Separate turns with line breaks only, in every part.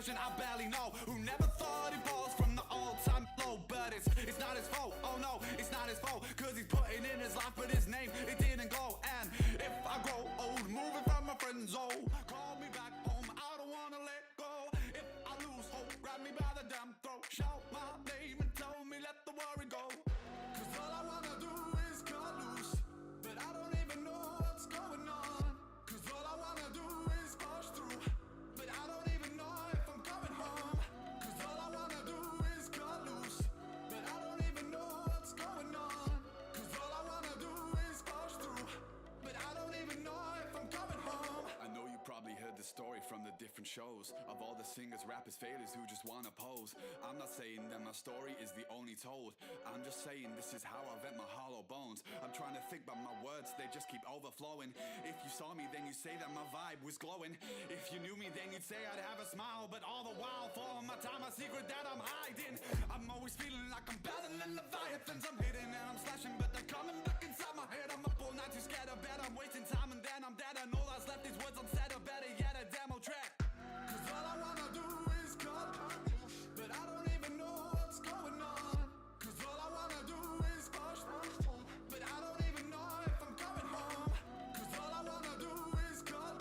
version I barely know, who never thought he falls from the all-time low. But it's not his fault, oh no, it's not his fault, cause he's putting in his life, but his name, it didn't go. And if I grow old, moving from my friend zone, call me back home, I don't wanna let go. If I lose hope, grab me by the damn throat, shout my name and tell me let the worry go. Cause all I wanna do is cut loose, but I don't even know what's going on. Cause all I wanna do is push through, but I don't even know if I'm coming home. Cause all I wanna do is cut loose, but I don't even know what's going on. Cause all I wanna do is push through, but I don't even know if I'm coming home. I know you probably heard the story from the different shows of all the singers, rappers, failures who just wanna pose. I'm not saying that my story is the only told, I'm just saying this is how I vent my hollow bones. I'm trying to think, but my words, they just keep overflowing. If you saw me, then you'd say that my vibe was glowing. If you knew me, then you'd say I'd have a smile. But all the while, for my time, a secret that I'm hiding. I'm always feeling like I'm battling leviathans. I'm hitting and I'm slashing, but they're coming back inside my head. I'm up all night, too scared of bed. I'm wasting time and then I'm dead. And all that's left is words unsaid, or better yet, a demo track. Cause all I wanna do is cut, but I don't even know what's going on. Cause all I wanna do is push, but I don't even know if I'm coming home. Cause all I wanna do is cut,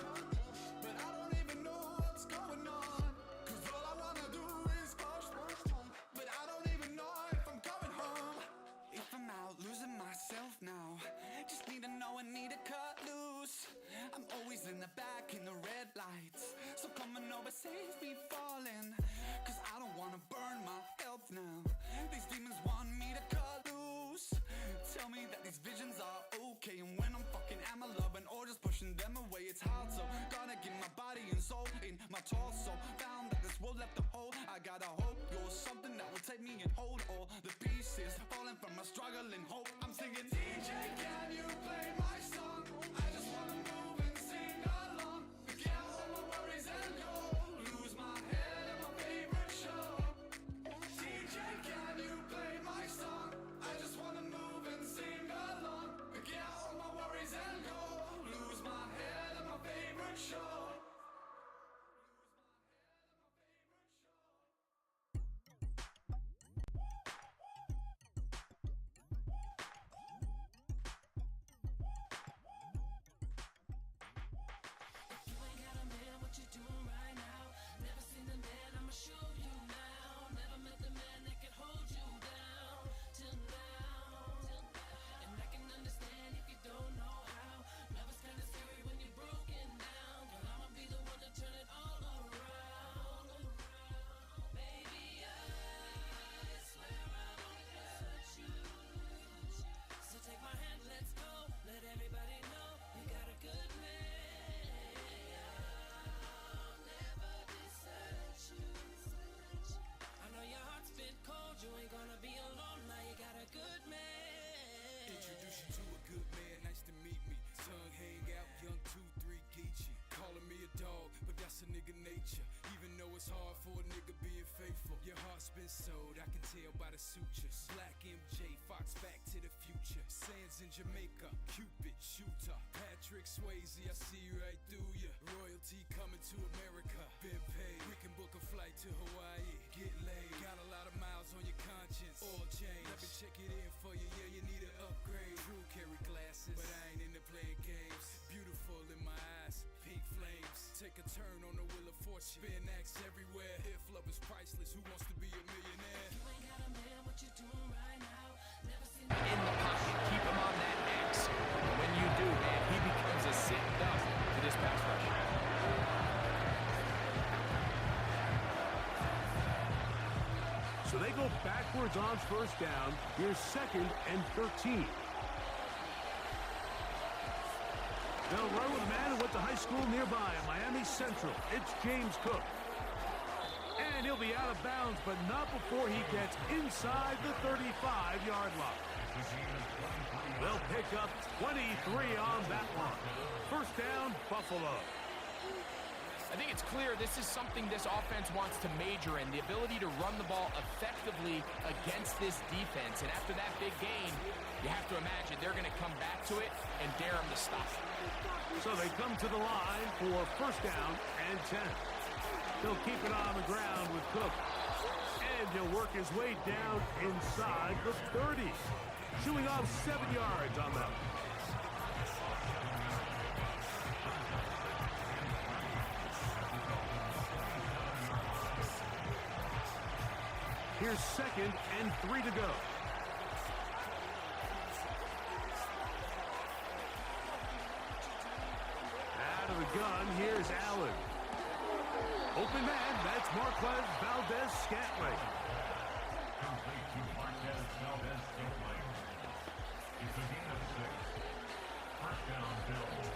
but I don't even know what's going on. Cause all I wanna do is push, but I don't even know if I'm coming home. If I'm out losing myself now, just need to know I need to cut loose. I'm always in the back in the red lights, so coming over saves me falling. Cause I don't wanna burn my health now. These demons want me to cut loose. Tell me that these visions are okay, and when I'm fucking am I loving or just pushing them away? It's hard, so gotta get my body and soul in my torso. Found that this world left a hole. I gotta hope you're something that will take me and hold all the pieces falling from my struggling hope. I'm singing, DJ, can you play my song? I just wanna move and sing along. Get all my worries and go lose my head in my favorite show. DJ, can you play my song? I just wanna move and sing along. Get all my worries and go lose my head in my favorite show.
You ain't gonna be alone, now you got a good man.
Introduce you to a good man, nice to meet me. Tongue hang out, young 2-3 Geechee. Calling me a dog, but that's a nigga nature. Even though it's hard for a nigga being faithful. Your heart's been sold, I can tell by the sutures. Black MJ, Fox, Back to the Future. Sands in Jamaica, Cupid, shooter. Patrick Swayze, I see right through ya. Royalty coming to America, been paid. We can book a flight to Hawaii, get laid. Got a lot of miles on your conscience, oil change. Let me check it in for you, yeah, you need an upgrade. True carry glasses, but I ain't into playing games. Beautiful in my eyes, pink flames. Take a turn on the wheel of fortune. Spin acts everywhere. If love is priceless, who wants to be a millionaire?
You ain't got a man, what you doing right now? Never seen
in the pocket, keep him on that X. And when you do, man, he becomes a sitting duck to this pass rush.
So they go backwards on first down. Here's 2nd and 13. They'll run with a man who went to high school nearby at Miami Central. It's James Cook. And he'll be out of bounds, but not before he gets inside the 35-yard line. They'll pick up 23 on that one. First down, Buffalo.
I think it's clear this is something this offense wants to major in, the ability to run the ball effectively against this defense. And after that big gain, you have to imagine they're going to come back to it and dare them to stop it.
So they come to the line for first down and 10. He'll keep it on the ground with Cook. And he'll work his way down inside the 30. Shooing off 7 yards on that. Here's 2nd and 3 to go. Out of the gun, here's Allen. Open man, that's Marquez Valdez-Scantling.
Complete to Marquez Valdez-Scantling. It's a gain of 6. First down, Bills.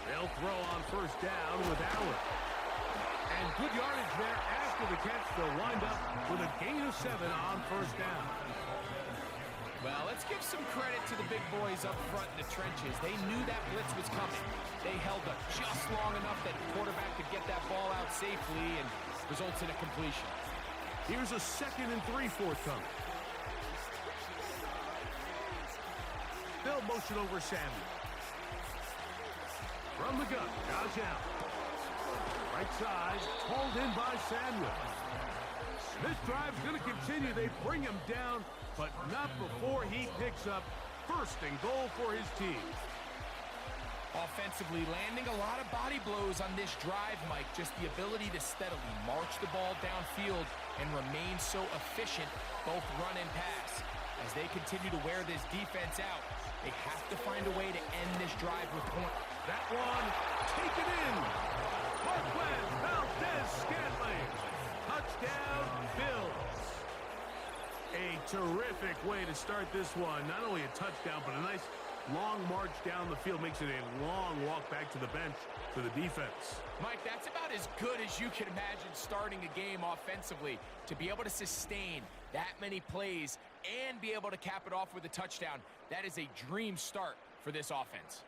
They'll throw on first down with Allen. And good yardage there after the catch. They'll wind up with a gain of 7 on first down.
Well, let's give some credit to the big boys up front in the trenches. They knew that blitz was coming. They held up just long enough that the quarterback could get that ball out safely and results in a completion.
Here's a 2nd and 3 forthcoming. They'll motion over Samuel. From the gun, Josh Allen. Right side, hauled in by Samuel. This drive's going to continue. They bring him down, but not before he picks up 1st and goal for his team.
Offensively, landing a lot of body blows on this drive, Mike. Just the ability to steadily march the ball downfield and remain so efficient, both run and pass. As they continue to wear this defense out, they have to find a way to end this drive with points.
That one, taken in. Marquez Valdez-Scantling. Touchdown, Bills. A terrific way to start this one. Not only a touchdown, but a nice long march down the field. Makes it a long walk back to the bench for the defense.
Mike, that's about as good as you can imagine starting a game offensively. To be able to sustain that many plays and be able to cap it off with a touchdown, that is a dream start for this offense.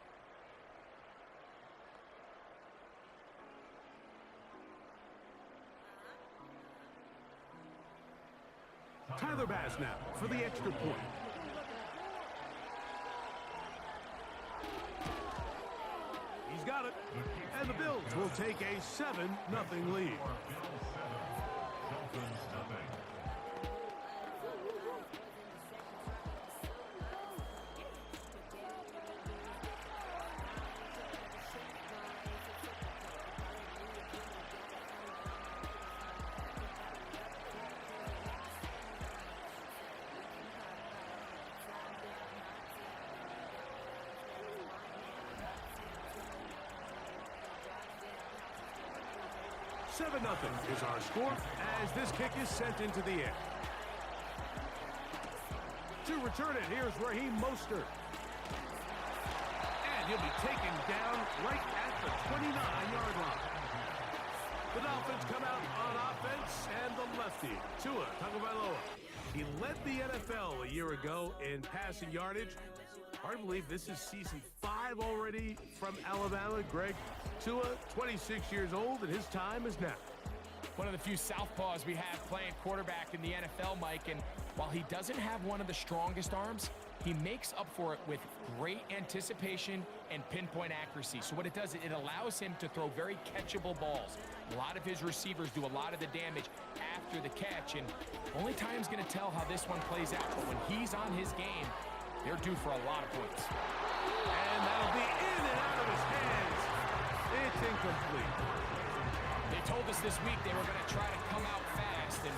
Tyler Bass now for the extra point. He's got it. And the Bills will take a 7-0 lead.
Dolphins nothing.
Nothing is our score as this kick is sent into the air. To return it, here's Raheem Mostert. And he'll be taken down right at the 29-yard line. The Dolphins come out on offense, and the lefty, Tua Tagovailoa. He led the NFL a year ago in passing yardage. Hard to believe this is season 5 already from Alabama. Greg, Tua, 26 years old, and his time is now.
One of the few southpaws we have playing quarterback in the NFL, Mike, and while he doesn't have one of the strongest arms, he makes up for it with great anticipation and pinpoint accuracy. So what it does, it allows him to throw very catchable balls. A lot of his receivers do a lot of the damage after the catch, and only time's going to tell how this one plays out. But when he's on his game, they're due for a lot of points.
And that'll be in and out of his hands. It's incomplete.
They told us this week they were going to try to come out fast, and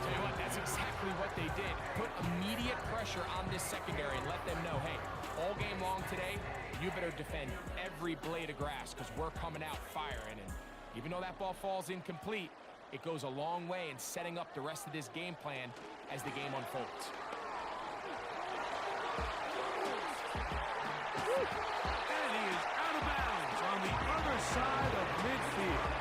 tell you what, that's exactly what they did. Put immediate pressure on this secondary and let them know, hey, all game long today, you better defend every blade of grass because we're coming out firing. And even though that ball falls incomplete, it goes a long way in setting up the rest of this game plan as the game unfolds.
And he is out of bounds on the other side of midfield.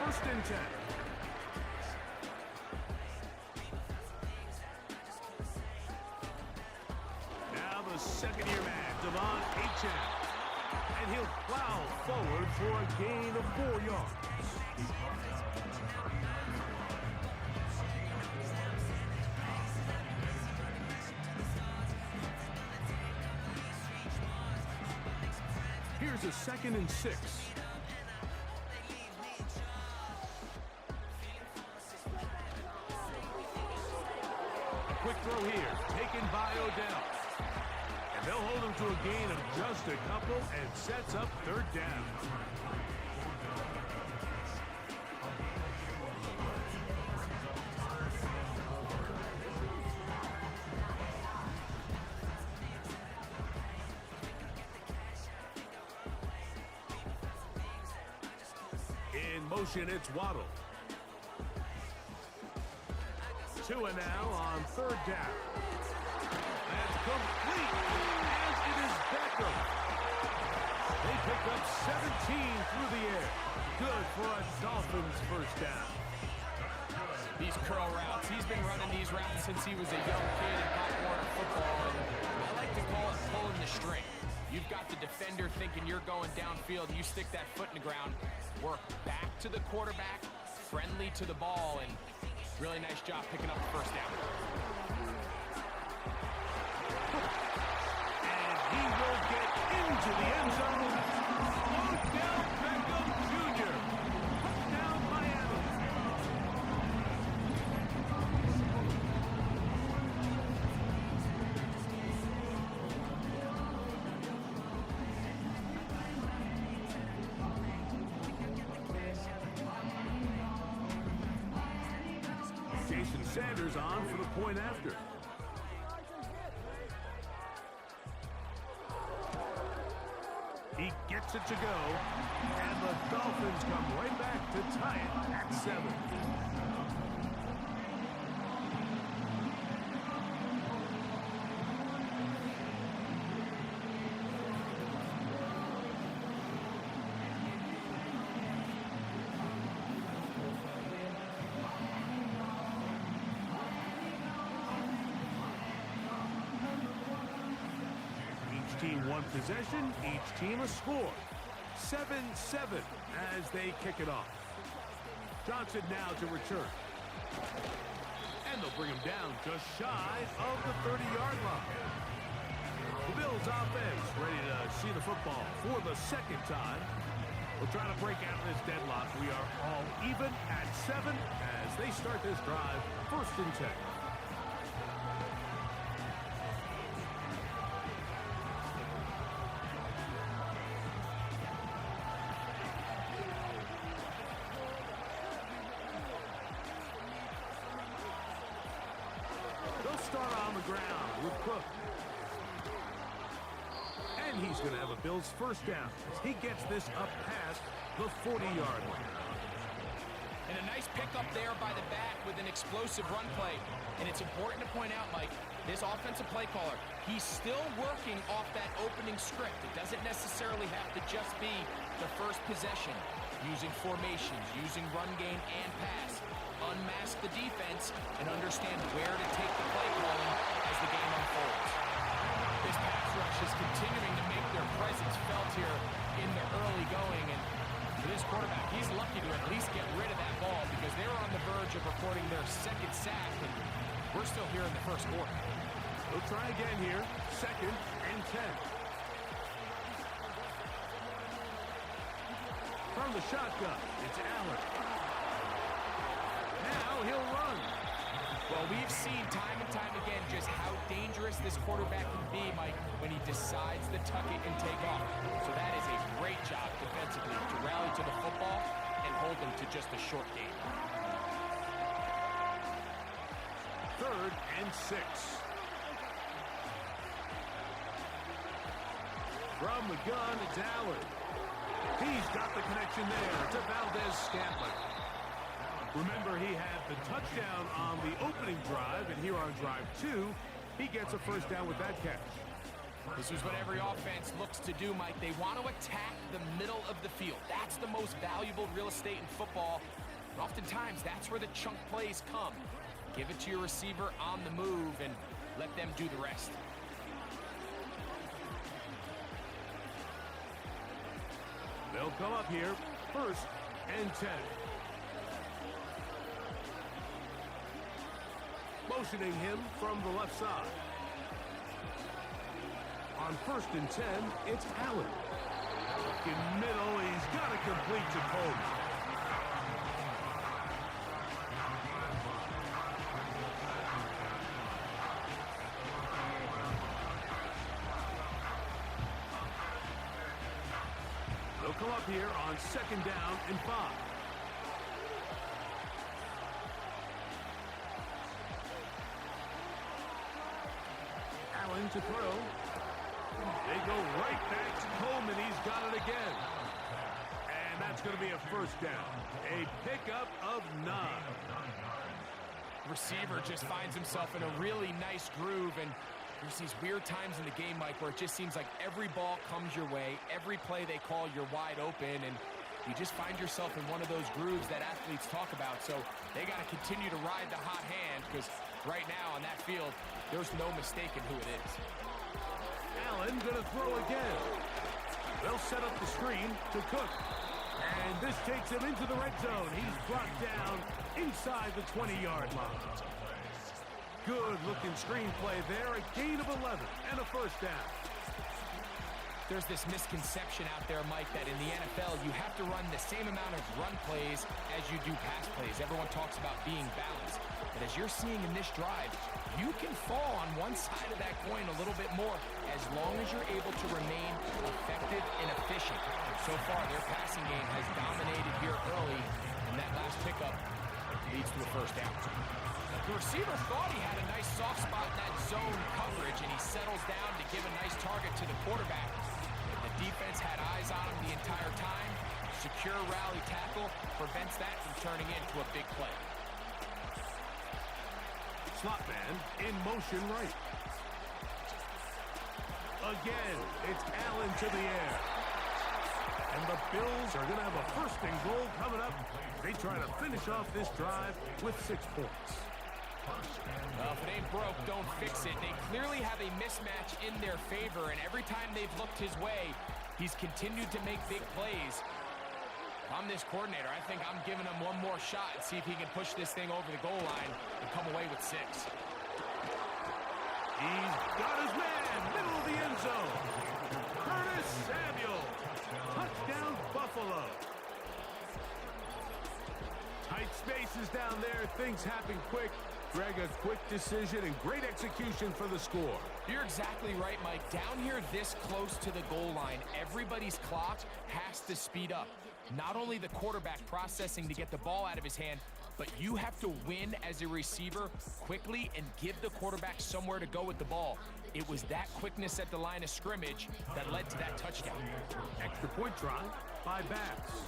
First and 10. second-year man, Devon Achane. And he'll plow forward for a gain of 4 yards. Here's a 2nd and 6. A quick throw here, taken by Odell. And they'll hold him to a gain of just a couple and sets up 3rd down. In motion, it's Waddle. Tua now on 3rd down. That's complete, as it is Beckham. They pick up 17 through the air. Good for a Dolphins 1st down.
These curl routes, he's been running these routes since he was a young kid in Pop Warner football. And I like to call it pulling the string. You've got the defender thinking you're going downfield. You stick that foot in the ground, work back to the quarterback, friendly to the ball, and really nice job picking up the 1st down.
And he will get into the end zone. Odell Beckham Jr. Touchdown Miami. Jason Sanders on for the point after. He gets it to go, and the Dolphins come right back to tie it at 7. Team one possession, each team a score. 7-7 as they kick it off. Johnson now to return. And they'll bring him down just shy of the 30-yard line. The Bills offense ready to see the football for the 2nd time. We'll try to break out of this deadlock. We are all even at 7 as they start this drive 1st and 10. Start on the ground with Cook. And he's going to have a Bills 1st down as he gets this up past the 40-yard line.
And a nice pickup there by the back with an explosive run play. And it's important to point out, Mike, this offensive play caller, he's still working off that opening script. It doesn't necessarily have to just be the first possession. Using formations, using run game and pass. Unmask the defense and understand where to take the play calling as the game unfolds. This pass rush is continuing to make their presence felt here in the early going, and for this quarterback, he's lucky to at least get rid of that ball because they were on the verge of recording their 2nd sack, and we're still here in the 1st quarter.
We'll try again here, 2nd and 10. From the shotgun, it's Allen. Now he'll run.
Well, we've seen time and time again just how dangerous this quarterback can be, Mike, when he decides to tuck it and take off. So that is a great job defensively to rally to the football and hold them to just a short gain.
3rd and 6. From the gun, it's Allen. He's got the connection there to Valdez-Scantling. Remember, he had the touchdown on the opening drive, and here on drive 2, he gets a 1st down with that catch.
This is what every offense looks to do, Mike. They want to attack the middle of the field. That's the most valuable real estate in football. And oftentimes, that's where the chunk plays come. Give it to your receiver on the move and let them do the rest.
They'll come up here, 1st and 10. Motioning him from the left side. On 1st and 10, it's Allen. In middle, he's got to complete to Coleman. They'll come up here on 2nd down and 5. Allen to throw. They go right back to Coleman. He's got it again. And that's going to be a 1st down. A pickup of 9.
Receiver just finds himself in a really nice groove, and there's these weird times in the game, Mike, where it just seems like every ball comes your way, every play they call, you're wide open, and you just find yourself in one of those grooves that athletes talk about. So they got to continue to ride the hot hand, because right now on that field, there's no mistaking who it is.
Allen gonna throw again. They'll set up the screen to Cook. And this takes him into the red zone. He's brought down inside the 20-yard line. Good looking screenplay there. A gain of 11 and a 1st down.
There's this misconception out there, Mike, that in the NFL you have to run the same amount of run plays as you do pass plays. Everyone talks about being balanced. But as you're seeing in this drive, you can fall on one side of that coin a little bit more as long as you're able to remain effective and efficient. So far, their passing game has dominated here early, and that last pickup leads to a 1st down. The receiver thought he had a nice soft spot in that zone coverage, and he settles down to give a nice target to the quarterback. The defense had eyes on him the entire time. Secure rally tackle prevents that from turning into a big play.
Slot man in motion right. Again, it's Allen to the air. And the Bills are going to have a 1st and goal coming up. They try to finish off this drive with 6 points.
Well, if it ain't broke, don't fix it. They clearly have a mismatch in their favor, and every time they've looked his way, he's continued to make big plays. If I'm this coordinator, I think I'm giving him one more shot and see if he can push this thing over the goal line and come away with 6.
He's got his man, middle of the end zone. Curtis Samuel. Touchdown, Buffalo. Tight spaces down there. Things happen quick. Greg, a quick decision and great execution for the score.
You're exactly right, Mike. Down here this close to the goal line, everybody's clock has to speed up. Not only the quarterback processing to get the ball out of his hand, but you have to win as a receiver quickly and give the quarterback somewhere to go with the ball. It was that quickness at the line of scrimmage that led to that touchdown.
Extra point try by Bass.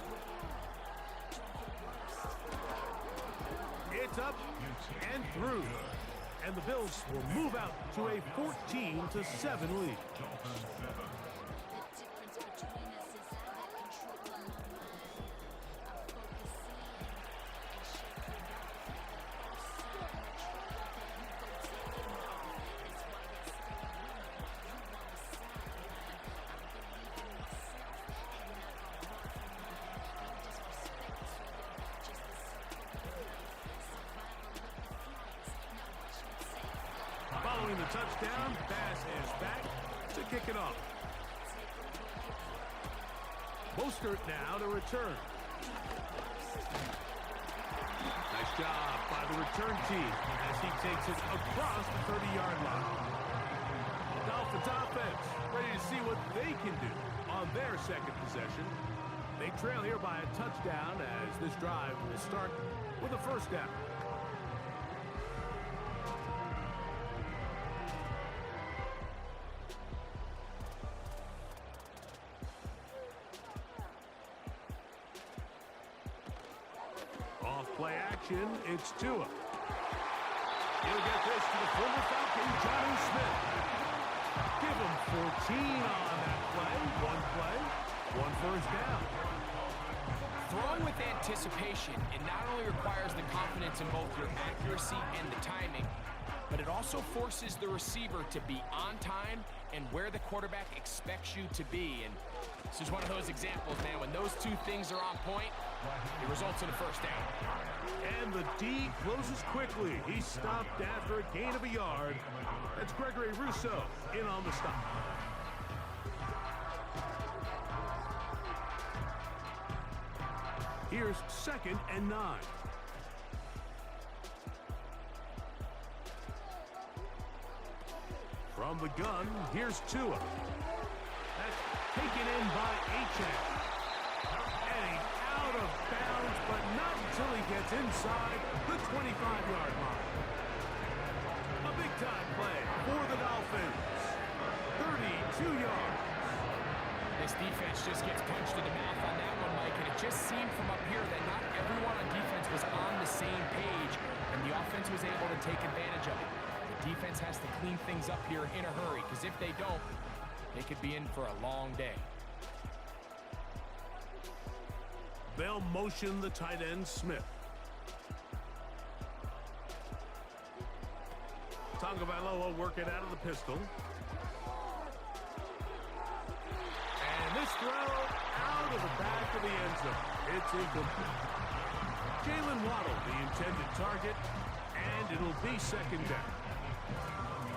It's up and through. And the Bills will move out to a 14-7 lead. Following the touchdown, Bass is back to kick it off. Mostert now to return. Nice job by the return team as he takes it across the 30-yard line. Dolphins offense ready to see what they can do on their 2nd possession. They trail here by a touchdown as this drive will start with a 1st down. Play action, it's Tua. He'll get this to the former Falcon, Johnny Smith. Give him 14 on that play, one 1st down.
Throwing with anticipation, it not only requires the confidence in both your accuracy and the timing, but it also forces the receiver to be on time and where the quarterback expects you to be. And this is one of those examples, man. When those two things are on point, it results in a first down.
And the D closes quickly. He stopped after a gain of a yard. That's Gregory Rousseau in on the stop. Here's 2nd and 9. From the gun, here's Tua. That's taken in by Achane. And he's out of bounds, but not until he gets inside the 25-yard line. A big-time play for the Dolphins. 32 yards.
This defense just gets punched in the mouth on that one, Mike, and it just seemed from up here that not everyone on defense was on the same page, and the offense was able to take advantage of it. The defense has to clean things up here in a hurry, because if they don't, they could be in for a long day.
They'll motion the tight end, Smith. Tagovailoa working out of the pistol. And this throw out of the back of the end zone. It's incomplete. Jalen Waddle, the intended target, and it'll be 2nd down.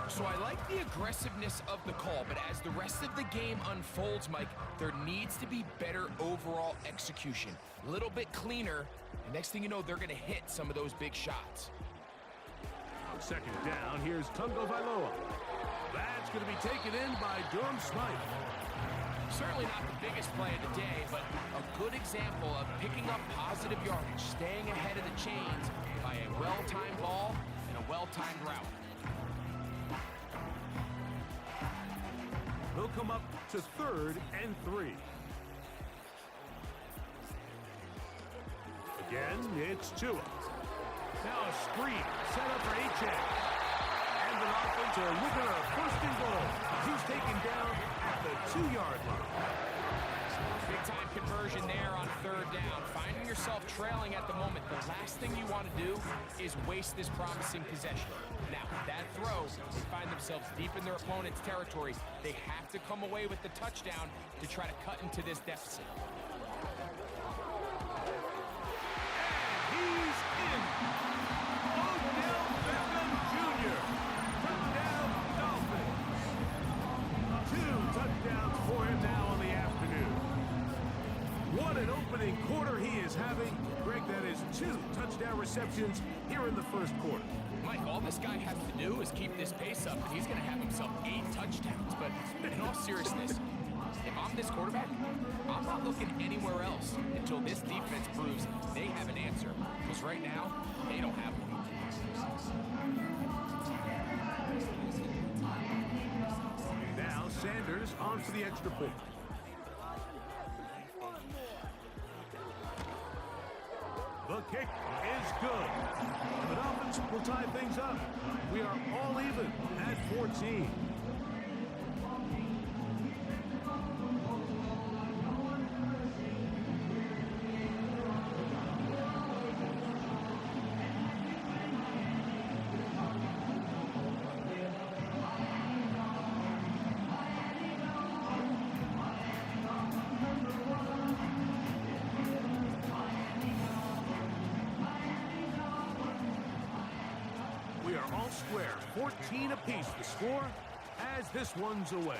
So I like the aggressiveness of the call, but as the rest of the game unfolds, Mike, there needs to be better overall execution. A little bit cleaner, and next thing you know, they're going to hit some of those big shots.
2nd down, here's Tagovailoa. That's going to be taken in by Durham Smythe.
Certainly not the biggest play of the day, but a good example of picking up positive yardage, staying ahead of the chains by a well-timed ball and a well-timed route.
They'll come up to 3rd and 3. Again, it's Tua. Now a screen set up for Achane. And the Dolphins are looking at a 1st and goal. He's taken down at the 2-yard line.
Big-time conversion there on 3rd down. Finding yourself trailing at the moment, the last thing you want to do is waste this promising possession. Now, that throw, they find themselves deep in their opponent's territory. They have to come away with the touchdown to try to cut into this deficit.
And he's in. Odell Beckham Jr. Touchdown Dolphins. 2 touchdowns for him now on the afternoon. What an opening quarter he is having. Greg, that is 2 touchdown receptions here in the 1st quarter.
Mike, all this guy has to do is keep this pace up, and he's going to have himself 8 touchdowns. But in all seriousness, if I'm this quarterback, I'm not looking anywhere else until this defense proves they have an answer. Because right now, they don't have one.
Now Sanders on for the extra point. The kick is good. And the Dolphins will tie things up. We are all even at 14. We are all square, 14 apiece to score as this one's away.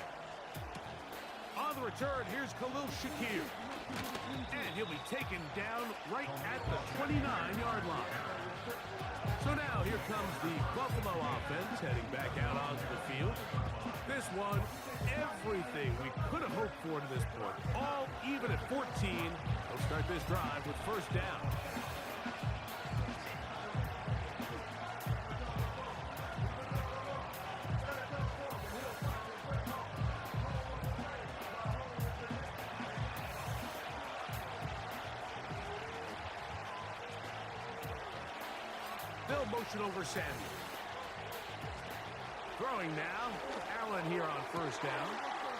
On the return, here's Khalil Shakir. And he'll be taken down right at the 29-yard line. So now here comes the Buffalo offense heading back out onto the field. This one, everything we could have hoped for to this point. All even at 14. They'll start this drive with 1st down. They'll motion over Samuel. Throwing now. Allen here on 1st down.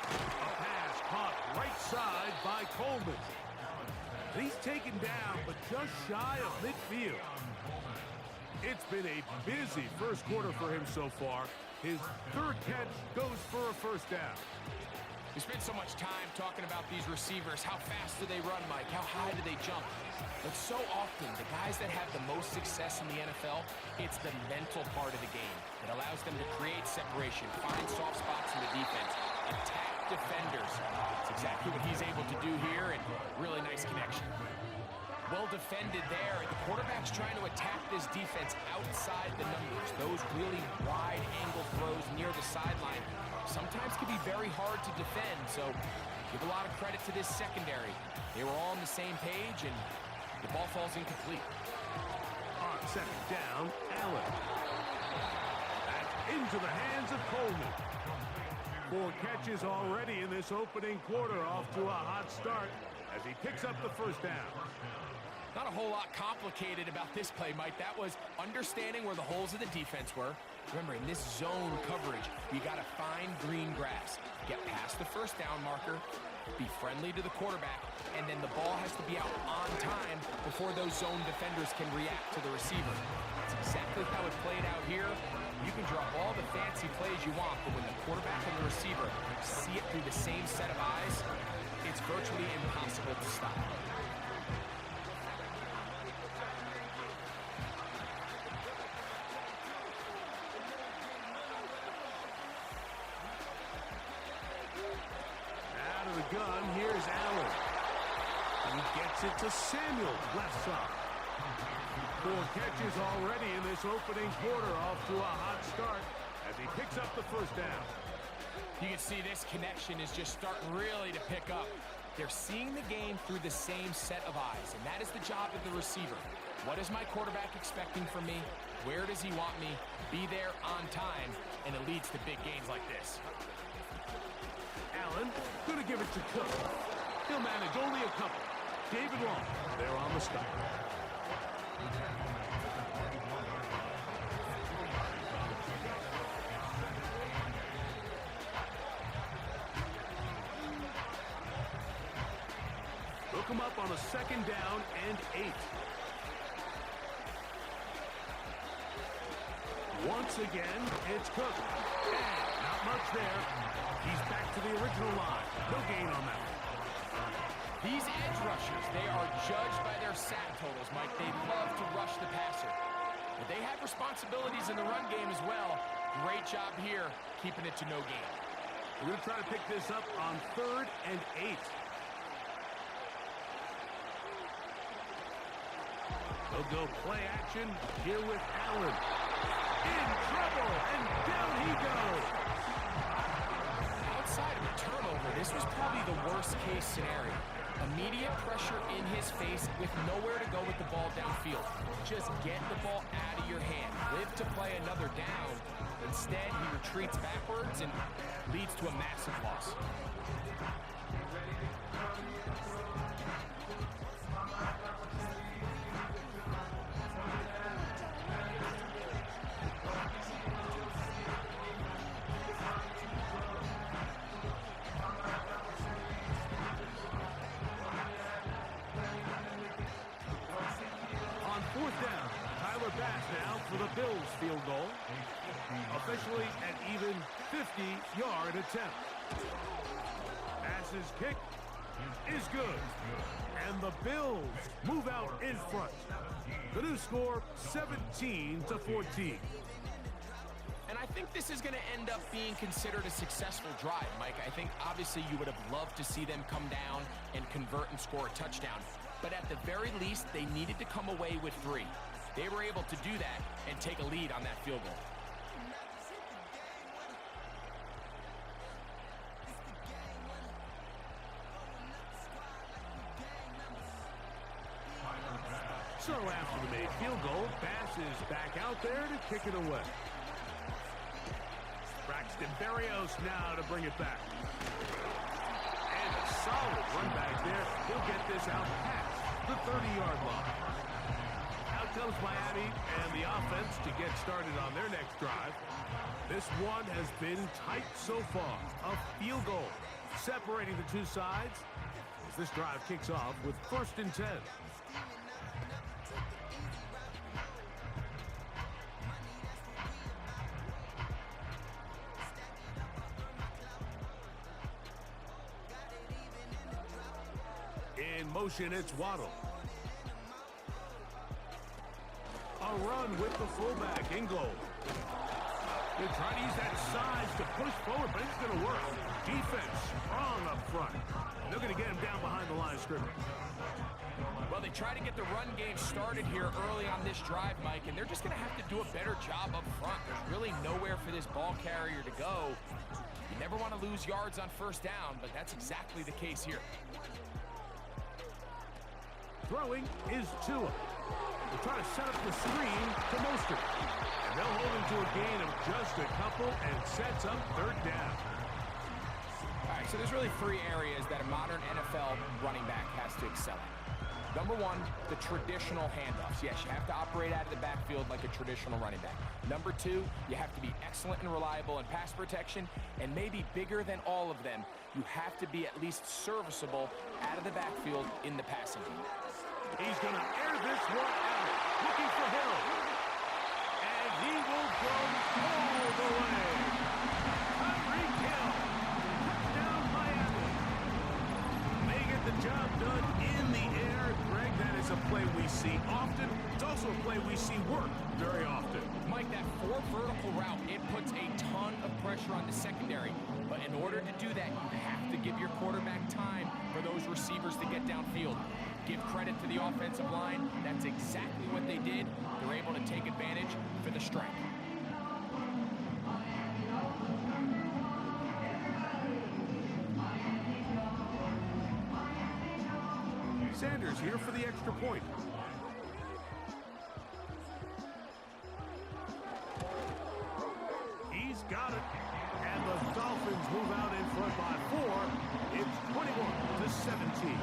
A pass caught right side by Coleman. And he's taken down, but just shy of midfield. It's been a busy first quarter for him so far. His third catch goes for a first down.
We spent so much time talking about these receivers. How fast do they run, Mike? How high do they jump? But so often, the guys that have the most success in the NFL, it's the mental part of the game. It allows them to create separation, find soft spots in the defense, attack defenders. It's exactly what he's able to do here, and really nice connection. Well defended there, and the quarterback's trying to attack this defense outside the numbers. Those really wide-angle throws near the sideline sometimes can be very hard to defend, so give a lot of credit to this secondary. They were all on the same page, and the ball falls incomplete.
On second down, Allen. Back into the hands of Coleman. 4 catches already in this opening quarter, off to a hot start as he picks up the first down.
Not a whole lot complicated about this play, Mike. That was understanding where the holes of the defense were. Remember, in this zone coverage, you got to find green grass. Get past the first down marker, be friendly to the quarterback, and then the ball has to be out on time before those zone defenders can react to the receiver. That's exactly how it played out here. You can draw all the fancy plays you want, but when the quarterback and the receiver see it through the same set of eyes, it's virtually impossible to stop.
Out of the gun, here's Allen. He gets it to Samuel, left side. 4 catches already in this opening quarter, off to a hot start as he picks up the first down.
You can see this connection is just starting really to pick up. They're seeing the game through the same set of eyes, and that is the job of the receiver. What is my quarterback expecting from me? Where does he want me? Be there on time, and it leads to big gains like this.
Allen going to give it to Cook. He'll manage only a couple. David Long there on the stop. Hook him up on a second down and 8. Once again, it's Cook. And not much there. He's back to the original line. No gain on that one.
These edge rushers, they are judged by their sack totals, Mike. They love to rush the passer. But they have responsibilities in the run game as well. Great job here, keeping it to no gain.
We're going to try to pick this up on 3rd and 8. They'll go play action here with Allen. In trouble, and down he goes.
Outside of a turnover, this was probably the worst-case scenario. Immediate pressure in his face with nowhere to go with the ball downfield. Just get the ball out of your hand. Live to play another down. Instead, he retreats backwards and leads to a massive loss.
The Bills field goal, officially an even 50-yard attempt. Pass's kick is good, and the Bills move out in front. The new score, 17-14.
And I think this is going to end up being considered a successful drive, Mike. I think obviously you would have loved to see them come down and convert and score a touchdown. But at the very least, they needed to come away with 3. They were able to do that and take a lead on that field goal.
So after the made field goal, Bass is back out there to kick it away. Braxton Berrios now to bring it back. And a solid run back there. He'll get this out past the 30-yard line. Out comes Miami and the offense to get started on their next drive. This one has been tight so far. A field goal separating the two sides as this drive kicks off with 1st and 10. In motion, it's Waddle. A run with the fullback in goal. They're trying to use that size to push forward, but it's going to work. Defense strong up front. They're going to get him down behind the line of scrimmage.
Well, they try to get the run game started here early on this drive, Mike, and they're just going to have to do a better job up front. There's really nowhere for this ball carrier to go. You never want to lose yards on first down, but that's exactly the case here.
Throwing is Tua. They'll try to set up the screen to Mostert. And they'll hold him to a gain of just a couple and sets up third down.
All right, so there's really three areas that a modern NFL running back has to excel in. Number one, the traditional handoffs. Yes, you have to operate out of the backfield like a traditional running back. Number two, you have to be excellent and reliable in pass protection. And maybe bigger than all of them, you have to be at least serviceable out of the backfield in the passing game.
He's going to air this one out, looking for Hill. And he will go all the way. Tyreek Hill, touchdown Miami. They get the job done in the air. Greg, that is a play we see often. It's also a play we see work very often.
Mike, that four vertical route, it puts a ton of pressure on the secondary. But in order to do that, you have to give your quarterback time for those receivers to get downfield. Give credit to the offensive line. That's exactly what they did. They're able to take advantage for the strike.
Sanders here for the extra point. He's got it. And the Dolphins move out in front by 4. It's 21-17.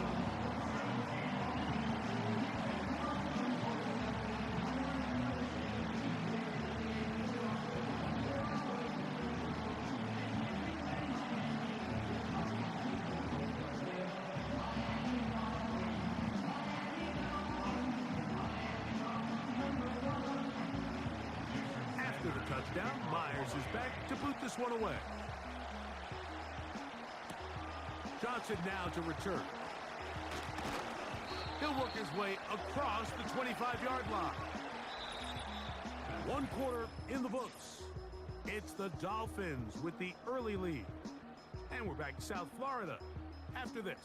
Touchdown. Myers is back to boot this one away. Johnson now to return. He'll work his way across the 25-yard line. 1 quarter in the books. It's the Dolphins with the early lead. And we're back to South Florida after this.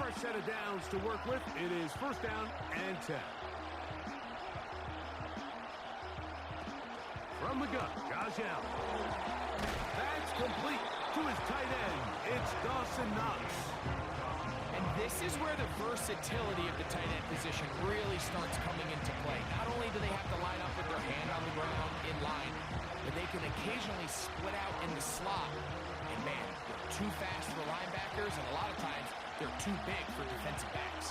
Fresh set of downs to work with. It is first down and 10. From the gun, Josh Allen. That's complete to his tight end. It's Dawson Knox.
And this is where the versatility of the tight end position really starts coming into play. Not only do they have to line up with their hand on the ground in line, but they can occasionally split out in the slot. And man, they're too fast for linebackers, and a lot of times they're too big for defensive backs.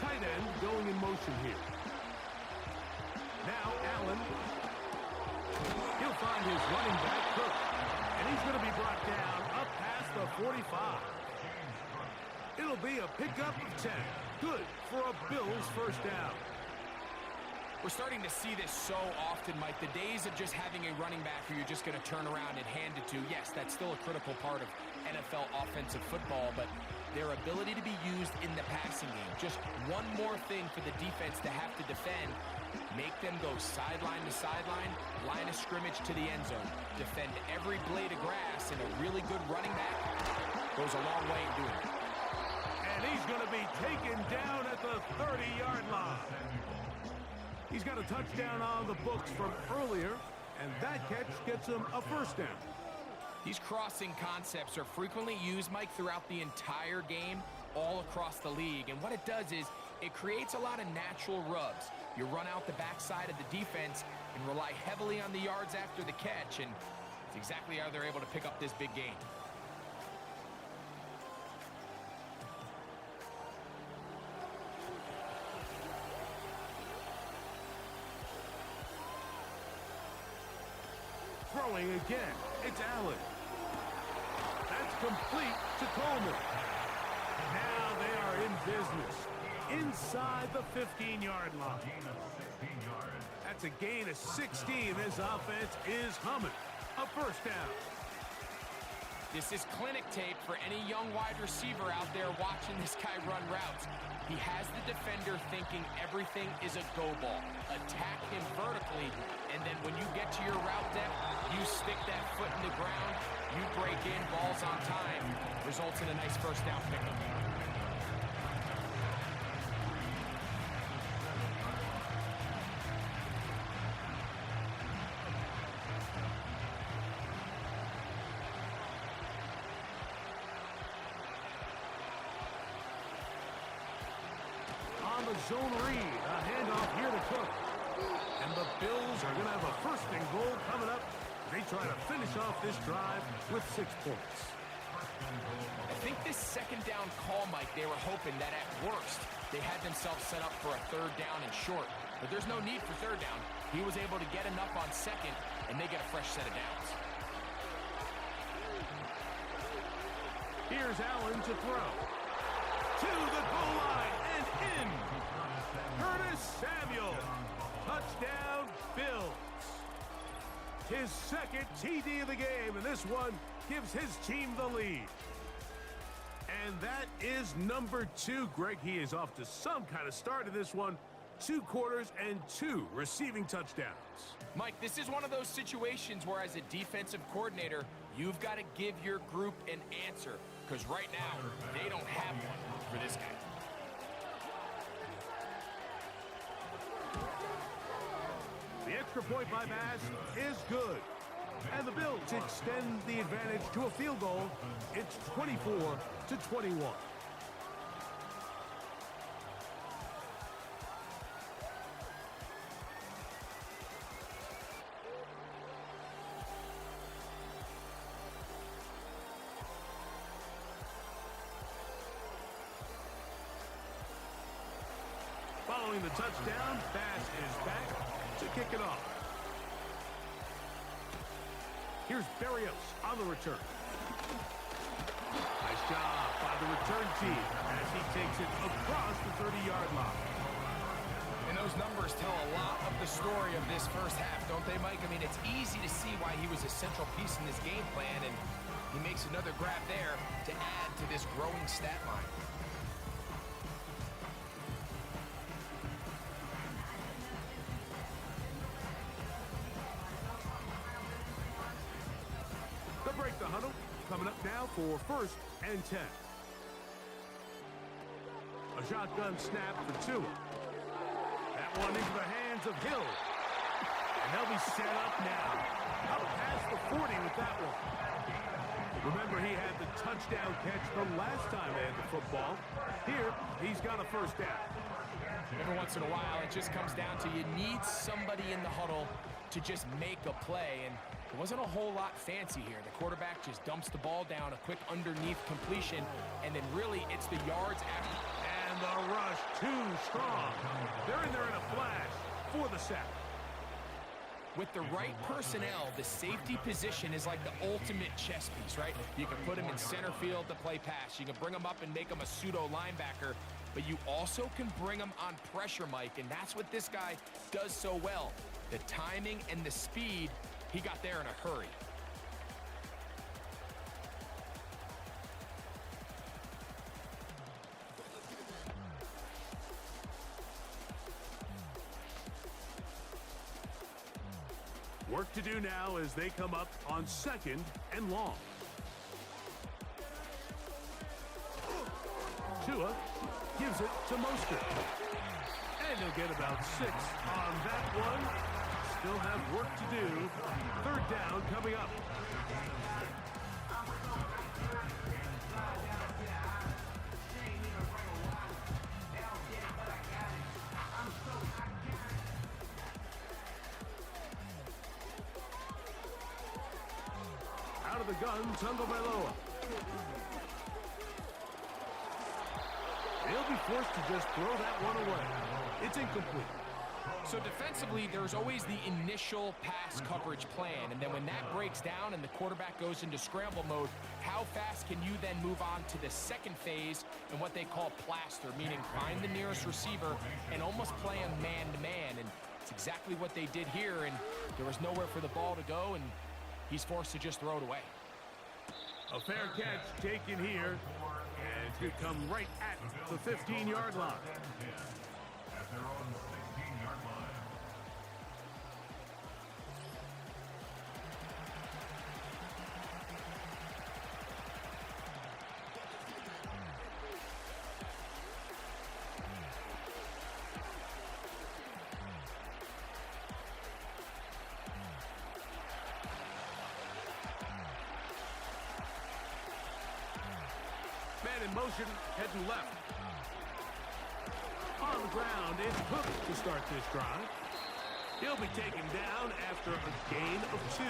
Tight end going in motion here. Now Allen. He'll find his running back, Cook. And he's going to be brought down up past the 45. It'll be a pickup of 10. Good for a Bills first down.
We're starting to see this so often, Mike. The days of just having a running back who you're just going to turn around and hand it to, yes, that's still a critical part of NFL offensive football, but their ability to be used in the passing game, just one more thing for the defense to have to defend, make them go sideline to sideline, line of scrimmage to the end zone, defend every blade of grass, and a really good running back goes a long way in doing it.
And he's going to be taken down at the 30-yard line. He's got a touchdown on the books from earlier, and that catch gets him a first down.
These crossing concepts are frequently used, Mike, throughout the entire game, all across the league. And what it does is it creates a lot of natural rubs. You run out the backside of the defense and rely heavily on the yards after the catch, and it's exactly how they're able to pick up this big gain.
Throwing again. It's Allen. That's complete to Coleman. Now they are in business. Inside the 15-yard line. That's a gain of 16. This offense is humming. A first down.
This is clinic tape for any young wide receiver out there watching this guy run routes. He has the defender thinking everything is a go ball. Attack him vertically, and then when you get to your route depth, you stick that foot in the ground, you break in, balls on time, results in a nice first down pickup.
On the zone read, a handoff here to Cook. And the Bills are going to have a first and goal coming up. They try to finish off this drive with 6 points.
I think this second down call, Mike, they were hoping that at worst, they had themselves set up for a third down and short. But there's no need for third down. He was able to get enough on second, and they get a fresh set of downs.
Here's Allen to throw. To the goal line and in. Curtis Samuel. Touchdown, Bills. His second TD of the game, and this one gives his team the lead. And that is number 2. Greg, he is off to some kind of start in this one. 2 quarters and 2 receiving touchdowns.
Mike, this is one of those situations where as a defensive coordinator, you've got to give your group an answer. Because right now, they don't have one for this guy.
The extra point by Bass is good. And the Bills extend the advantage to a field goal. It's 24-21. Following the touchdown, Bass is back to kick it off. Here's Berrios on the return. Nice job by the return team as he takes it across the 30-yard line.
And those numbers tell a lot of the story of this first half, don't they, Mike? I mean, it's easy to see why he was a central piece in this game plan, and he makes another grab there to add to this growing stat line.
Break the huddle. Coming up now for 1st and 10. A shotgun snap for Tua. That one into the hands of Hill. And they'll be set up now. Up past the 40 with that one. Remember, he had the touchdown catch the last time they had the football. Here, he's got a first down.
Every once in a while, it just comes down to you need somebody in the huddle to just make a play, and it wasn't a whole lot fancy here. The quarterback just dumps the ball down, a quick underneath completion, and then really it's the yards after.
And the rush too strong. They're in there in a flash for the sack.
With the right personnel, the safety position is like the ultimate chess piece, right? You can put him in center field to play pass. You can bring him up and make him a pseudo linebacker, but you also can bring him on pressure, Mike, and that's what this guy does so well. The timing and the speed, he got there in a hurry.
Work to do now as they come up on 2nd and long. Tua gives it to Mostert. And he'll get about 6 on that one. Still have work to do. 3rd down coming up. Out of the gun, Tagovailoa. They'll be forced to just throw that one away. It's incomplete.
So defensively, there's always the initial pass coverage plan, and then when that breaks down and the quarterback goes into scramble mode, how fast can you then move on to the second phase and what they call plaster, meaning find the nearest receiver and almost play him man-to-man, and it's exactly what they did here, and there was nowhere for the ball to go, and he's forced to just throw it away.
A fair catch taken here, and it could come right at the 15-yard line.
At their own 16-yard line.
Man in motion, heading left. On the ground, it's Cook to start this drive. He'll be taken down after a gain of 2.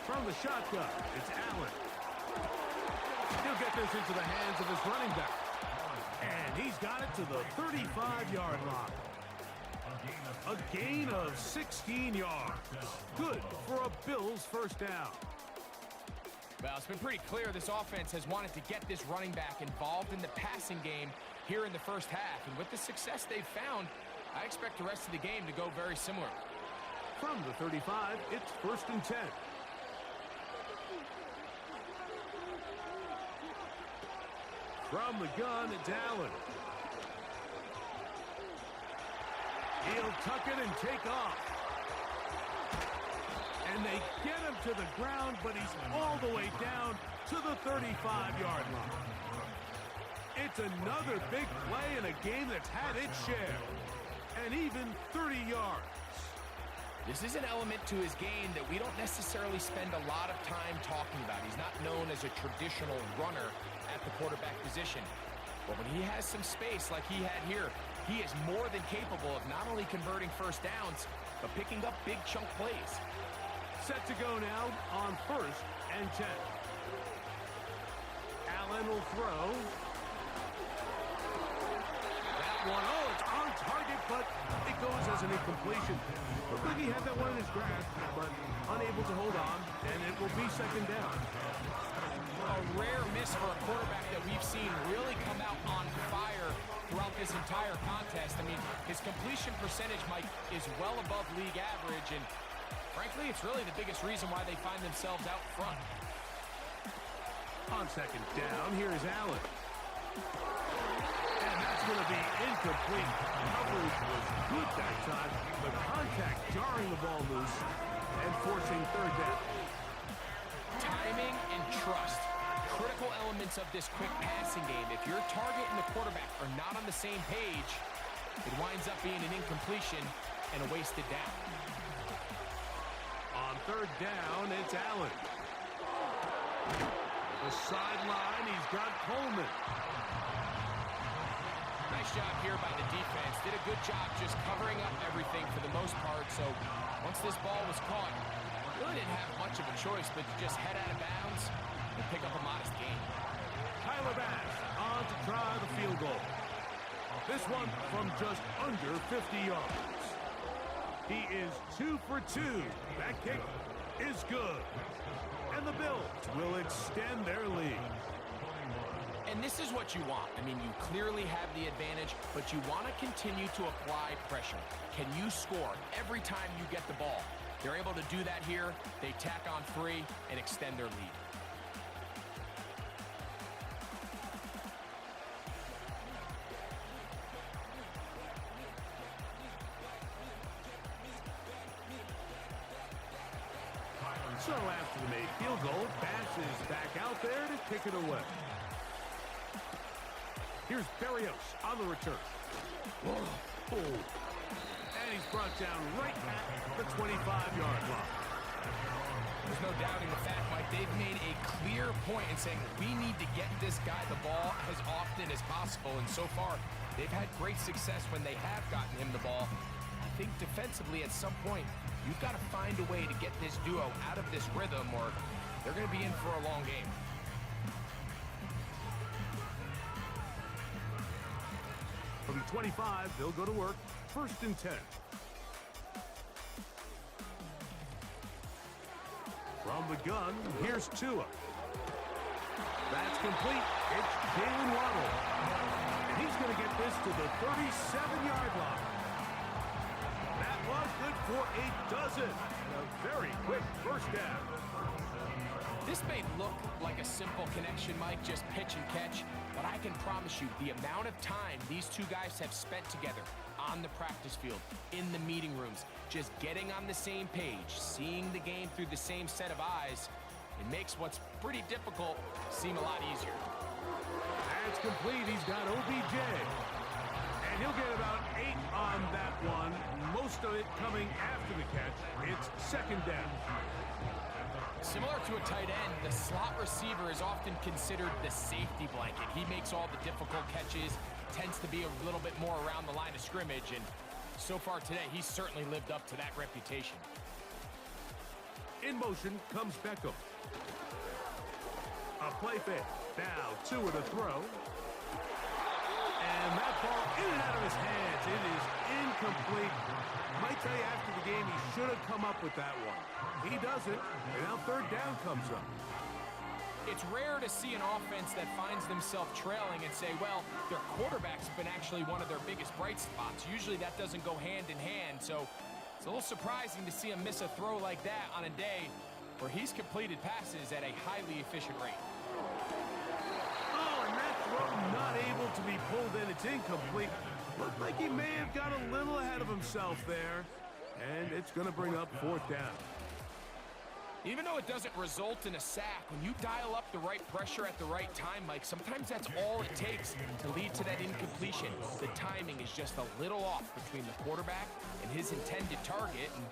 From the shotgun, it's Allen. He'll get this into the hands of his running back. And he's got it to the 35-yard line. A gain of 16 yards. Good for a Bills first down.
Well, it's been pretty clear this offense has wanted to get this running back involved in the passing game here in the first half. And with the success they've found, I expect the rest of the game to go very similar.
From the 35, it's 1st and 10. From the gun, it's Allen. He'll tuck it and take off. And they get him to the ground, but he's all the way down to the 35-yard line. It's another big play in a game that's had its share. And even 30 yards.
This is an element to his game that we don't necessarily spend a lot of time talking about. He's not known as a traditional runner at the quarterback position. But when he has some space like he had here, he is more than capable of not only converting first downs, but picking up big chunk plays.
Set to go now on 1st and 10. Allen will throw. That one, oh, it's on target, but it goes as an incompletion. Looked like he had that one in his grasp, but unable to hold on, and it will be 2nd down.
A rare miss for a quarterback that we've seen really come out on fire throughout this entire contest. I mean, his completion percentage, Mike, is well above league average, and frankly, it's really the biggest reason why they find themselves out front.
On 2nd down, here's Allen. And that's going to be incomplete. Coverage was good that time. The contact jarring the ball loose and forcing 3rd down.
Timing and trust, critical elements of this quick passing game. If your target and the quarterback are not on the same page, it winds up being an incompletion and a wasted down.
On 3rd down, it's Allen. The sideline, he's got Coleman.
Nice job here by the defense. Did a good job just covering up everything for the most part. So once this ball was caught, really didn't have much of a choice but to just head out of bounds and pick up a modest gain.
Tyler Bass on to try the field goal. This one from just under 50 yards. He is 2 for 2. That kick is good. And the Bills will extend their lead.
And this is what you want. I mean, you clearly have the advantage, but you want to continue to apply pressure. Can you score every time you get the ball? They're able to do that here. They tack on 3 and extend their lead.
So after the made field goal, Bass is back out there to kick it away. Here's Berrios on the return. And he's brought down right at the 25-yard line.
There's no doubting the fact, Mike, they've made a clear point in saying we need to get this guy the ball as often as possible, and so far, they've had great success when they have gotten him the ball. I think defensively at some point, you've got to find a way to get this duo out of this rhythm or they're going to be in for a long game.
From 25, they'll go to work. 1st and 10. From the gun, here's Tua. That's complete. It's Jalen Waddle. And he's going to get this to the 37-yard line. That was good for a dozen. A very quick first down.
This may look like a simple connection, Mike, just pitch and catch, but I can promise you the amount of time these two guys have spent together on the practice field, in the meeting rooms, just getting on the same page, seeing the game through the same set of eyes, it makes what's pretty difficult seem a lot easier.
That's complete. He's got OBJ. And he'll get about 8 on that one, most of it coming after the catch. It's 2nd down.
Similar to a tight end, the slot receiver is often considered the safety blanket. He makes all the difficult catches, tends to be a little bit more around the line of scrimmage, and so far today, he's certainly lived up to that reputation.
In motion comes Beckham. A play fake. Now Tua to throw. And that ball in and out of his hands. It is incomplete. Might tell you after the game he should have come up with that one. He doesn't, and now 3rd down comes up.
It's rare to see an offense that finds themselves trailing and say, well, their quarterback's been actually one of their biggest bright spots. Usually that doesn't go hand in hand, so it's a little surprising to see him miss a throw like that on a day where he's completed passes at a highly efficient rate.
Oh, and that throw not able to be pulled in. It's incomplete. Looked like he may have got a little ahead of himself there, and it's going to bring up 4th down.
Even though it doesn't result in a sack, when you dial up the right pressure at the right time, Mike, sometimes that's all it takes to lead to that incompletion. The timing is just a little off between the quarterback and his intended target, and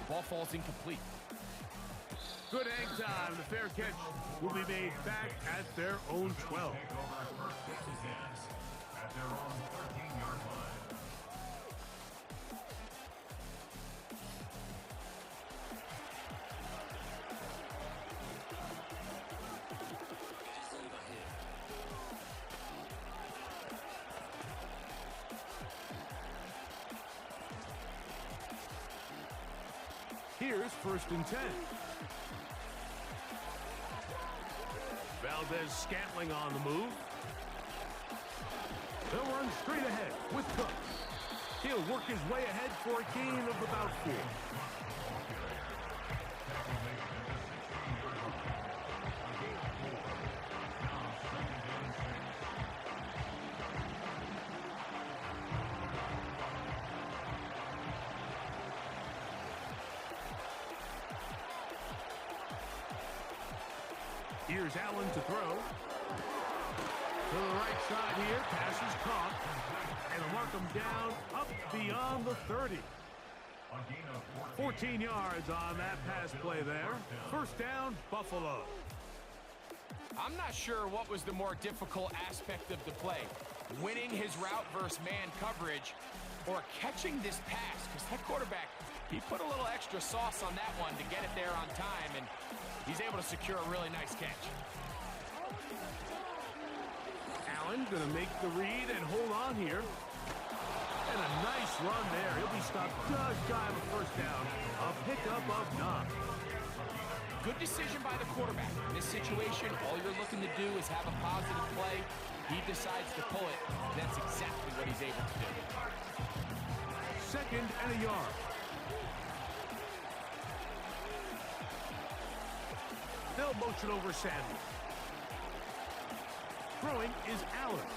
the ball falls incomplete.
Good hang time. The fair catch will be made back at their own 12.
At their own 13-yard line.
Here's 1st and 10. Valdez Scantling on the move. They'll run straight ahead with Cook. He'll work his way ahead for a gain of about 4. Here's Allen to throw. To the right side here, pass is caught. And they'll mark him down up beyond the 30. 14 yards on that pass play there. 1st down, Buffalo.
I'm not sure what was the more difficult aspect of the play, winning his route versus man coverage or catching this pass, because that quarterback, he put a little extra sauce on that one to get it there on time, and he's able to secure a really nice catch.
Allen going to make the read and hold on here. And a nice run there. He'll be stopped just shy of a 1st down. A pickup of 9.
Good decision by the quarterback. In this situation, all you're looking to do is have a positive play. He decides to pull it. That's exactly what he's able to do.
2nd and a yard. They'll motion over Samuel. Throwing is Allen.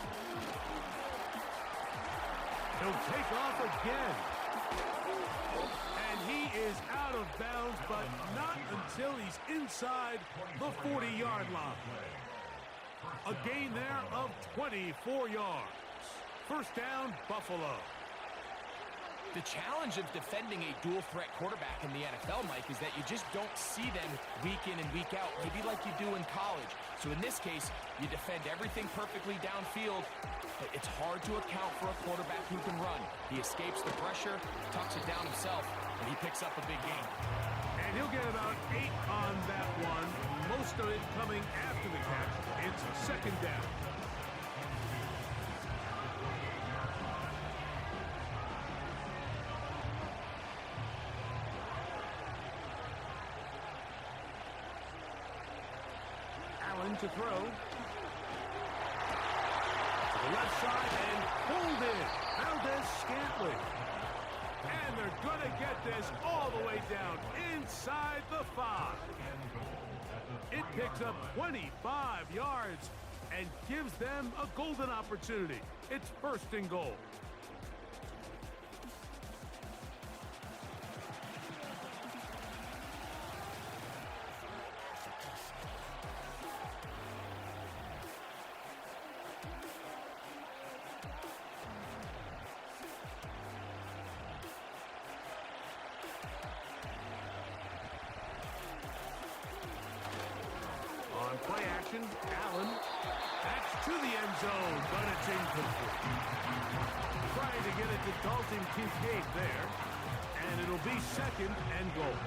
He'll take off again. And he is out of bounds, but not until he's inside the 40-yard line. A gain there of 24 yards. 1st down, Buffalo.
The challenge of defending a dual-threat quarterback in the NFL, Mike, is that you just don't see them week in and week out, maybe like you do in college. So in this case, you defend everything perfectly downfield, but it's hard to account for a quarterback who can run. He escapes the pressure, tucks it down himself, and he picks up a big gain.
And he'll get about 8 on that one, most of it coming after the catch. It's a second down. To throw to the left side and pulled in. Valdez-Scantling. And they're going to get this all the way down inside the 5. It picks up 25 yards and gives them a golden opportunity. It's 1st and goal. Play action, Allen. That's to the end zone, but it's incomplete. Trying to get it to Dalton Kincaid there, and it'll be 2nd and goal.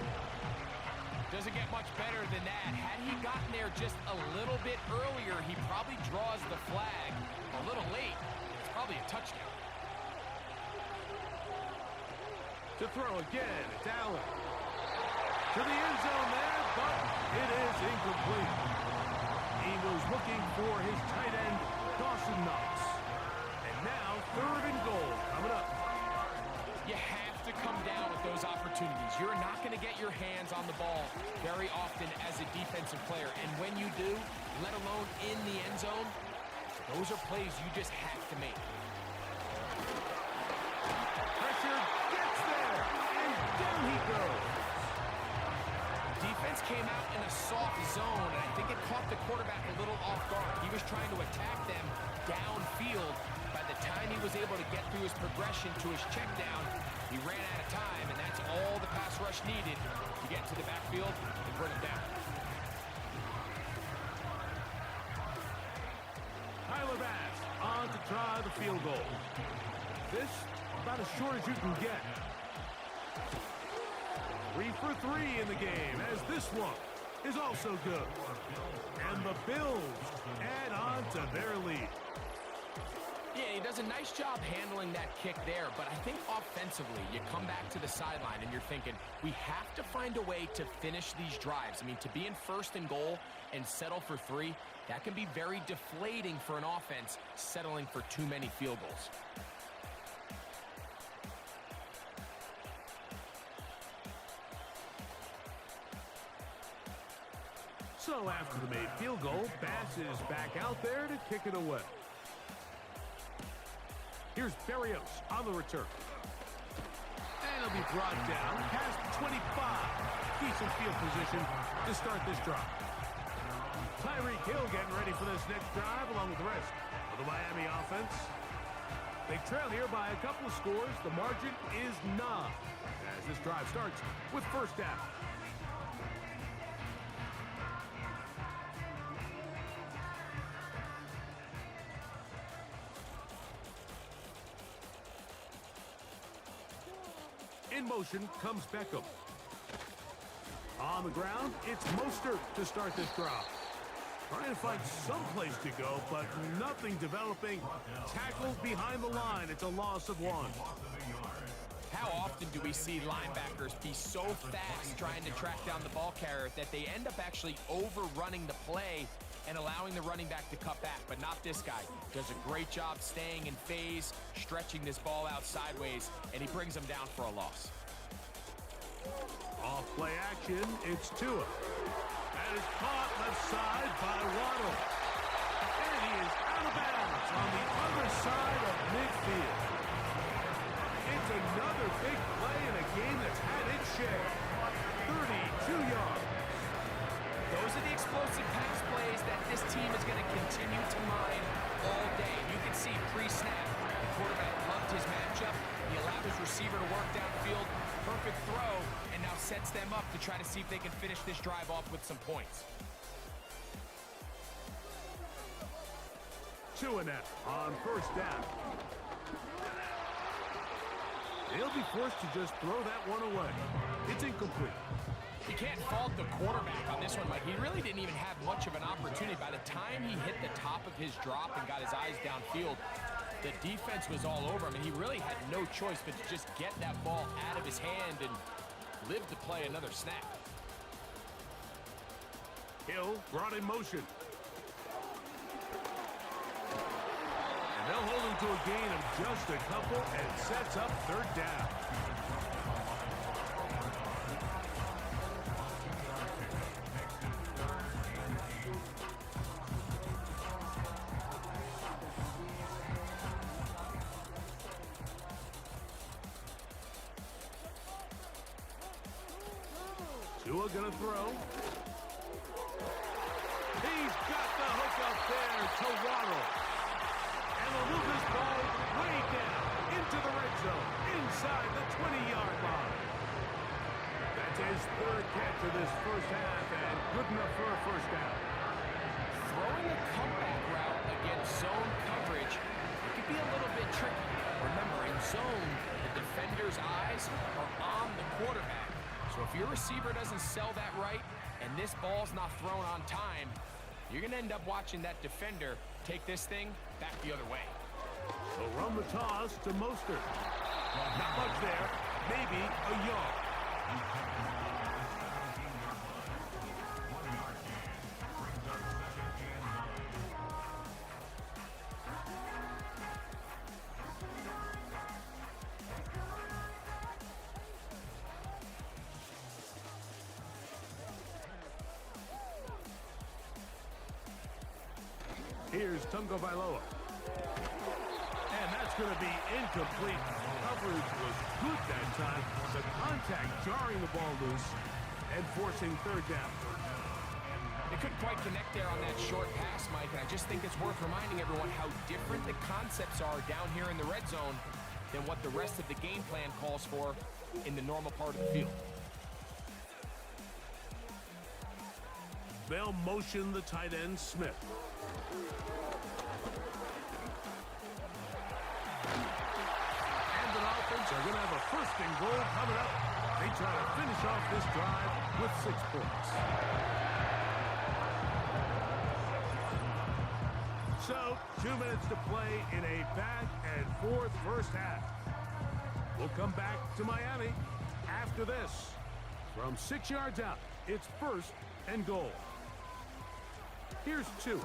Doesn't get much better than that. Had he gotten there just a little bit earlier, he probably draws the flag a little late. It's probably a touchdown.
To throw again, it's Allen. To the end zone there, but it is incomplete. He was looking for his tight end, Dawson Knox. And now 3rd and goal coming up.
You have to come down with those opportunities. You're not going to get your hands on the ball very often as a defensive player. And when you do, let alone in the end zone, those are plays you just have to make.
Pressure gets there, and down he goes.
Defense came out in a soft zone, and I think it caught the quarterback a little off guard. He was trying to attack them downfield. By the time he was able to get through his progression to his check down, he ran out of time, and that's all the pass rush needed to get to the backfield and bring him down.
Tyler Bass on to try the field goal. This about as short as you can get. 3 for 3 in the game, as this one is also good. And the Bills add on to their lead.
Yeah, he does a nice job handling that kick there, but I think offensively, you come back to the sideline and you're thinking, we have to find a way to finish these drives. I mean, to be in 1st and goal and settle for 3, that can be very deflating for an offense settling for too many field goals.
So after the made field goal, Bass is back out there to kick it away. Here's Berrios on the return. And he'll be brought down past 25. Decent field position to start this drive. Tyreek Hill getting ready for this next drive along with the rest of the Miami offense. They trail here by a couple of scores. The margin is 9 as this drive starts with 1st down. In motion comes Beckham. On the ground, it's Mostert to start this drive. Trying to find some place to go, but nothing developing. Tackled behind the line. It's a loss of 1.
How often do we see linebackers be so fast trying to track down the ball carrier that they end up actually overrunning the play and allowing the running back to cut back? But not this guy. Does a great job staying in phase, stretching this ball out sideways, and he brings them down for a loss.
Off play action, it's Tua. That is caught left side by Waddle. And he is out of bounds on the other side of midfield. It's another big play in a game that's had its share. 32 yards.
Those are the explosive pass plays that this team is going to continue to mine all day. You can see pre-snap, the quarterback loved his matchup. He allowed his receiver to work downfield. Perfect throw, and now sets them up to try to see if they can finish this drive off with some points.
2-0 on first down. He'll be forced to just throw that one away. It's incomplete.
You can't fault the quarterback on this one, Mike. He really didn't even have much of an opportunity. By the time he hit the top of his drop and got his eyes downfield, the defense was all over him, and he really had no choice but to just get that ball out of his hand and live to play another snap.
Hill brought in motion. And they'll hold him to a gain of just a couple and sets up third down. Tua gonna throw. He's got the hook up there to Waddle. And they'll move this ball way down into the red zone, inside the 20-yard line. That's his third catch of this first half, and good enough for a first down.
Throwing a comeback route against zone coverage, it could be a little bit tricky. Remember, in zone, the defender's eyes are on the quarterback. So if your receiver doesn't sell that right, and this ball's not thrown on time, you're going to end up watching that defender take this thing back the other way.
They'll run the toss to Mostert. Not much there. Maybe a yard. Here's Tungo Bailoa. And that's going to be incomplete. Coverage was good that time. The contact jarring the ball loose and forcing third down.
They couldn't quite connect there on that short pass, Mike, and I just think it's worth reminding everyone how different the concepts are down here in the red zone than what the rest of the game plan calls for in the normal part of the field.
They'll motion the tight end, Smith. And the Dolphins are going to have a first and goal coming up. They try to finish off this drive with 6 points. So, 2 minutes to play in a back-and-forth first half. We'll come back to Miami after this. From 6 yards out, it's first and goal. Here's 2.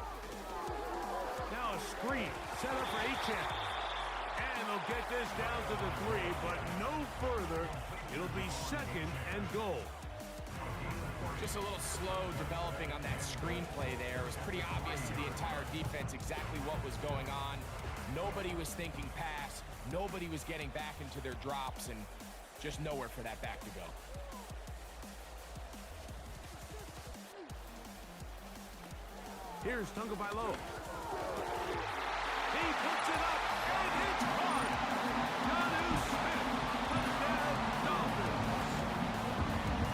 Now a screen set up for Achane. And they'll get this down to the 3, but no further. It'll be second and goal.
Just a little slow developing on that screenplay there. It was pretty obvious to the entire defense exactly what was going on. Nobody was thinking pass. Nobody was getting back into their drops, and just nowhere for that back to go.
Here's Tungo Bailoa. He puts it up, and it's caught. Jonnu Smith, touchdown Dolphins.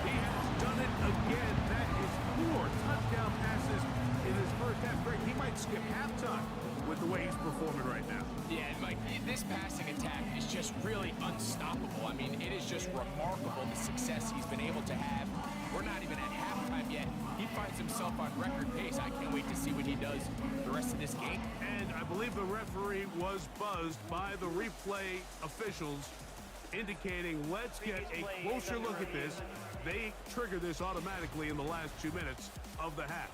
He has done it again. That is 4 touchdown passes in his first half. Greg, he might skip halftime with the way he's performing right now.
Yeah, and Mike, this passing attack is just really unstoppable. I mean, it is just remarkable the success he's been able to have. We're not even at halftime yet. He finds himself on record pace. I can't wait to see what he does the rest of this game.
And I believe the referee was buzzed by the replay officials indicating let's get a closer look at this. They trigger this automatically in the last 2 minutes of the half.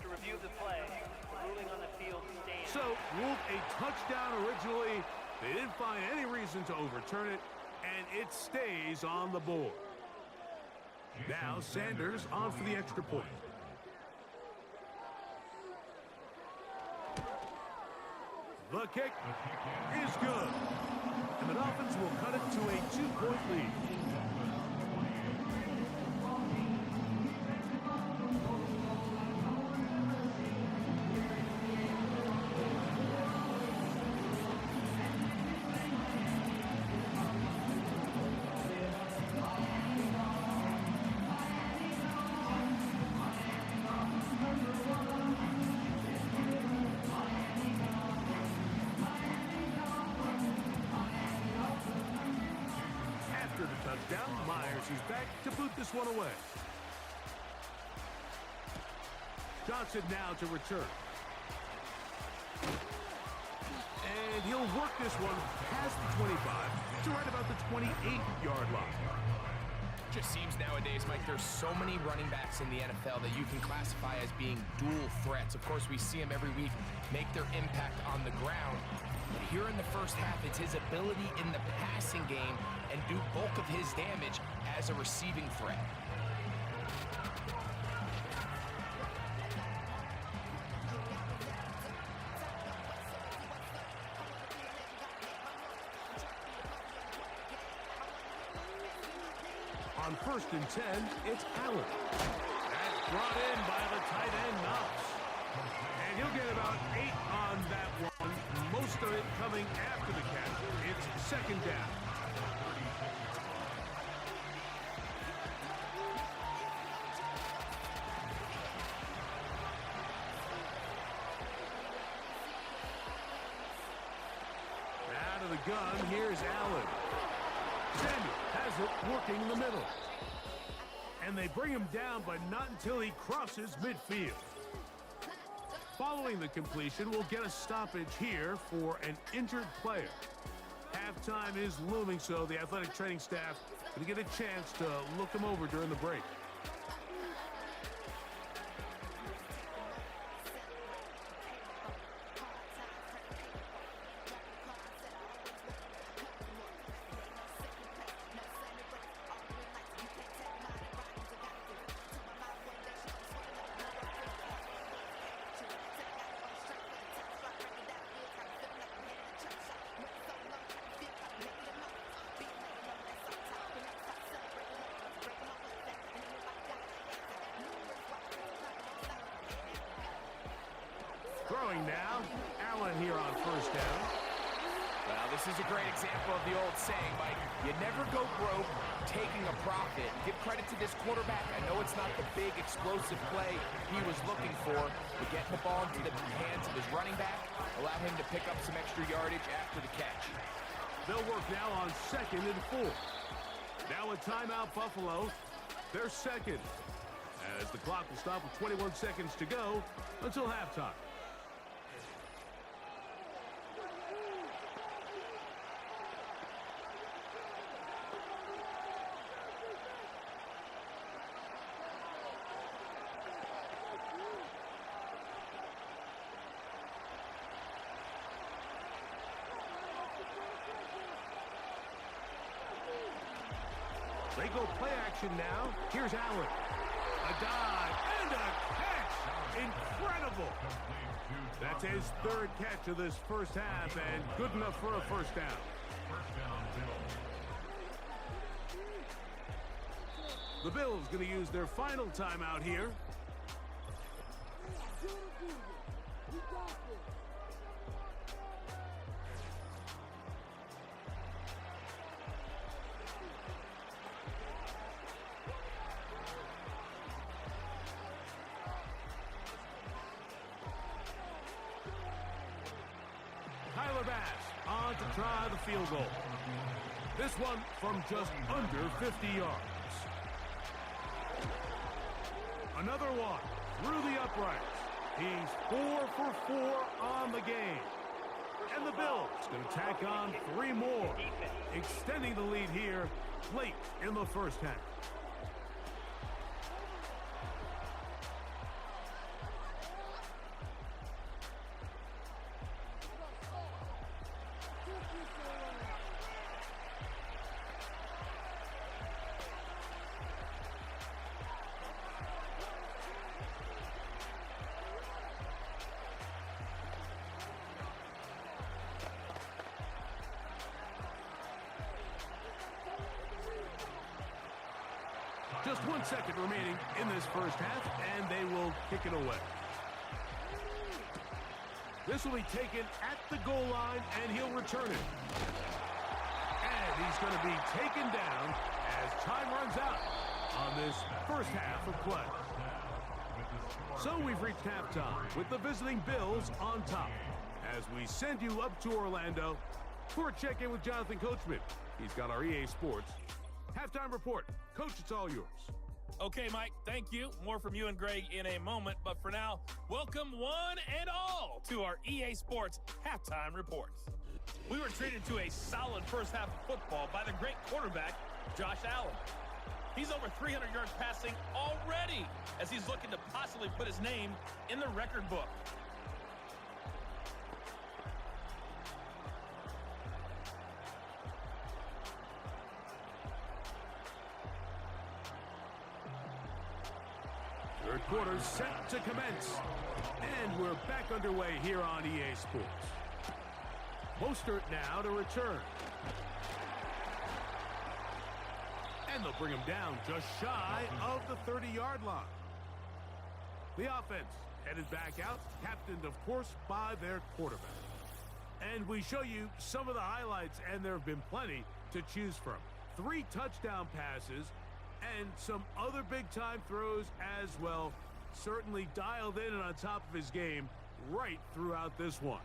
Review the play. The ruling on the field stands.
So, ruled a touchdown originally. They didn't find any reason to overturn it, and it stays on the board. Now, Sanders on for the extra point. The kick is good. And the Dolphins will cut it to a 2-point lead. Touchdown. Myers is back to boot this one away. Johnson now to return. And he'll work this one past the 25 to right about the 28-yard line.
Just seems nowadays, Mike, there's so many running backs in the NFL that you can classify as being dual threats. Of course, we see them every week make their impact on the ground. But here in the first half, it's his ability in the passing game and do bulk of his damage as a receiving threat.
On 1st and 10, it's Allen. That's brought in by the tight end, Knox. And he'll get about 8 on that one. Most of it coming after the catch. It's 2nd down. Out of the gun, here's Allen. Samuel has it working in the middle. And they bring him down, but not until he crosses midfield. Following the completion, we'll get a stoppage here for an injured player. Halftime is looming, so the athletic training staff will get a chance to look him over during the break. Throwing now, Allen here on 1st down.
Well, this is a great example of the old saying, Mike. You never go broke taking a profit. Give credit to this quarterback. I know it's not the big, explosive play he was looking for, but getting the ball into the hands of his running back allowed him to pick up some extra yardage after the catch.
They'll work now on 2nd and 4. Now a timeout, Buffalo. They're second, as the clock will stop with 21 seconds to go until halftime. They go play action now. Here's Allen. A dive and a catch. Incredible. That's his 3rd catch of this first half and good enough for a 1st down. The Bills going to use their final timeout here. On to try the field goal. This one from just under 50 yards. Another one through the uprights. He's 4 for 4 on the game. And the Bills going to tack on 3 more, extending the lead here late in the first half. Just 1 second remaining in this first half, and they will kick it away. This will be taken at the goal line, and he'll return it. And he's going to be taken down as time runs out on this first half of play. So we've reached halftime with the visiting Bills on top as we send you up to Orlando for a check-in with Jonathan Coachman. He's got our EA Sports halftime report. Coach, it's all yours.
Okay, Mike, thank you. More from you and Greg in a moment. But for now, welcome one and all to our EA Sports halftime reports. We were treated to a solid first half of football by the great quarterback, Josh Allen. He's over 300 yards passing already as he's looking to possibly put his name in the record book.
Third quarter set to commence. And we're back underway here on EA Sports. Mostert now to return. And they'll bring him down just shy of the 30-yard line. The offense headed back out, captained, of course, by their quarterback. And we show you some of the highlights, and there have been plenty to choose from. 3 touchdown passes and some other big-time throws as well. Certainly dialed in and on top of his game right throughout this one.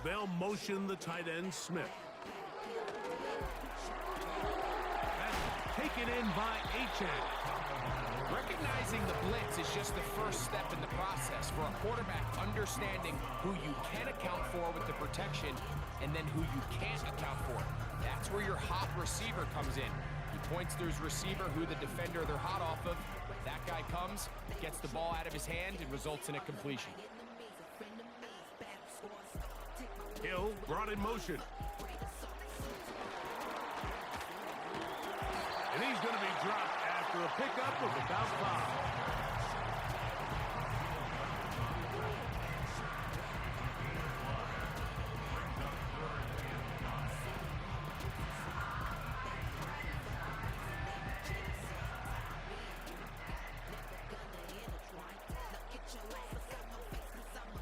They'll motion the tight end, Smith. That's taken in by Achane.
Recognizing the blitz is just the first step in the process for a quarterback understanding who you can account for with the protection and then who you can't account for. That's where your hot receiver comes in. He points to his receiver who the defender they're hot off of. That guy comes, gets the ball out of his hand, and results in a completion.
Hill brought in motion. And he's going to be dropped after a pickup of about 5.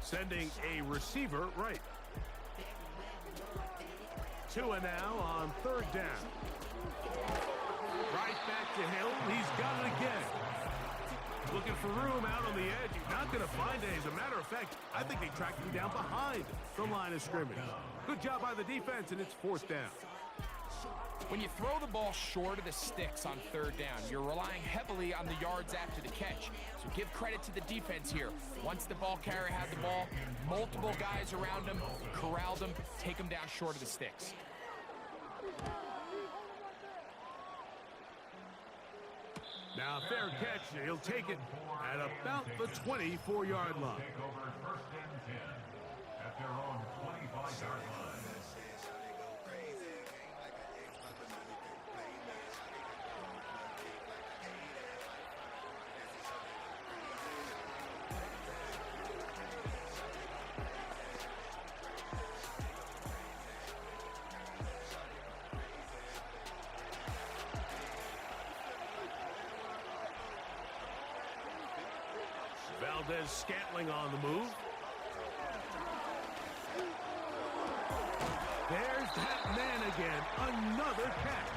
Sending a receiver right. 2 and now on 3rd down. Right back to Hill. He's got it again. Looking for room out on the edge. He's not going to find it. As a matter of fact, I think they tracked him down behind the line of scrimmage. Good job by the defense, and it's 4th down.
When you throw the ball short of the sticks on 3rd down, you're relying heavily on the yards after the catch. So give credit to the defense here. Once the ball carrier had the ball, multiple guys around him, corralled him, take him down short of the sticks.
Now, fair catch. He'll take it at about the 24-yard line.
Take over 1st and 10 at their own 25-yard line.
Valdez-Scantling on the move. There's that man again. Another catch.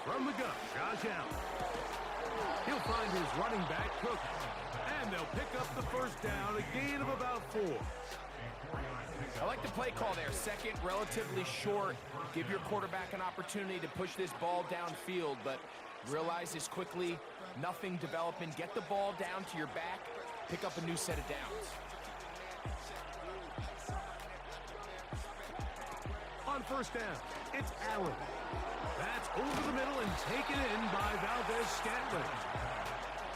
From the gun, Josh Allen. He'll find his running back, Cook. And they'll pick up the 1st down, a gain of about 4.
I like the play call there. 2nd, relatively short. Give your quarterback an opportunity to push this ball downfield, but Realize this quickly, nothing developing. Get the ball down to your back, pick up a new set of downs.
On first down, it's Allen. That's over the middle and taken in by Valdez-Scantling.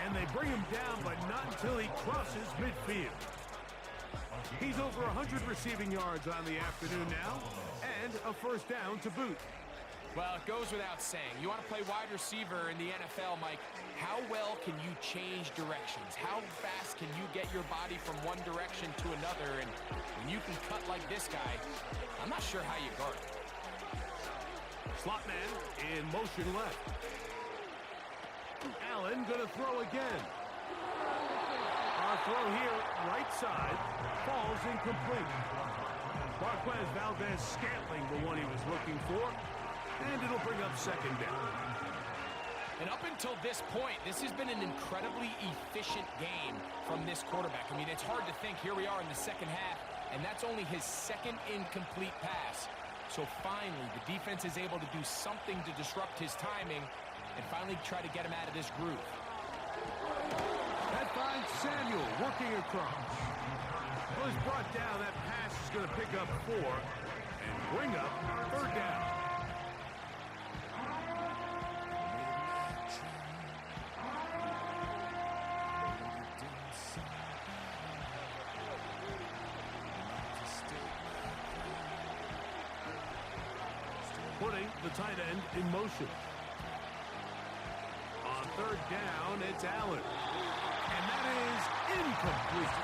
And they bring him down, but not until he crosses midfield. He's over 100 receiving yards on the afternoon now, and a first down to boot.
Well, it goes without saying. You want to play wide receiver in the NFL, Mike. How well can you change directions? How fast can you get your body from one direction to another? And when you can cut like this guy, I'm not sure how you guard it.
Slot man in motion left. Allen gonna throw again. Our throw here, right side, falls incomplete. Marquez Valdez-Scantling, the one he was looking for, and it'll bring up second down.
And up until this point, this has been an incredibly efficient game from this quarterback. I mean, it's hard to think. Here we are in the second half, and that's only his second incomplete pass. So finally, the defense is able to do something to disrupt his timing and finally try to get him out of this groove.
That finds Samuel working across. Well, he's brought down. That pass is going to pick up 4 and bring up third down. Putting the tight end in motion. On third down, it's Allen. And that is incomplete.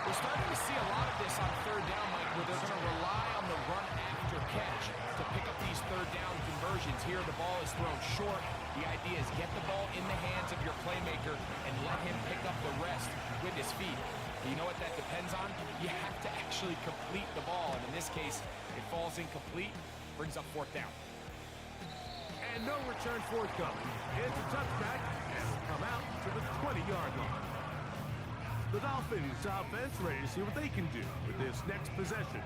We're starting to see a lot of this on third down, Mike, where they're going to rely on the run after catch to pick up these third down conversions. Here, the ball is thrown short. The idea is get the ball in the hands of your playmaker and let him pick up the rest with his feet. But you know what that depends on? You have to actually complete the ball. And in this case, it falls incomplete. Brings up fourth down.
And no return forthcoming. It's a touchback and will come out to the 20-yard line. The Dolphins offense ready to see what they can do with this next possession.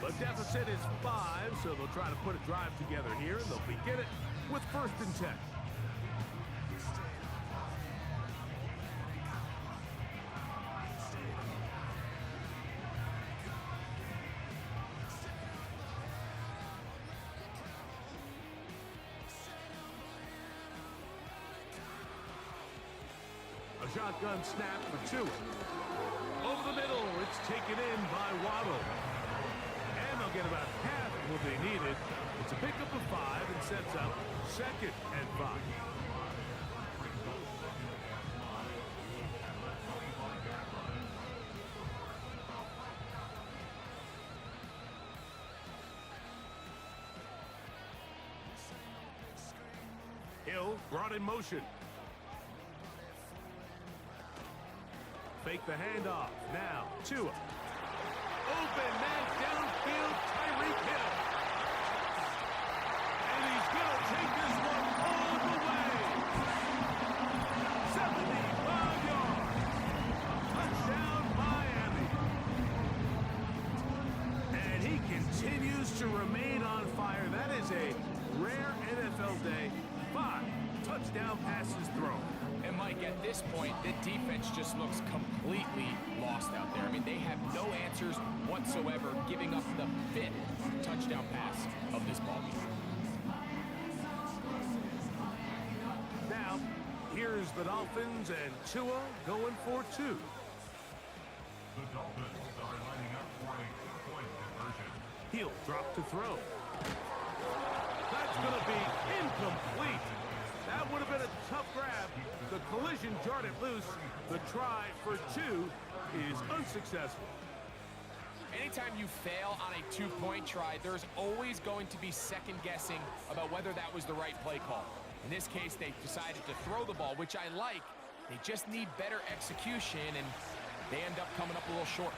The deficit is 5, so they'll try to put a drive together here, and they'll begin it with 1st and 10. A shotgun snap for 2. Over the middle, it's taken in by Waddle. And they'll get about half of what they needed. It's a pickup of 5 and sets up 2nd and 5. Hill brought in motion. Fake the handoff. Now, Tua. Open man downfield, Tyreek Hill. And he's going to take this one all the way. 75 yards. Touchdown, Miami. And he continues to remain on fire. That is a rare NFL day. 5 touchdown passes thrown.
And Mike, at this point, the defense just looks completely lost out there. I mean, they have no answers whatsoever, giving up the 5th touchdown pass of this ballgame.
Now, here's the Dolphins and Tua going for 2.
The Dolphins are lining up for a two-point conversion.
He'll drop to throw. That's going to be incomplete. That would have been a tough grab. The collision jarred it loose. The try for 2 is unsuccessful.
Anytime you fail on a 2-point try, there's always going to be second guessing about whether that was the right play call. In this case, they decided to throw the ball, which I like. They just need better execution, and they end up coming up a little short.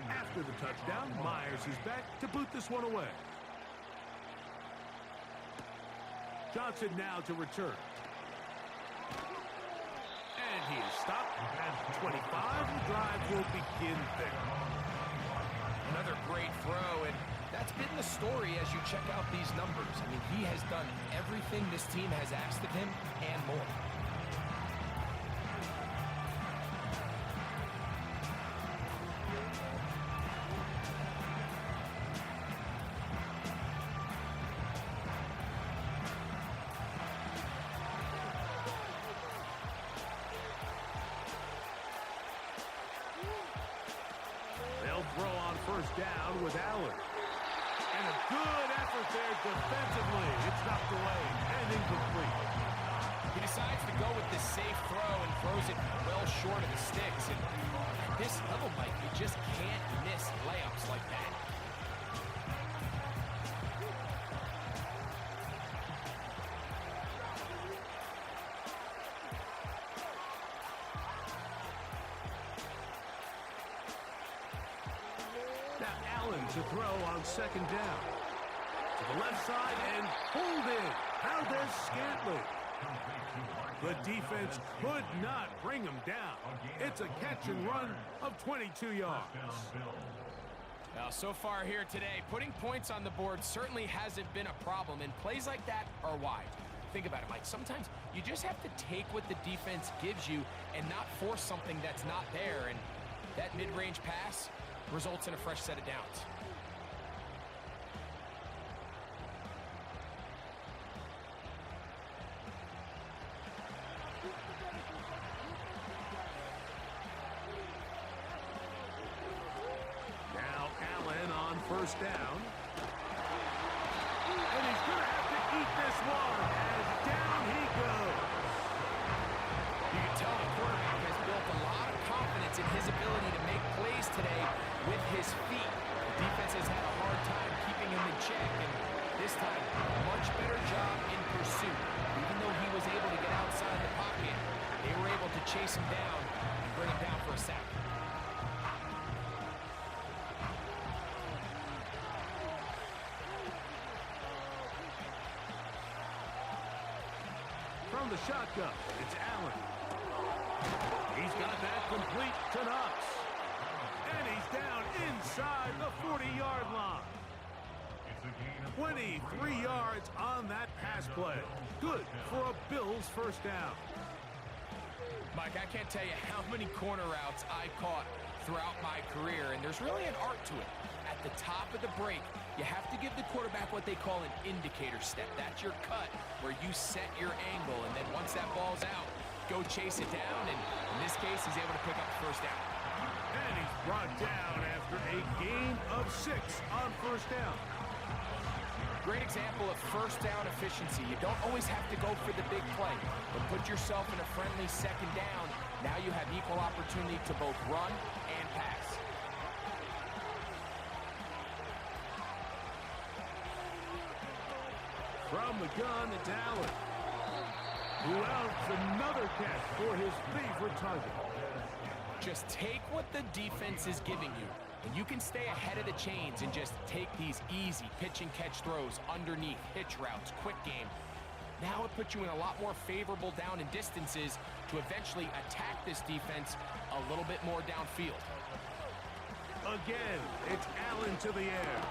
After After the touchdown, Myers is back to boot this one away. Johnson now to return. And he is stopped at 25. The drive will begin there.
Another great throw, and that's been the story as you check out these numbers. I mean, he has done everything this team has asked of him and more.
They'll throw on first down with Allen. And a good effort there defensively. It's knocked away and incomplete.
He decides to go with this safe throw and throws it well short of the sticks. And at this level, Mike, you just can't miss layups like that.
Now Allen to throw on second down. To the left side and pulled in. Valdez-Scantling. The defense could not bring him down. It's a catch and run of 22 yards.
Now, so far here today, putting points on the board certainly hasn't been a problem, and plays like that are why. Think about it, Mike. Sometimes you just have to take what the defense gives you and not force something that's not there, and that mid-range pass results in a fresh set of downs.
Now Allen on first down. And he's going to have to eat this one as down he goes.
You can tell the quarterback has built a lot of confidence in his ability to make plays today with his feet. The defense has had a hard time keeping him in check, and this time, a much better job in pursuit. Even though he was able to get outside the pocket, they were able to chase him down and bring him down for a sack.
From the shotgun, it's Allen. He's got that complete to Knox. And he's down inside the 40-yard line. 23 yards on that pass play. Good for a Bills first down.
Mike, I can't tell you how many corner routes I caught throughout my career, and there's really an art to it. At the top of the break, you have to give the quarterback what they call an indicator step. That's your cut, where you set your angle, and then once that ball's out, go chase it down, and in this case, he's able to pick up the first down.
And he's brought down after a gain of 6 on first down.
Great example of first down efficiency. You don't always have to go for the big play, but put yourself in a friendly second down. Now you have equal opportunity to both run and pass.
From the gun, it's Allen, who outs another catch for his favorite target.
Just take what the defense is giving you, and you can stay ahead of the chains and just take these easy pitch and catch throws underneath, hitch routes, quick game. Now it puts you in a lot more favorable down and distances to eventually attack this defense a little bit more downfield.
Again, it's Allen to the air.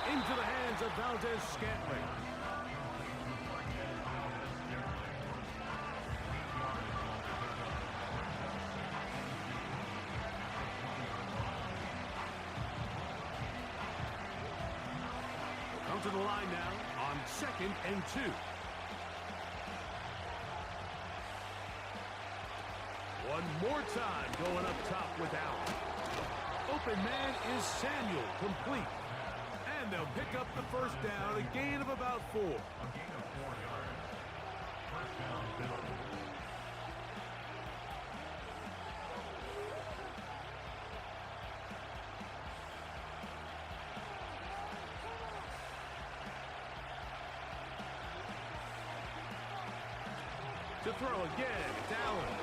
Into the hands of Valdez-Scantling. Come to the line now on 2nd and 2. One more time going up top with Allen. Open man is Samuel, complete. And they'll pick up the first down, a gain of about 4.
A gain of 4 yards. First down, Bills.
To throw again, it's Allen.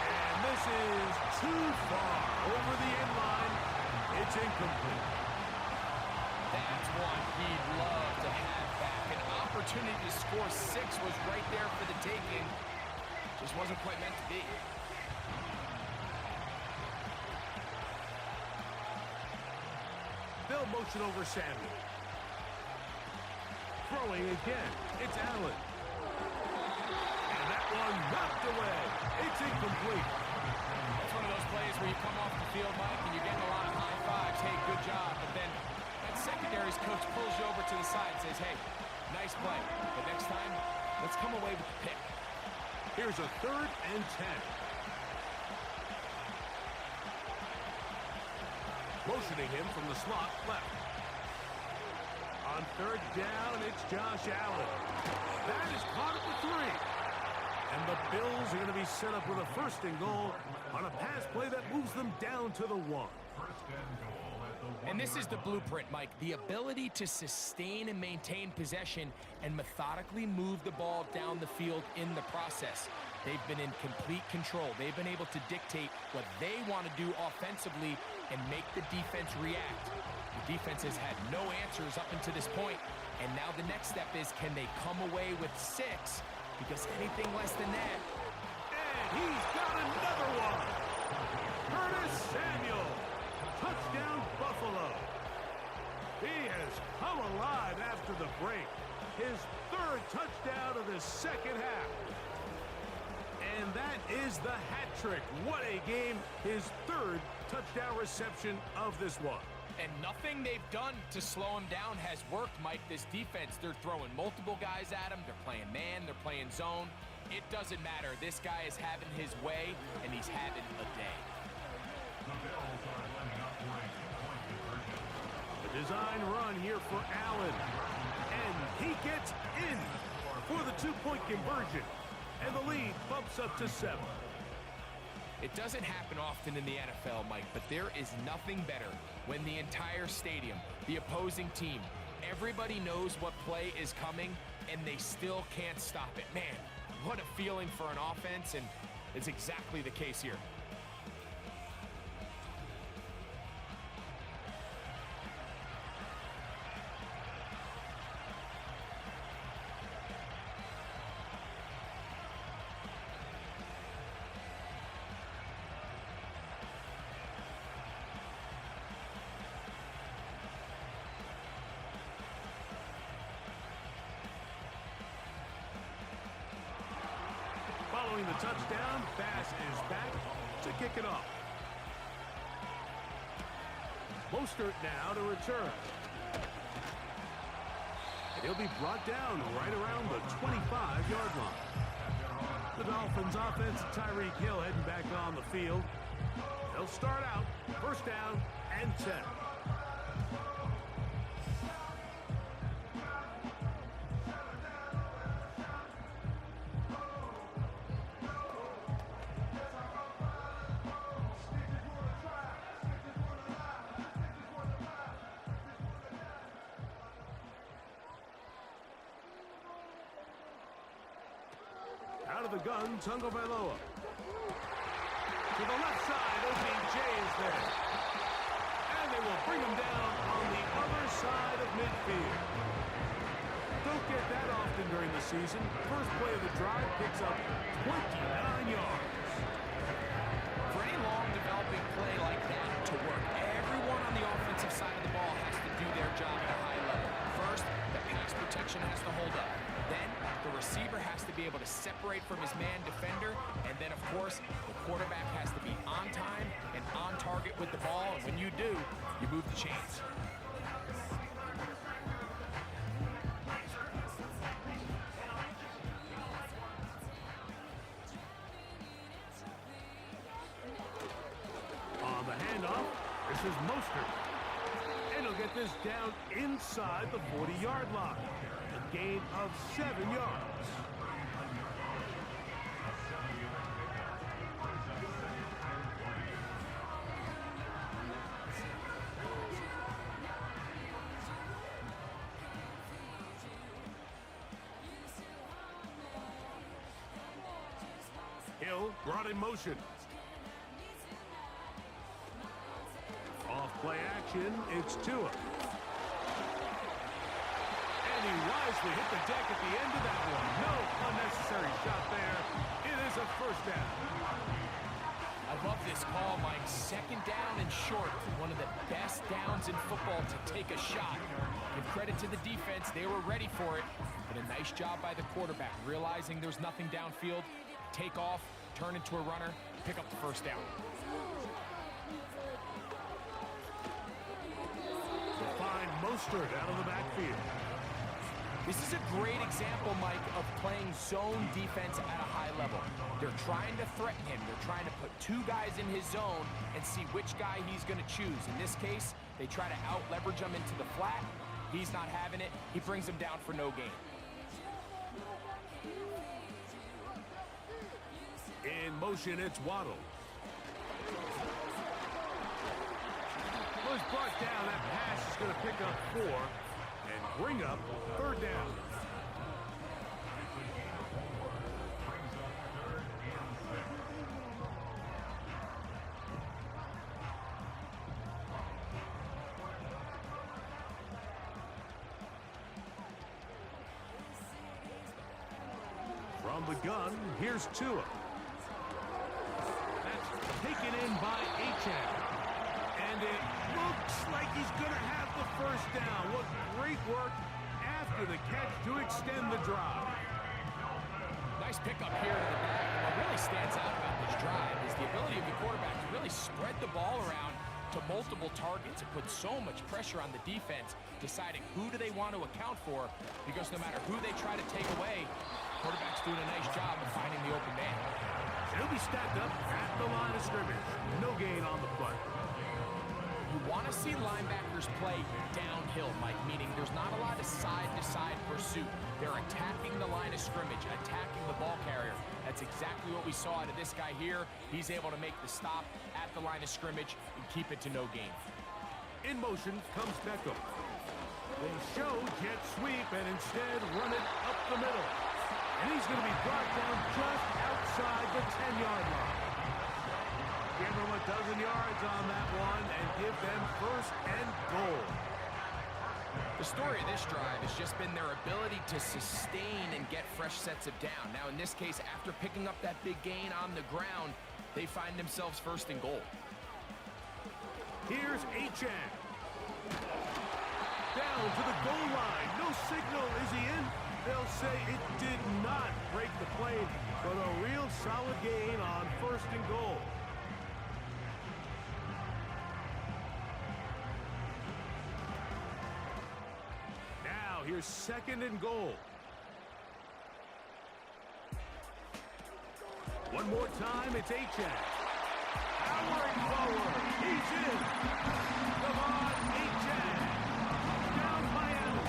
And this is too far over the end line. It's incomplete.
That's one he'd love to have back. An opportunity to score 6 was right there for the taking. Just wasn't quite meant to be.
They'll motion over Samuel. Throwing again. It's Allen. And that one knocked away. It's incomplete.
That's one of those plays where you come off the field, Mike, and you're getting a lot of high fives. Hey, good job. But then that secondary's coach pulls you over to the side and says, hey, nice play. But next time, let's come away with the pick.
Here's a 3rd and 10. Motioning him from the slot left. On 3rd down, it's Josh Allen. That is caught at the 3. And the Bills are going to be set up with a 1st and goal on a pass play that moves them down to the 1.
First and goal at the 1.
And this is the blueprint, Mike. The ability to sustain and maintain possession and methodically move the ball down the field in the process. They've been in complete control. They've been able to dictate what they want to do offensively and make the defense react. The defense has had no answers up until this point, and now the next step is, can they come away with 6? Because anything less than that...
And he's got another one! Curtis Samuel! Touchdown, Buffalo! He has come alive after the break. His 3rd touchdown of the 2nd half. And that is the hat trick. What a game. His 3rd touchdown reception of this one.
And nothing they've done to slow him down has worked, Mike. This defense, they're throwing multiple guys at him. They're playing man. They're playing zone. It doesn't matter. This guy is having his way, and he's having a day.
The Bills are lining up for a 2-point conversion.
A design run here for Allen. And he gets in for the 2-point conversion. And the lead bumps up to 7.
It doesn't happen often in the NFL, Mike, but there is nothing better when the entire stadium, the opposing team, everybody knows what play is coming, and they still can't stop it. Man, what a feeling for an offense, and it's exactly the case here.
Following the touchdown, Bass is back to kick it off. Mostert now to return. And he'll be brought down right around the 25-yard line. The Dolphins offense, Tyreek Hill heading back on the field. They'll start out 1st down and 10. Out of the gun, Tagovailoa. To the left side, OBJ is there. And they will bring him down on the other side of midfield. Don't get that often during the season. First play of the drive picks up 29 yards.
For any long developing play like that to work, everyone on the offensive side of the ball has to do their job at a high level. First, the pass protection has to hold up. Then, the receiver has to be able to separate from his man defender. And then, of course, the quarterback has to be on time and on target with the ball. And when you do, you move the chains.
On the handoff, this is Mostert. And he'll get this down inside the 40-yard line. A gain of 7 yards. Hill brought in motion. motion, it's Tua. And he wisely hit the deck at the end of that one. No unnecessary shot there. It is a first down.
I love this call, Mike. Second down and short. One of the best downs in football to take a shot. Give credit to the defense. They were ready for it. But a nice job by the quarterback, realizing there's nothing downfield. Take off, turn into a runner, pick up the first down.
They'll find Mostert out of the backfield.
This is a great example, Mike, of playing zone defense at a high level. They're trying to threaten him. They're trying to put two guys in his zone and see which guy he's going to choose. In this case, they try to out-leverage him into the flat. He's not having it. He brings him down for no gain.
In motion, it's Waddle. Was brought down. That pass is going to pick up 4 and bring up third down. From the gun, here's Tua. That's taken in by Achane. And it looks like he's going to have the first down. What great work after the catch to extend the drive.
Nice pickup here to the back. What really stands out about this drive is the ability of the quarterback to really spread the ball around to multiple targets. It puts so much pressure on the defense, deciding who do they want to account for, because no matter who they try to take away, quarterback's doing a nice job of finding the open man.
He'll be stacked up at the line of scrimmage. No gain on the play.
You want to see linebackers play downhill, Mike, meaning there's not a lot of side-to-side pursuit. They're attacking the line of scrimmage, attacking the ball carrier. That's exactly what we saw out of this guy here. He's able to make the stop at the line of scrimmage and keep it to no gain.
In motion comes Beckham. They show jet sweep and instead run it up the middle. And he's going to be brought down just outside the 10-yard line. Give them a dozen yards on that one and give them first and goal.
The story of this drive has just been their ability to sustain and get fresh sets of down. Now, in this case, after picking up that big gain on the ground, they find themselves first and goal.
Here's Achane. Down to the goal line. No signal. Is he in? They'll say it did not break the play, but a real solid gain on first and goal. Now here's second and goal. One more time, it's Achane. Powering forward. He's in. Come on, Achane. Down Miami.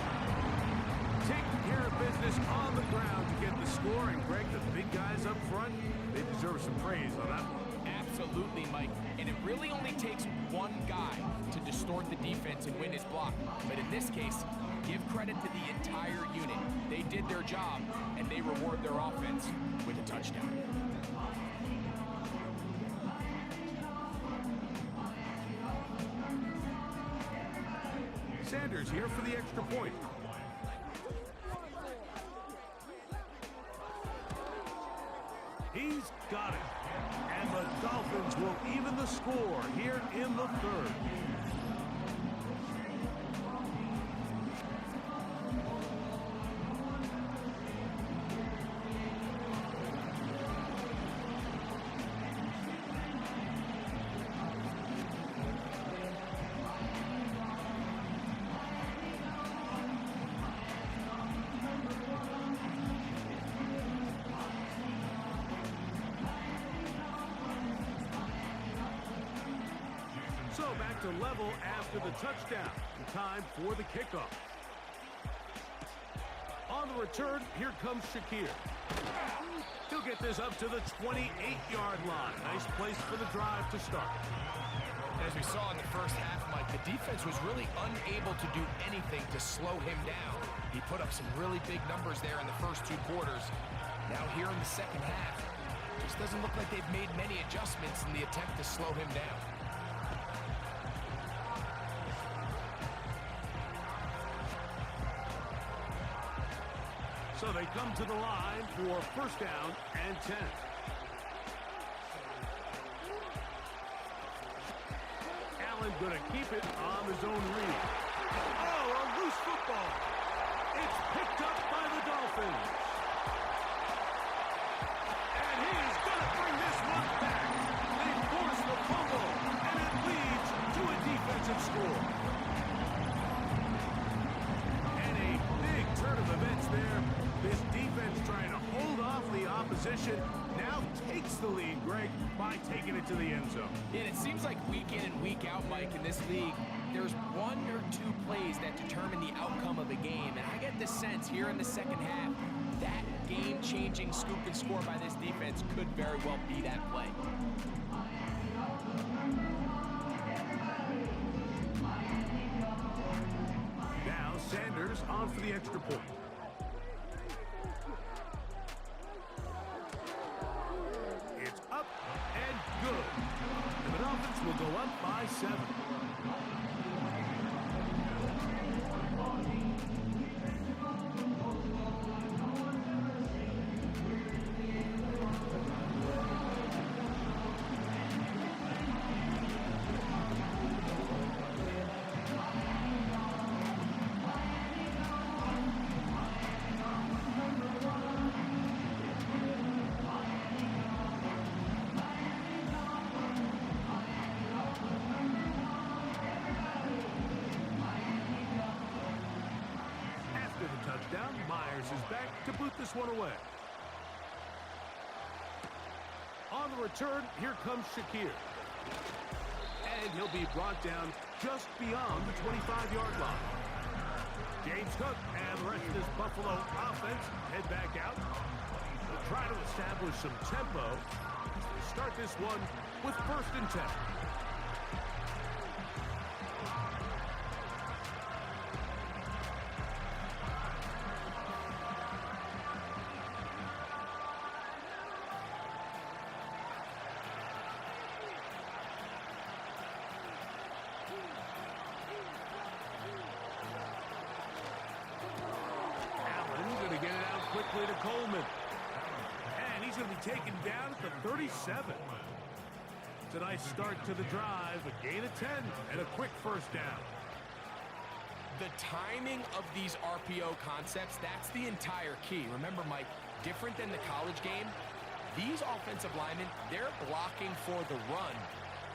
Taking care of business on the ground to get the score. And Greg, the big guys up front, they deserve some praise on that one.
Absolutely, Mike. And it really only takes one guy to distort the defense and win his block. But in this case, give credit to the entire unit. They did their job, and they reward their offense with a touchdown.
Sanders here for the extra point. He's got it. And the Dolphins will even the score here in the third. So back to level after the touchdown. Time for the kickoff. On the return, here comes Shakir. He'll get this up to the 28-yard line. Nice place for the drive to start.
As we saw in the first half, Mike, the defense was really unable to do anything to slow him down. He put up some really big numbers there in the first two quarters. Now here in the second half, it just doesn't look like they've made many adjustments in the attempt to slow him down.
So they come to the line for first down and 10. Allen going to keep it on his own read. Oh, a loose football. It's picked up by the Dolphins. And he is going to bring this one back. They force the fumble, and it leads to a defensive score. And a big turn of events there. This defense trying to hold off the opposition now takes the lead, Greg, by taking it to the end zone.
And it seems like week in and week out, Mike, in this league, there's one or two plays that determine the outcome of a game. And I get the sense here in the second half, that game-changing scoop and score by this defense could very well be that play.
Now Sanders on for the extra point. It's up and good. And the Dolphins will go up by 7. Is back to boot this one away. On the return, here comes Shakir. And he'll be brought down just beyond the 25-yard line. James Cook and the rest of this Buffalo offense head back out. They'll try to establish some tempo as they start this one with 1st and 10. Quickly to Coleman. And he's going to be taken down at the 37. It's a nice start to the drive, a gain of 10, and a quick first down.
The timing of these RPO concepts, that's the entire key. Remember, Mike, different than the college game, these offensive linemen, they're blocking for the run.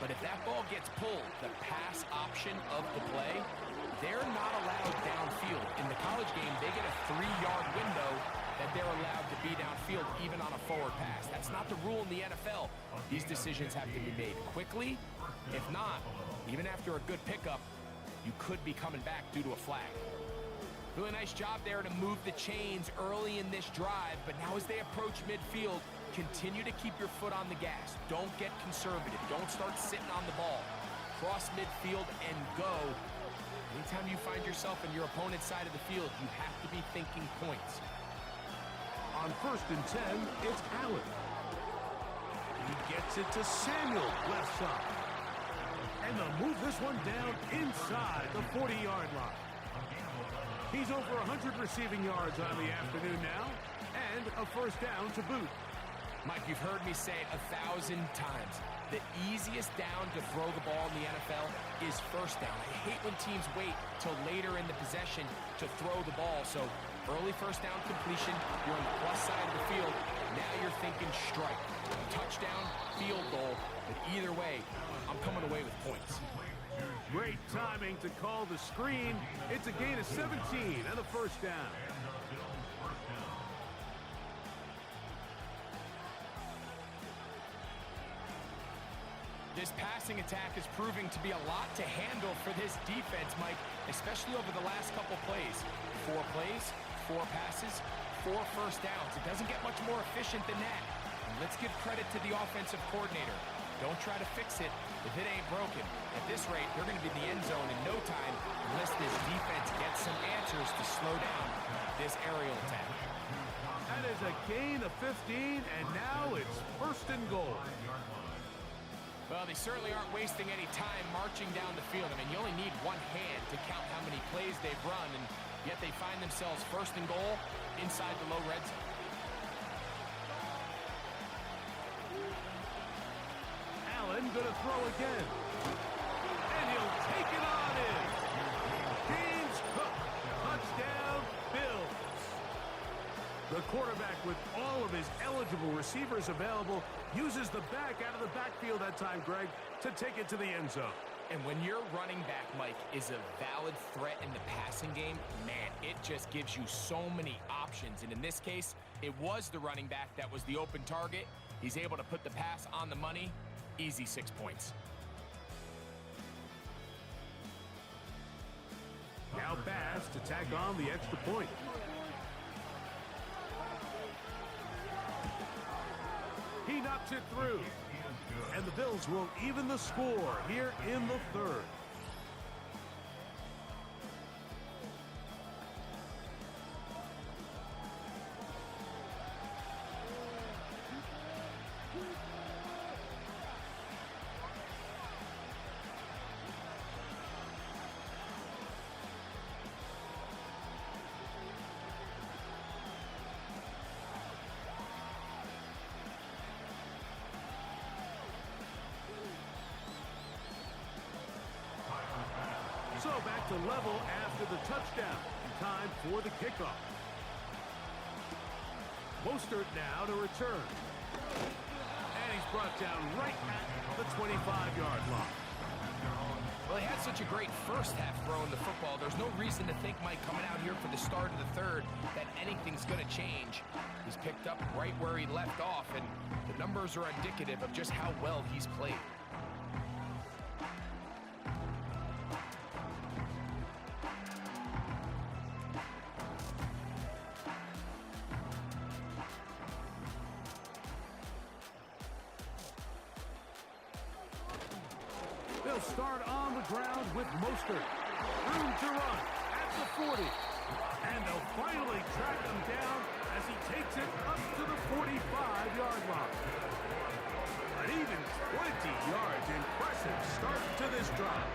But if that ball gets pulled, the pass option of the play, they're not allowed downfield. In the college game, they get a 3-yard window that they're allowed to be downfield even on a forward pass. That's not the rule in the NFL. These decisions have to be made quickly. If not, even after a good pickup, you could be coming back due to a flag. Really nice job there to move the chains early in this drive, but now as they approach midfield, continue to keep your foot on the gas. Don't get conservative. Don't start sitting on the ball. Cross midfield and go. Anytime you find yourself in your opponent's side of the field, you have to be thinking points.
On 1st and 10, it's Allen. He gets it to Samuel, left side. And they'll move this one down inside the 40-yard line. He's over 100 receiving yards on the afternoon now, and a first down to boot.
Mike, you've heard me say it 1,000 times. The easiest down to throw the ball in the NFL is first down. I hate when teams wait till later in the possession to throw the ball. So early first down completion, you're on the plus side of the field. Now you're thinking strike. Touchdown, field goal. But either way, I'm coming away with points.
Great timing to call the screen. It's a gain of 17 and a first down.
This passing attack is proving to be a lot to handle for this defense, Mike, especially over the last couple plays. 4 plays, 4 passes, 4 first downs. It doesn't get much more efficient than that. And let's give credit to the offensive coordinator. Don't try to fix it if it ain't broken. At this rate, they're going to be in the end zone in no time unless this defense gets some answers to slow down this aerial attack.
That is a gain of 15, and now it's 1st and goal.
Well, they certainly aren't wasting any time marching down the field. I mean, you only need one hand to count how many plays they've run, and Yet they find themselves first and goal inside the low red zone.
Allen gonna throw again. And he'll take it on in. James Cook, touchdown, Bills. The quarterback, with all of his eligible receivers available, uses the back out of the backfield that time, Greg, to take it to the end zone.
And when your running back, Mike, is a valid threat in the passing game, man, it just gives you so many options. And in this case, it was the running back that was the open target. He's able to put the pass on the money. Easy 6 points.
Now Bass to tack on the extra point. He knocks it through. And the Bills will even the score here in the third. So back to level after the touchdown. Time for the kickoff. Mostert now to return. And he's brought down right at the 25-yard line.
Well, he had such a great first half throwing the football. There's no reason to think, Mike, coming out here for the start of the third, that anything's going to change. He's picked up right where he left off, and the numbers are indicative of just how well he's played.
They'll start on the ground with Mostert. Room to run at the 40. And they'll finally track him down as he takes it up to the 45-yard line. An even 20 yards. Impressive start to this drive.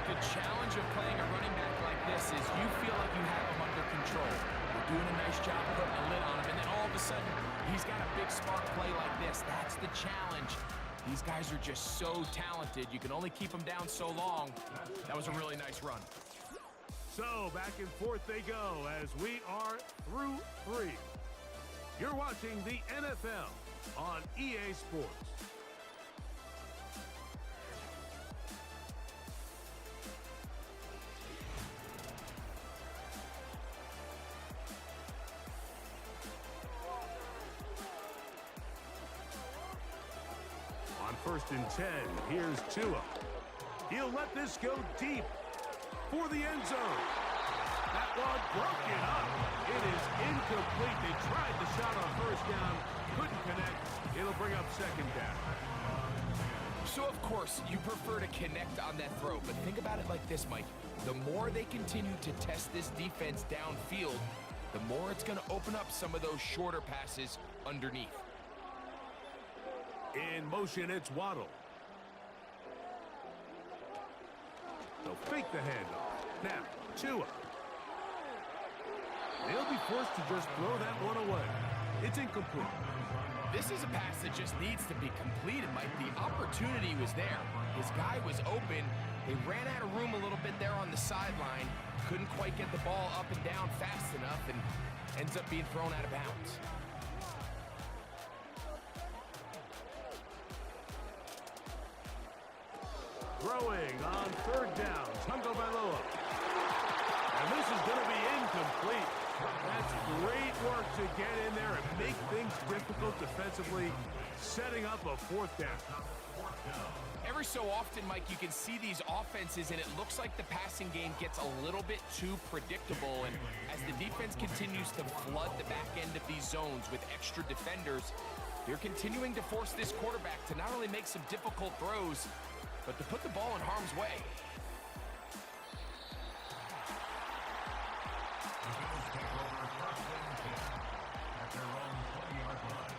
The challenge of playing a running back like this is you feel like you have him under control. You're doing a nice job putting a lid on him, and then all of a sudden, he's got a big spark play like this. That's the challenge. These guys are just so talented. You can only keep them down so long. That was a really nice run.
So back and forth they go as we are through 3. You're watching the NFL on EA Sports. On 1st and 10, here's Tua. He'll let this go deep for the end zone. That one broken up. It is incomplete. They tried the shot on 1st down, couldn't connect. It'll bring up 2nd down.
So, of course, you prefer to connect on that throw, but think about it like this, Mike. The more they continue to test this defense downfield, the more it's going to open up some of those shorter passes underneath.
In motion, it's Waddle. They'll fake the handoff. Now, Tua. They'll be forced to just throw that one away. It's incomplete.
This is a pass that just needs to be completed, Mike. The opportunity was there. His guy was open. They ran out of room a little bit there on the sideline. Couldn't quite get the ball up and down fast enough, and ends up being thrown out of bounds.
Throwing on 3rd down, Tungo Bailoa. And this is going to be incomplete. That's great work to get in there and make things difficult defensively, setting up a 4th down.
Every so often, Mike, you can see these offenses, and it looks like the passing game gets a little bit too predictable. And as the defense continues to flood the back end of these zones with extra defenders, they're continuing to force this quarterback to not only make some difficult throws, but to put the ball in harm's way.
The Bills take over 1st and 10 at their own 20-yard line.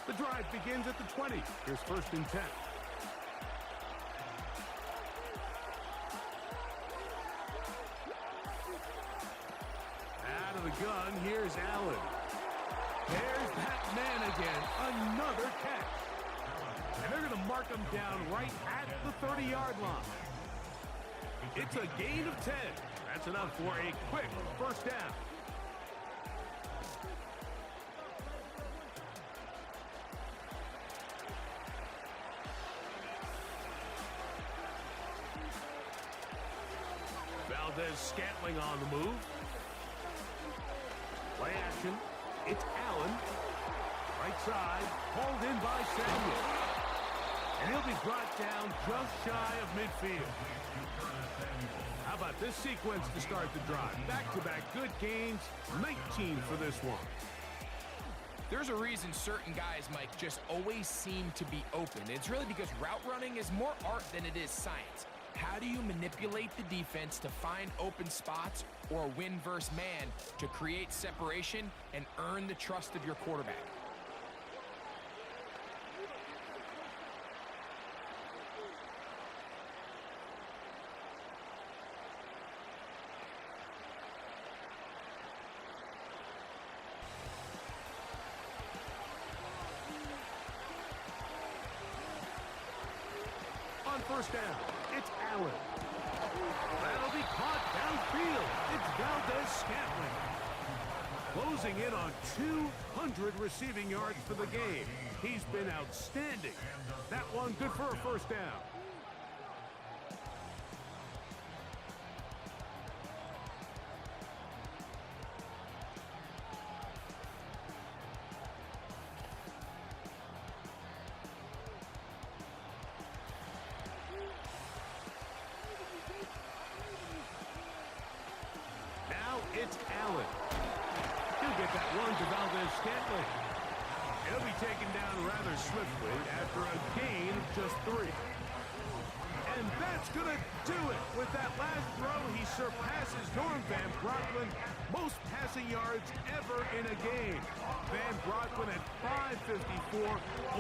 The drive begins at the 20. Here's 1st and 10. Out of the gun, here's Allen. There's that man again. Another catch. And they're going to mark him down right at the 30-yard line. It's a gain of 10. That's enough for a quick 1st down. Valdez-Scantling on the move. Play action. It's Allen. Right side. Hauled in by Samuel. And he'll be brought down just shy of midfield. How about this sequence to start the drive? Back-to-back good gains. 19 for this one.
There's a reason certain guys, Mike, just always seem to be open. It's really because route running is more art than it is science. How do you manipulate the defense to find open spots or win versus man to create separation and earn the trust of your quarterback?
On 1st down, it's Allen. That'll be caught downfield. It's Valdez-Scantling. Closing in on 200 receiving yards for the game. He's been outstanding. That one good for a 1st down. It's Allen. He'll get that one to Valdez-Scantling. He'll be taken down rather swiftly after a gain of just 3. And that's going to do it. With that last throw, he surpasses Norm Van Brocklin. Most passing yards ever in a game. Van Brocklin at 554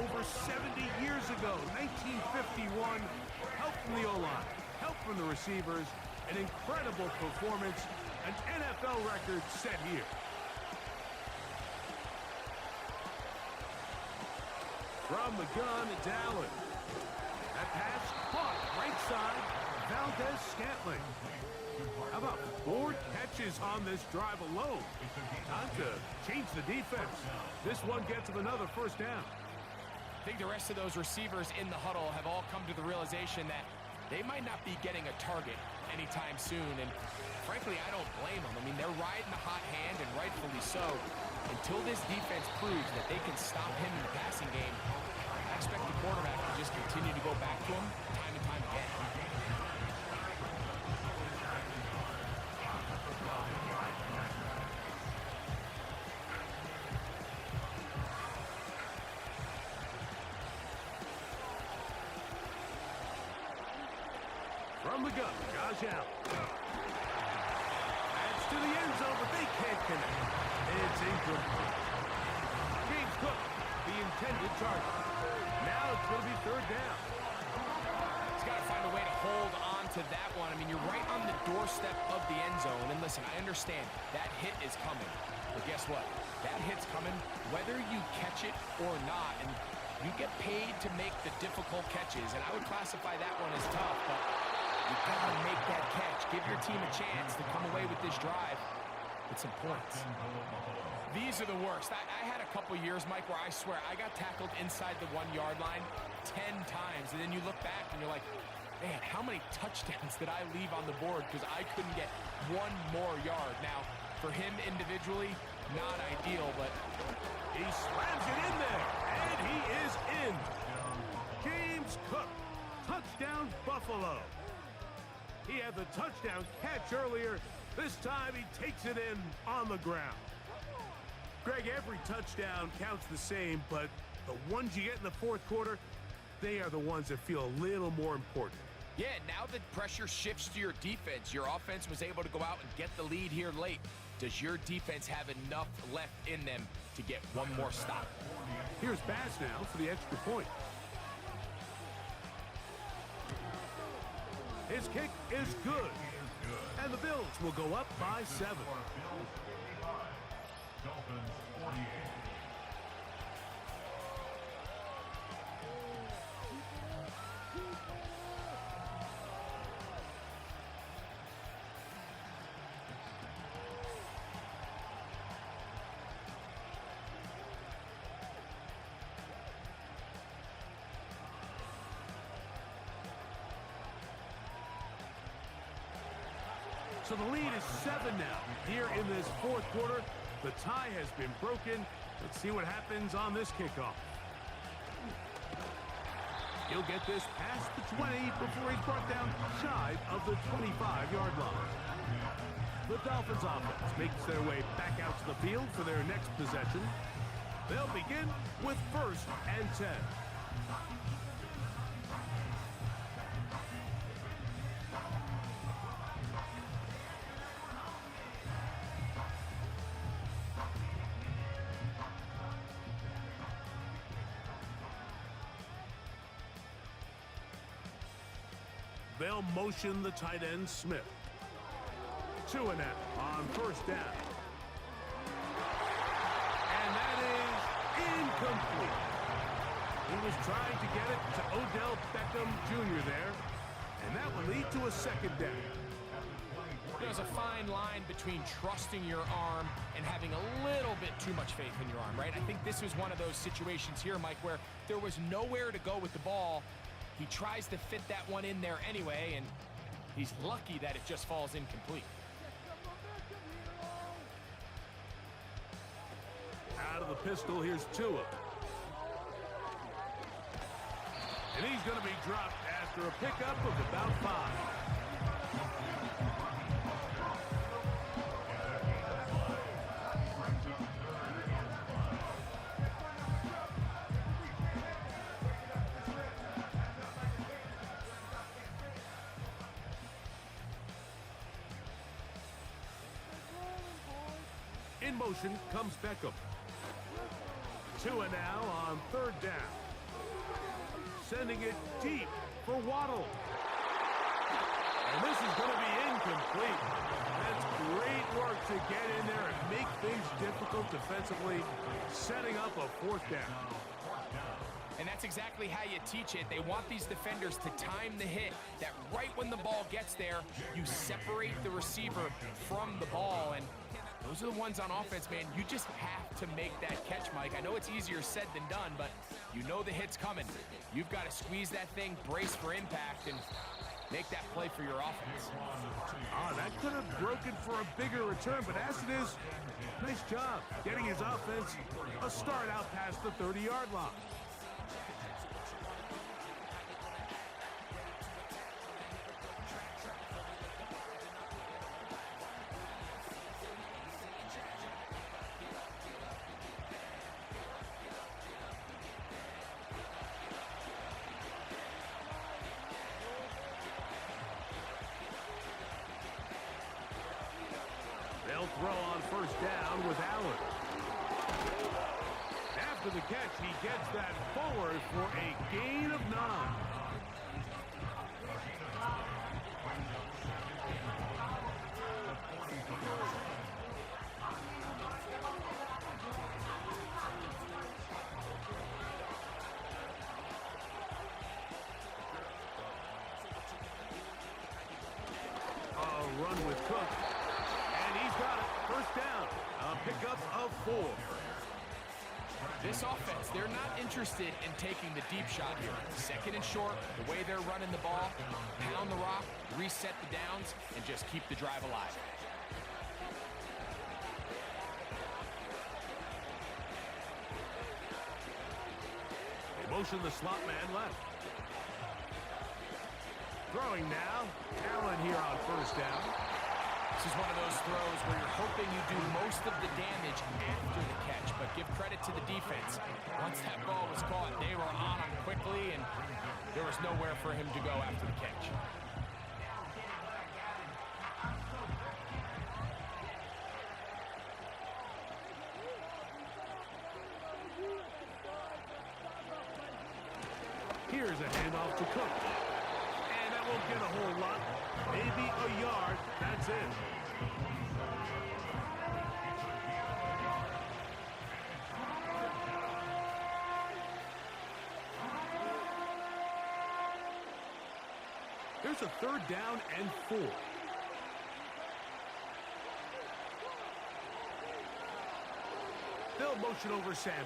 over 70 years ago, 1951. Help from the O-line, help from the receivers, an incredible performance. An NFL record set here. From the gun, it's Allen. That pass caught right side, Valdez-Scantling. How about 4 catches on this drive alone? Time to change the defense. This one gets him another 1st down.
I think the rest of those receivers in the huddle have all come to the realization that they might not be getting a target anytime soon, and frankly, I don't blame them. I mean, they're riding the hot hand, and rightfully so. Until this defense proves that they can stop him in the passing game, I expect the quarterback to just continue to go back to him time and time again.
From the gun, Josh Allen. That's to the end zone, but they can't connect. It's incomplete. James Cook, the intended target. Now it's going to be 3rd down.
He's got to find a way to hold on to that one. I mean, you're right on the doorstep of the end zone. And listen, I understand that hit is coming. But guess what? That hit's coming whether you catch it or not. And you get paid to make the difficult catches. And I would classify that one as tough, but you gotta make that catch. Give your team a chance to come away with this drive with some points. These are the worst. I had a couple years, Mike, where I swear I got tackled inside the 1-yard line 10 times. And then you look back and you're like, man, how many touchdowns did I leave on the board because I couldn't get 1 more yard? Now, for him individually, not ideal, but
he slams it in there, and he is in. James Cook, touchdown Buffalo. He had the touchdown catch earlier. This time he takes it in on the ground. Greg, every touchdown counts the same, but the ones you get in the 4th quarter, they are the ones that feel a little more important.
Yeah, now the pressure shifts to your defense. Your offense was able to go out and get the lead here late. Does your defense have enough left in them to get one more stop?
Here's Bass now for the extra point. His kick is good. And the Bills will go up by 7.
Bills 55, Dolphins 48.
So the lead is 7 now. Here in this fourth quarter, the tie has been broken. Let's see what happens on this kickoff. He'll get this past the 20 before he's brought down shy of the 25-yard line. The Dolphins offense makes their way back out to the field for their next possession. They'll begin with 1st and 10. They'll motion the tight end Smith. 2 and out on 1st down. And that is incomplete. He was trying to get it to Odell Beckham Jr. there. And that will lead to a 2nd down.
There's a fine line between trusting your arm and having a little bit too much faith in your arm, right? I think this was one of those situations here, Mike, where there was nowhere to go with the ball. He tries to fit that one in there anyway, and he's lucky that it just falls incomplete.
Out of the pistol, here's Tua. And he's going to be dropped after a pickup of about 5. In motion comes Beckham. 2 and now on 3rd down. Sending it deep for Waddle. And this is going to be incomplete. That's great work to get in there and make things difficult defensively, setting up a 4th down.
And that's exactly how you teach it. They want these defenders to time the hit, that right when the ball gets there, you separate the receiver from the ball. And those are the ones on offense, man. You just have to make that catch, Mike. I know it's easier said than done, but you know the hit's coming. You've got to squeeze that thing, brace for impact, and make that play for your offense.
That could have broken for a bigger return, but as it is, nice job getting his offense a start out past the 30-yard line. They'll throw on 1st down with Allen. After the catch, he gets that forward for a gain of 9. A run with Cook. Got it. 1st down. A pickup of 4.
This offense, they're not interested in taking the deep shot here. 2nd and short, the way they're running the ball, pound the rock, reset the downs, and just keep the drive alive.
They motion the slot man left. Throwing now. Allen here on 1st down.
This is one of those throws where you're hoping you do most of the damage after the catch, but give credit to the defense. Once that ball was caught, they were on him quickly, and there was nowhere for him to go after the catch.
Here's a handoff to Cook. And that won't get a whole lot. Maybe a yard. That's it. There's a 3rd down and 4. They'll motion over Samuel.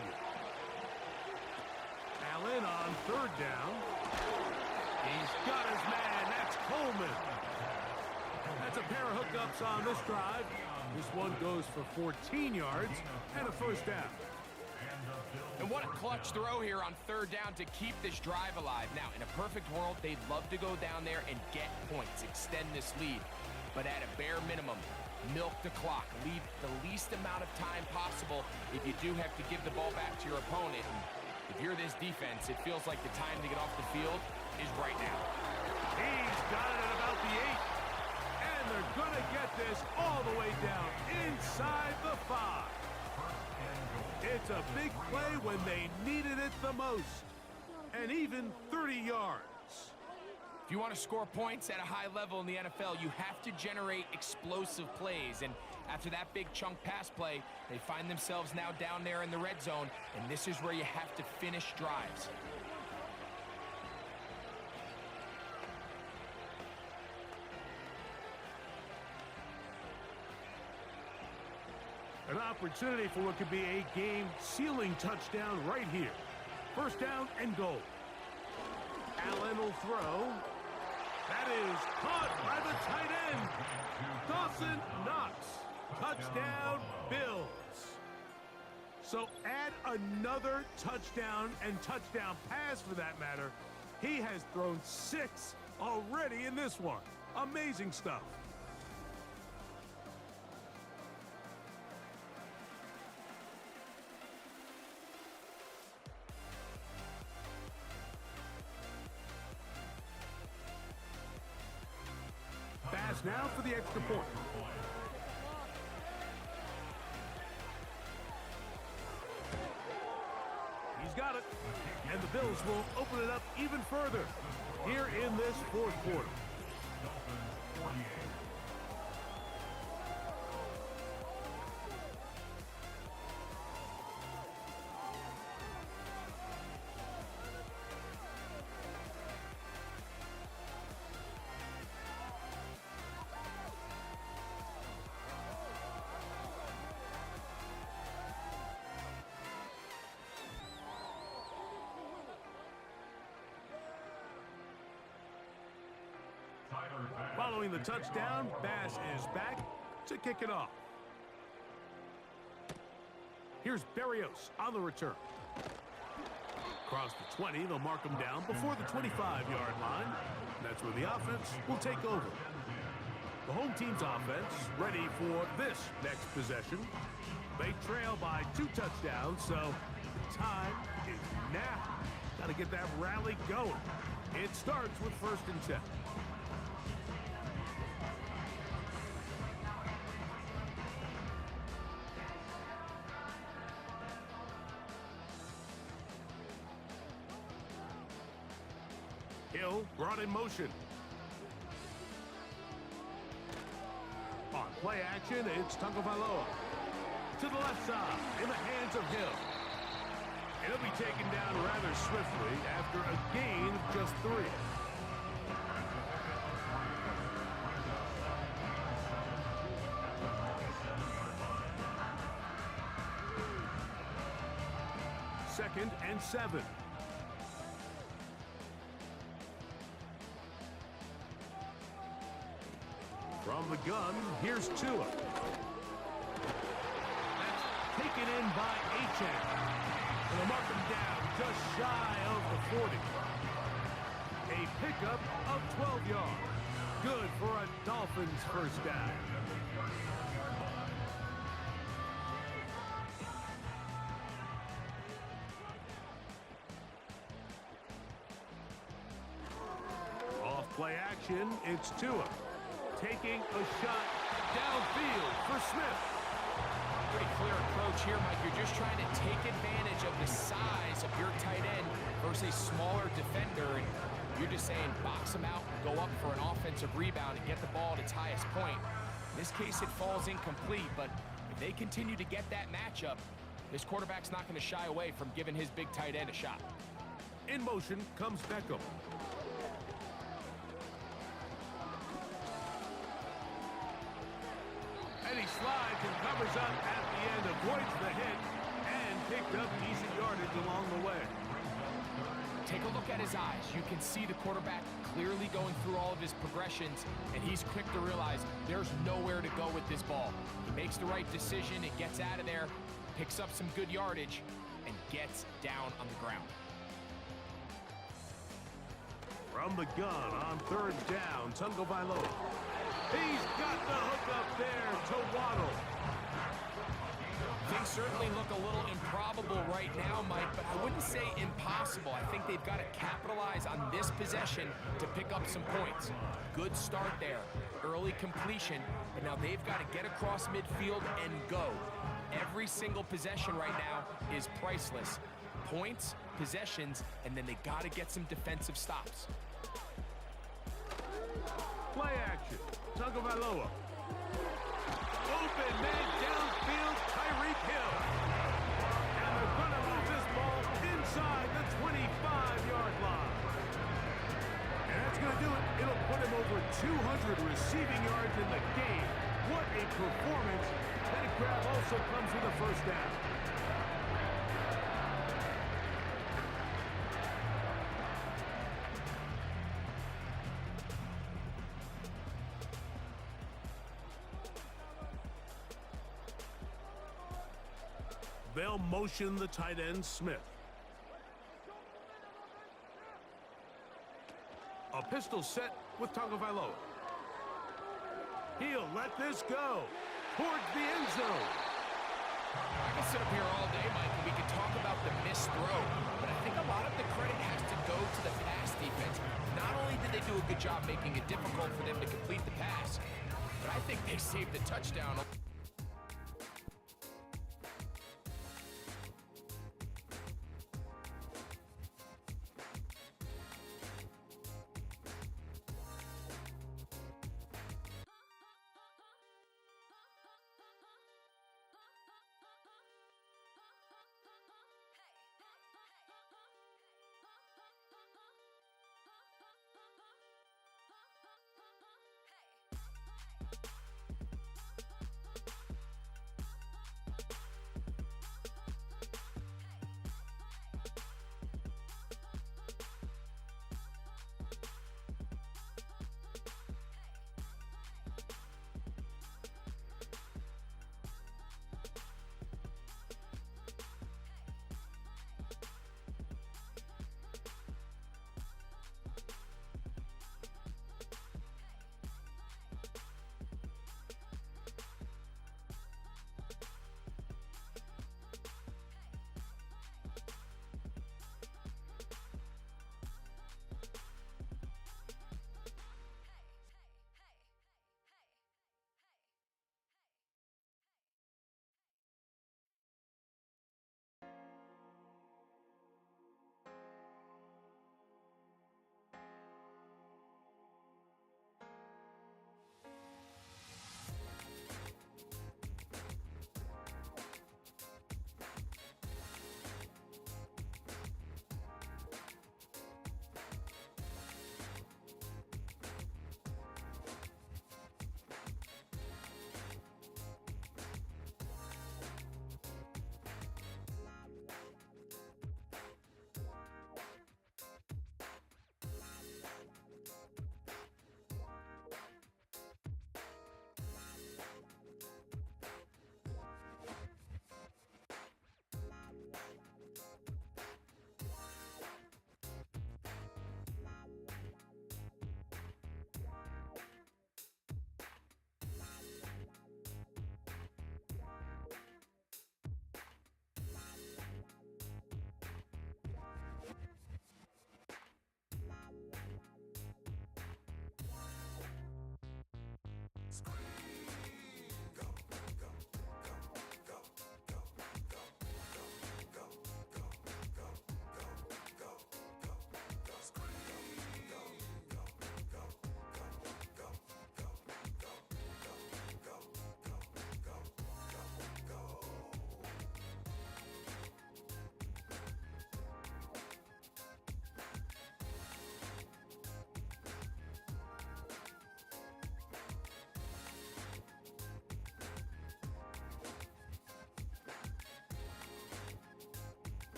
Allen on 3rd down. He's got his man. That's Coleman. That's a pair of hookups on this drive. This one goes for 14 yards and a 1st down.
And what a clutch throw here on 3rd down to keep this drive alive. Now, in a perfect world, they'd love to go down there and get points, extend this lead. But at a bare minimum, milk the clock, leave the least amount of time possible if you do have to give the ball back to your opponent. And if you're this defense, it feels like the time to get off the field is right now.
He's got it at about the 8. And they're going to get this all the way down inside the 5. It's a big play when they needed it the most. And even 30 yards.
If you want to score points at a high level in the NFL, you have to generate explosive plays. And after that big chunk pass play, they find themselves now down there in the red zone, and this is where you have to finish drives.
An opportunity for what could be a game-sealing touchdown right here. 1st down and goal. Allen will throw. That is caught by the tight end. Dawson Knox. Touchdown, Bills. So add another touchdown and touchdown pass for that matter. He has thrown 6 already in this one. Amazing stuff. Pass now for the extra point. He's got it. And the Bills will open it up even further here in this 4th quarter. Following the touchdown, Bass is back to kick it off. Here's Berrios on the return. Across the 20, they'll mark him down before the 25-yard line. That's where the offense will take over. The home team's offense ready for this next possession. They trail by 2 touchdowns, so the time is now. Got to get that rally going. It starts with 1st and 10. Hill brought in motion. On play action, it's Tagovailoa. To the left side, in the hands of Hill. And he'll be taken down rather swiftly after a gain of just 3. Second and 7. From the gun, here's Tua. That's taken in by Achane. And they'll mark him down just shy of the 40. A pickup of 12 yards. Good for a Dolphins 1st down. Play action, it's Tua. Taking a shot downfield for Smith.
Pretty clear approach here, Mike. You're just trying to take advantage of the size of your tight end versus a smaller defender. And you're just saying box him out, go up for an offensive rebound and get the ball at its highest point. In this case, it falls incomplete, but if they continue to get that matchup, this quarterback's not going to shy away from giving his big tight end a shot.
In motion comes Beckham. And he slides and covers up at the end, avoids the hit, and picked up decent yardage along the way.
Take a look at his eyes. You can see the quarterback clearly going through all of his progressions, and he's quick to realize there's nowhere to go with this ball. He makes the right decision and gets out of there, picks up some good yardage, and gets down on the ground.
From the gun on third down, Tagovailoa. He's got the hook up there to Waddle.
Things certainly look a little improbable right now, Mike, but I wouldn't say impossible. I think they've got to capitalize on this possession to pick up some points. Good start there. Early completion, but now they've got to get across midfield and go. Every single possession right now is priceless. Points, possessions, and then they got to get some defensive stops.
Play action. Tagovailoa. Open man downfield, Tyreek Hill. And they're going to move this ball inside the 25-yard line. And that's going to do it. It'll put him over 200 receiving yards in the game. What a performance. That grab also comes with a first down. They'll motion the tight end, Smith. A pistol set with Tagovailoa. He'll let this go towards the end zone.
I can sit up here all day, Mike, and we can talk about the missed throw, but I think a lot of the credit has to go to the pass defense. Not only did they do a good job making it difficult for them to complete the pass, but I think they saved the touchdown.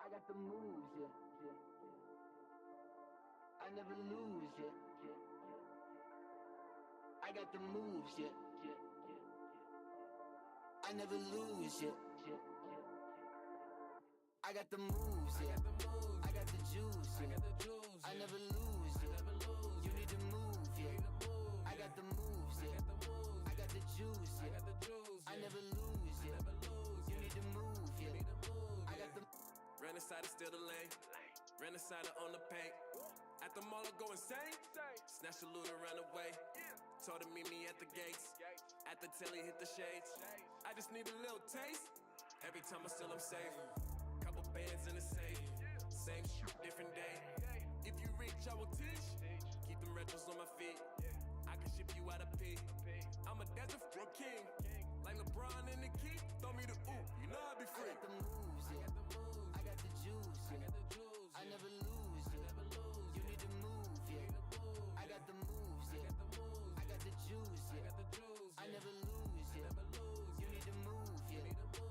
I got the moves, yeah. I never lose, yeah. I got the moves, yeah. I never lose, yeah. I got the moves, yeah. I got the juice, yeah. I never lose, yeah. You need to move, yeah. I got the moves, yeah. I got the juice, yeah. I never lose, yeah. You need to move, yeah. I got the.
Ran inside and steal the lane. Ran inside and on the paint. At the mall I go insane. Snatch a loot and run away. Told her meet me at the gates. At the telly hit the shades. I just need a little taste. Every time I steal I'm safe. Couple bands in the safe. Same shit, different day. If you reach I will teach. Keep them retros on my feet. I can ship you out a peak. I'm a desert king. Like LeBron in the key. Throw me the oop, you know I be free.
I got the moves, yeah. I got the juice, yeah. I never lose, yeah. You need to move, yeah. I got the moves, yeah. I got the juice, yeah. I never lose, yeah. You need to move, yeah.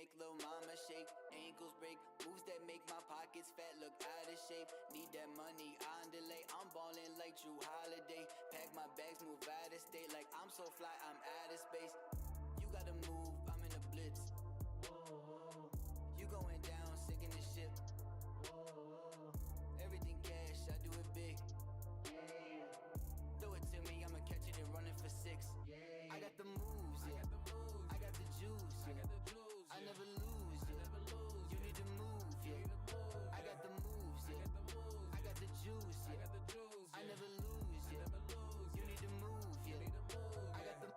make lil' mama shake. Ankles break, moves that make my pockets fat look out of shape. Need that money on delay, I'm ballin' like Drew Holiday. Pack my bags, move out of state like I'm so fly, I'm out of space. You gotta move, I'm in a blitz. You going down, sinking the ship. Everything cash, I do it big. Throw it to me, I'ma catch it and run it for 6. I got the moves, yeah. I got the juice, yeah. I never lose, yeah. You need to move, yeah. I got the moves, yeah. I got the juice, yeah. I never lose, yeah. You need to move, yeah. I got the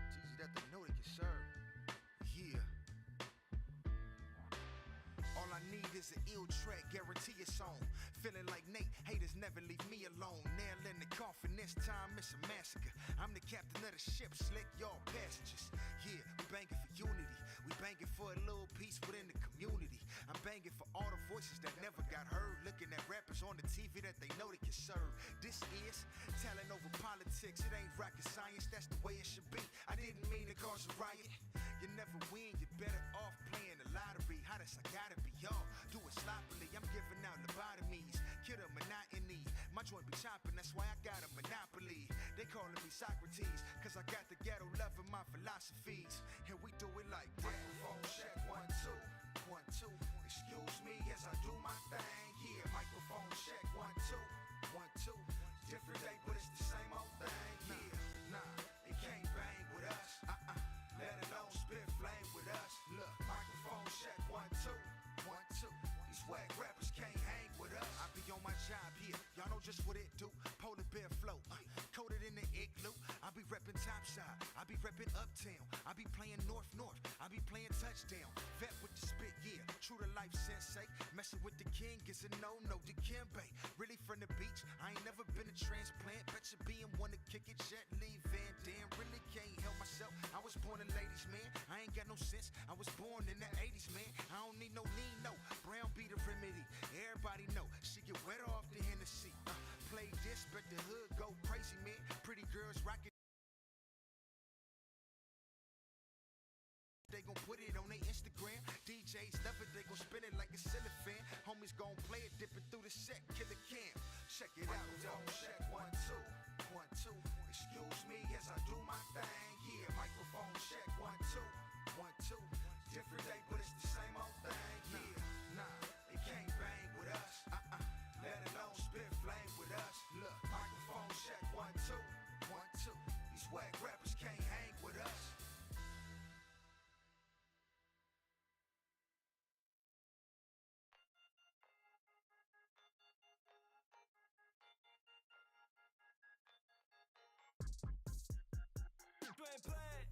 It's easy that they know they can serve. Yeah. All I need is an ill track, guarantee it's on. Feeling like Nate, haters never leave me alone. Nail in the coffin, this time it's a massacre. I'm the captain of the ship, slick, y'all passengers. Yeah, we banging for unity. We banging for a little peace within the community. I'm banging for all the voices that never got heard. Looking at rappers on the TV that they know they can serve. This is talent over politics. It ain't rocket science, that's the way it should be. I didn't mean to cause a riot. You never win, you're better off playing the lottery. Hottest I gotta be, y'all. Do it sloppily. I'm giving out lobotomies. Kill a monotony. My joint be chopping, that's why I got a monopoly. They calling me Socrates, cause I got the ghetto love in my philosophies. And we do it like microphone check, 1, 2, 1, 2. Excuse me as I do my thing. Yeah, microphone check, 1, 2, 1, 2. Different day, but it's the same old thing. Yeah, nah, it can't bang with us. Let alone spit flame with us. Look, microphone check, 1, 2, 1, 2. These whack rappers can't hang with us. I be on my job here, y'all know just what it do. Polar bear flow, coated in the igloo. I be reppin' topside, I be reppin' uptown. I be playing north, I be playing touchdown. Vet with the spit, yeah, true to life sensei. Messing with the king is a no-no, Dikembe. Really from the beach, I ain't never been a transplant. Bet you being one to kick it, Jet Li, Van Damme. Really can't help myself, I was born a ladies man. I ain't got no sense, I was born in the 80s, man. I don't need no lean, no. Brown be the gon' put it on their Instagram. DJs love it, they gon' spin it like a cellophane. Homies gon' play it, dipping through the set, killer cam. Check it out, though. Check 1, 2, 1, 2. Excuse me as I do my thing. Yeah, microphone check 1, 2, 1, 2. Different day, but it's the same old thing. Yeah, nah, they can't bang with us. Let alone spit flame with us. Look, microphone check 1, 2, 1, 2. These whack rappers can't hang with us.
You ain't playing.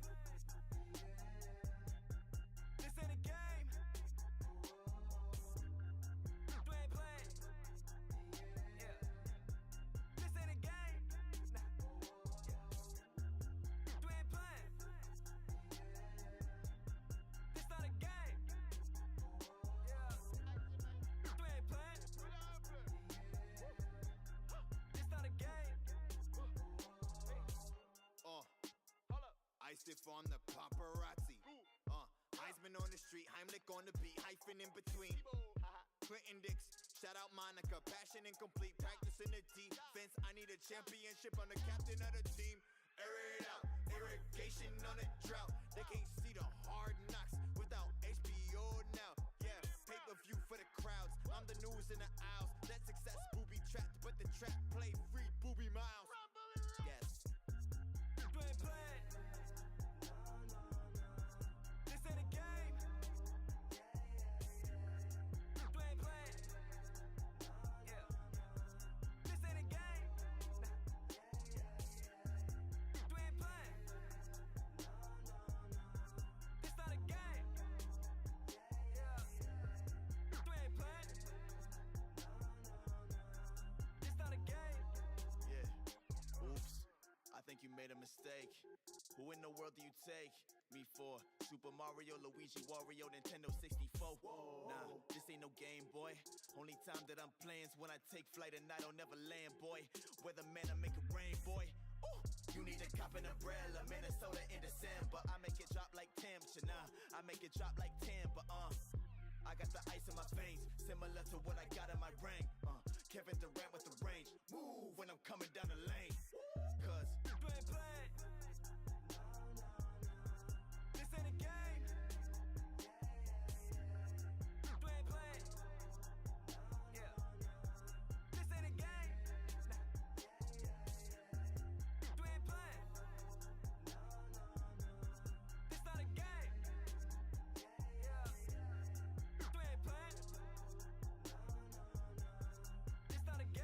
This ain't a game. You ain't playing. Yeah. This ain't a game. Nah. Yeah. You ain't playing. This not a game. Yeah. You ain't playing. This not a game.
Iced it on the paparazzi. Heisman on the street, Heimlich on the beat, hyphen in between. Clinton Dix, shout out Monica, passion incomplete, practice in the defense. I need a championship, I'm the captain of the team. Air it out, irrigation on a drought. They can't see the hard knocks without HBO now. Yeah, pay-per-view for the crowds. I'm the news in the aisles. That success booby trapped, but the trap play free booby miles. Yes.
You ain't playing. This ain't a game. You ain't playing. Yeah. This ain't a game. Nah. You ain't playing. This not a game. Yeah. You ain't playing. This not a game.
Yeah. Oops. I think you made a mistake. Who in the world do you take me for? Super Mario, Luigi, Wario, Nintendo 64. Nah, this ain't no Game Boy. Only time that I'm playing's when I take flight and I don't ever land, boy. Weatherman, I make it rain, boy. Ooh, you need to cop an umbrella, Minnesota in December. I make it drop like temperature, nah. I make it drop like Tampa, I got the ice in my veins, similar to what I got in my ring. Kevin Durant with the range. Move when I'm coming down the lane. Cause
you ain't playing. This ain't a game. You ain't playing. Yeah. This ain't a game. Nah. You ain't playing. This not a game. Yeah. You ain't playing. This not a game.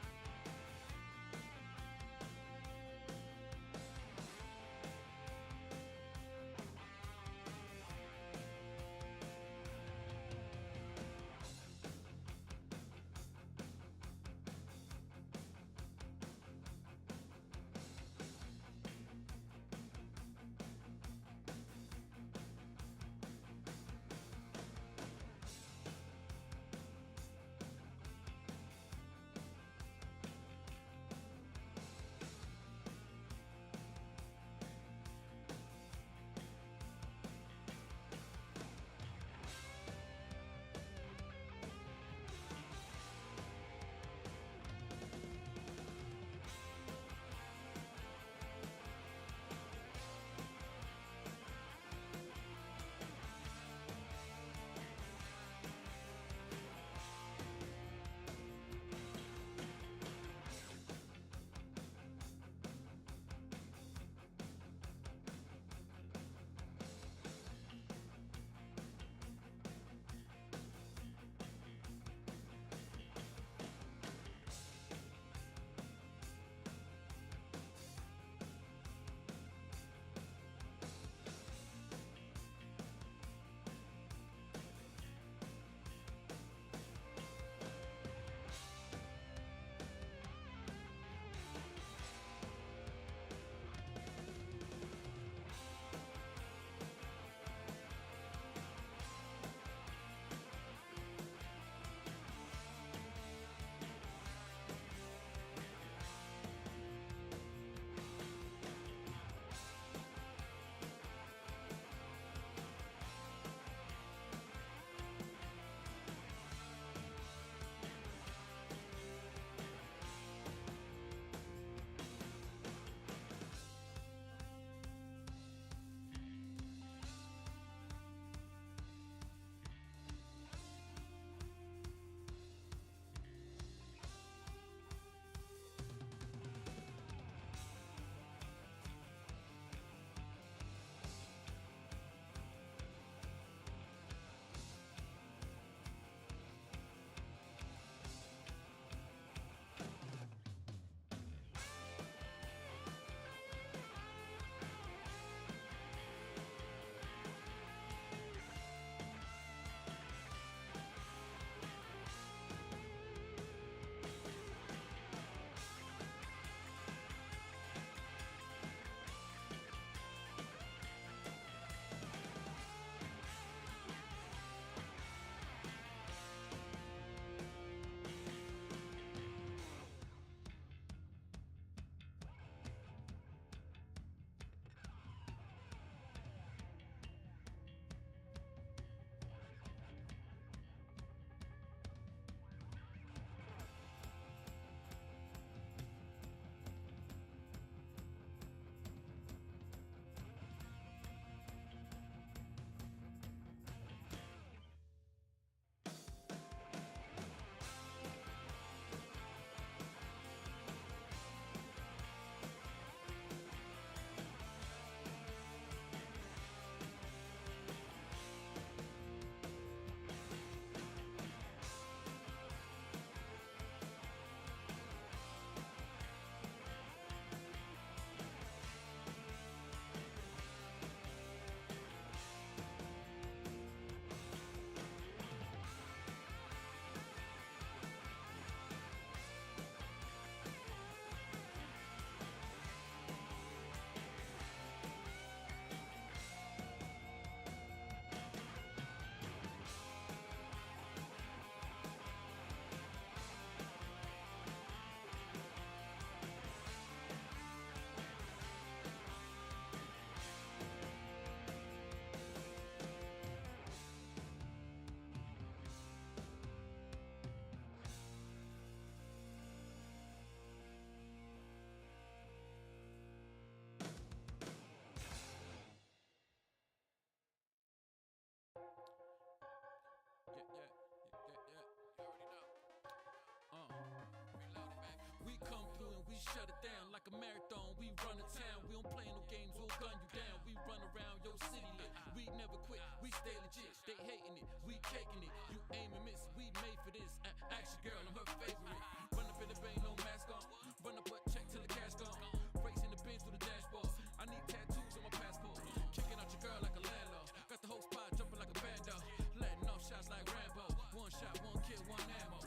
shut it down like a marathon. We run the town, we don't play no games, we'll gun you down. We run around your city lit, we never quit, we stay legit. They hating it, we caking it. You aim and miss, we made for this. Action girl, I'm her favorite. Run up in the bank, no mask on. Run up a check till the cash gone. Racing the Benz through the dashboard. I need tattoos on my passport. Kicking out your girl like a landlord. Got the whole spot jumping like a band dog. Letting off shots like Rambo. One shot, one kill, one ammo.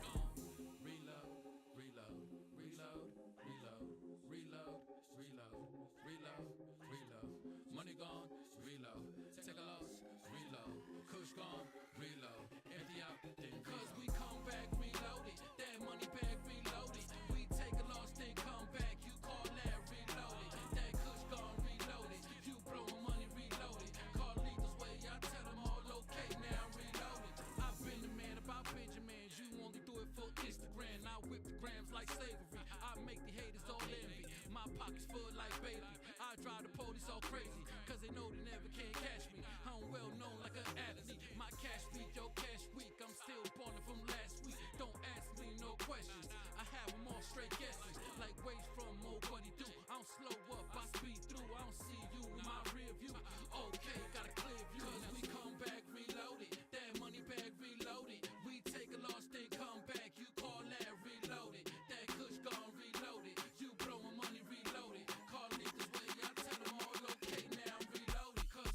Reload, reload, reload, reload, reload, reload, reload, reload. Money gone, reload. Take a loss, reload. Kush gone, reload. Empty out, then cause we come back reloaded. That money bag reloaded. We take a loss, then come back. You call that reloaded. That kush gone reloaded. You blowin' money reloaded. Call Lethal's way, I tell them all okay now reloaded. I've been the man about Benjamin. You only do it for Instagram. I whip the grams like slavery. I make the haters all envy. My pockets full like baby. I drive the police all crazy, cause they know they never can catch me. I'm well known like an athlete. My cash week, your cash week. I'm still ballin' from last week. Don't ask me no questions. I have them all straight guesses. Like waves from Mo Buddy Do. I don't slow up, I speed through. I don't see you in my rear view. Okay, got a clear view. Cause we come back reloaded. That money bag reloaded. We take a loss, then come back. You call that reloaded. That kush gone reloaded. You blowin' money reloaded. Call it this way, I tell them all okay now reloaded. Cause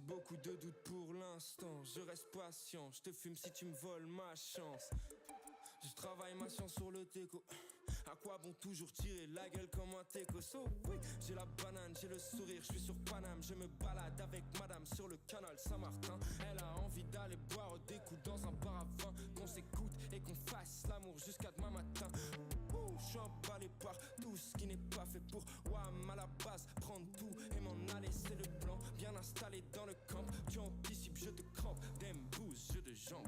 Beaucoup de doutes pour l'instant, je reste patient, je te fume si tu me voles ma chance. Je travaille ma science sur le teco. À quoi bon toujours tirer la gueule comme un teco? So oui, j'ai la banane, j'ai le sourire, je suis sur Paname. Je me balade avec madame sur le canal Saint-Martin. Elle a envie d'aller boire des coups dans un bar à vin. Qu'on s'écoute et qu'on fasse l'amour jusqu'à demain matin. Je suis emballé par tout ce qui n'est pas fait pour Wham à la base, prendre tout et m'en aller, c'est le plan. Bien installé dans le camp, tu anticipes, je te crampe. Dem boost, jeu de jambes.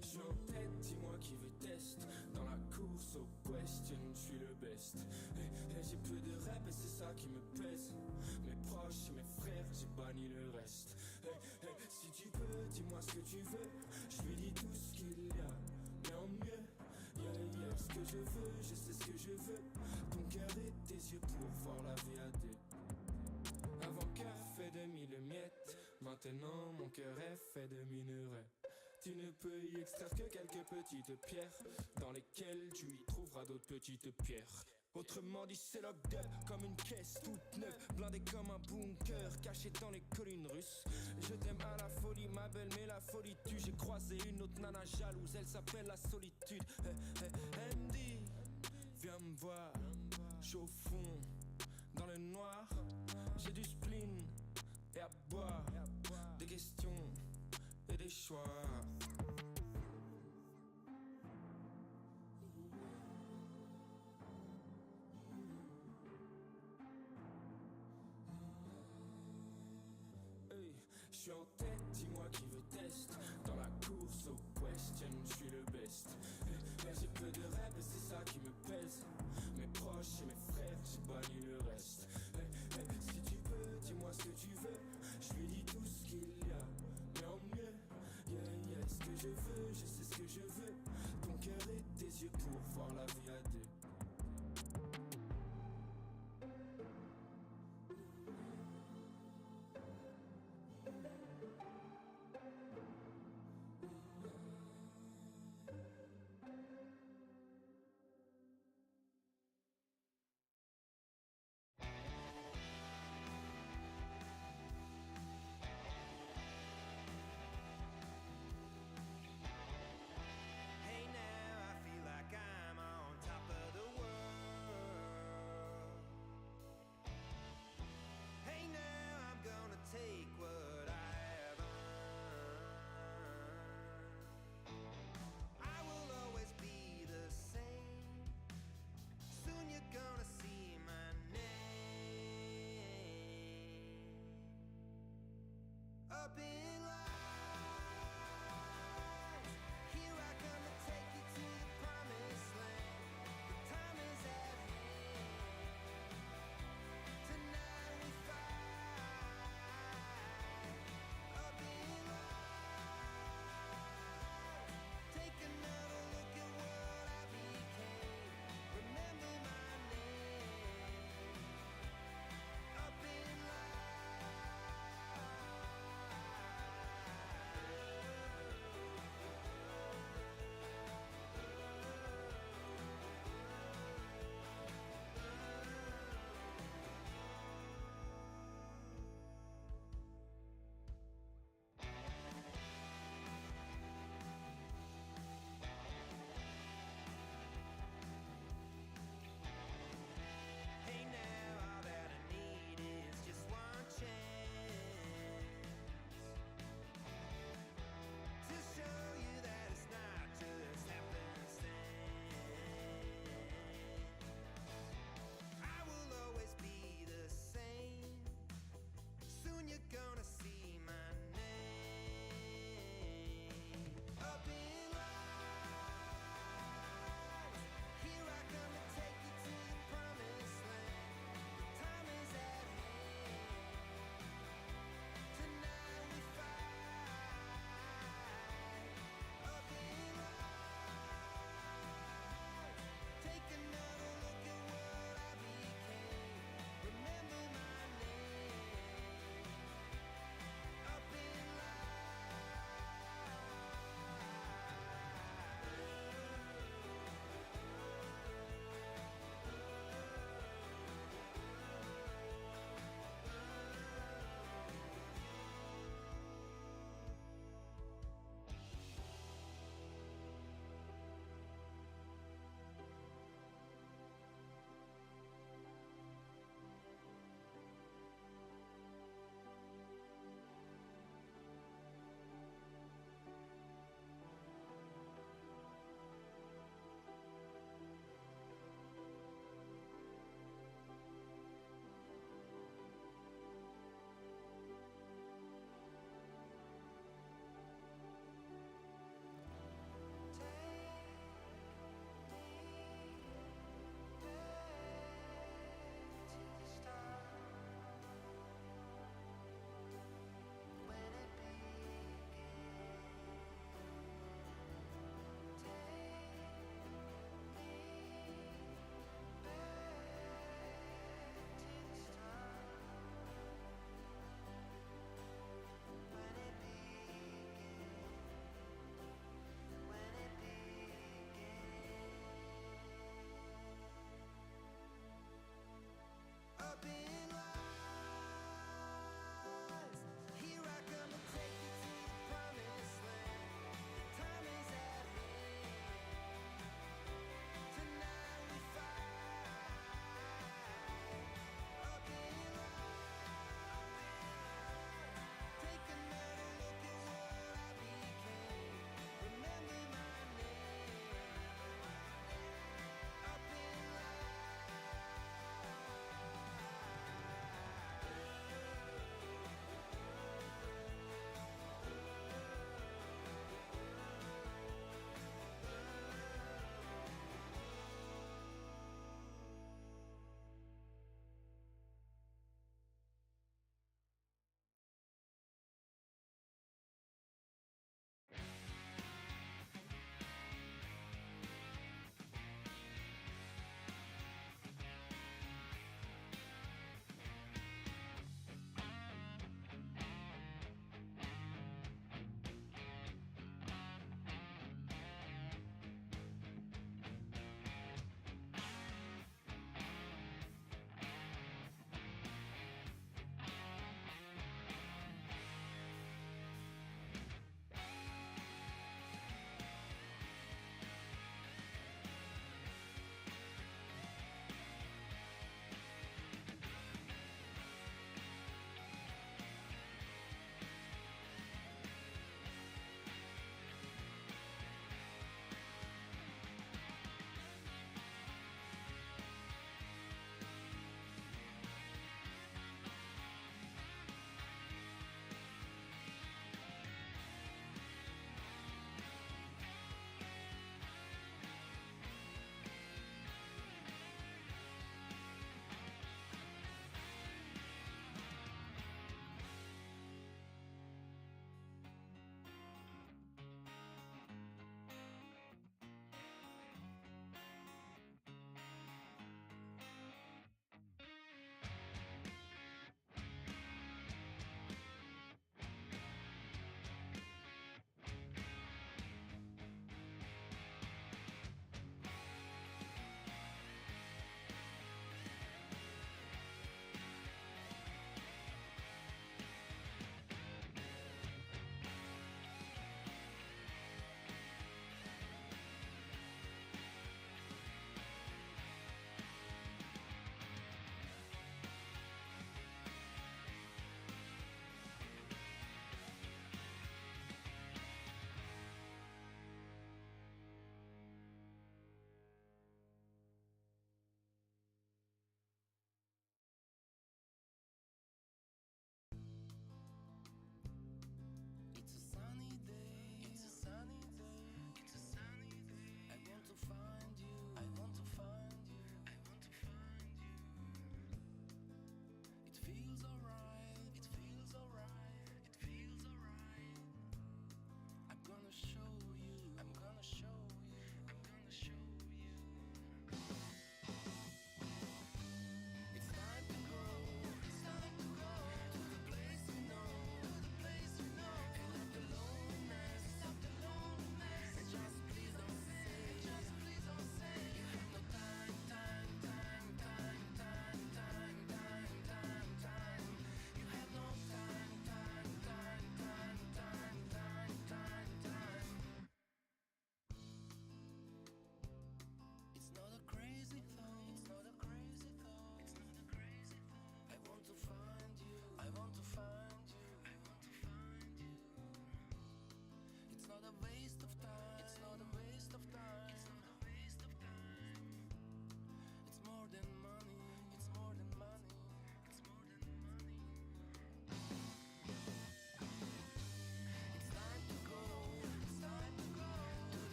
Je suis en tête, dis-moi qui veut test. Dans la course aux questions, je suis le best. Et j'ai peu de rap et c'est ça qui me pèse. Mes proches et mes frères, j'ai banni le reste. Si tu peux, dis-moi ce que tu veux. Je lui dis tout ce qu'il y a, mais en mieux. Yeah, ce que je veux, je sais ce que je veux. Ton cœur et tes yeux pour voir la vie à deux. Avant cœur fait de mille miettes, maintenant mon cœur est fait de minerais. Tu ne peux y extraire que quelques petites pierres, dans lesquelles tu y trouveras d'autres petites pierres. Autrement dit c'est locked up comme une caisse toute neuve, blindée comme un bunker, caché dans les collines russes. Je t'aime à la folie ma belle, mais la folie tue. J'ai croisé une autre nana jalouse, elle s'appelle la solitude. Elle me dit, viens me voir, je suis au fond, dans le noir. J'ai du spleen et à boire, des questions et des choix. Je suis en tête, dis-moi qui veut test. Dans la course aux questions, je suis le best. J'ai peu de rêves et c'est ça qui me pèse. Mes proches et mes frères, j'ai banni le reste. Si tu peux, dis-moi ce que tu veux. Je lui dis tout ce qu'il y a, mais en mieux. Yeah, ce que je veux, je sais ce que je veux. Ton cœur et tes yeux pour voir la vie à deux.
Hey now, I feel like I'm on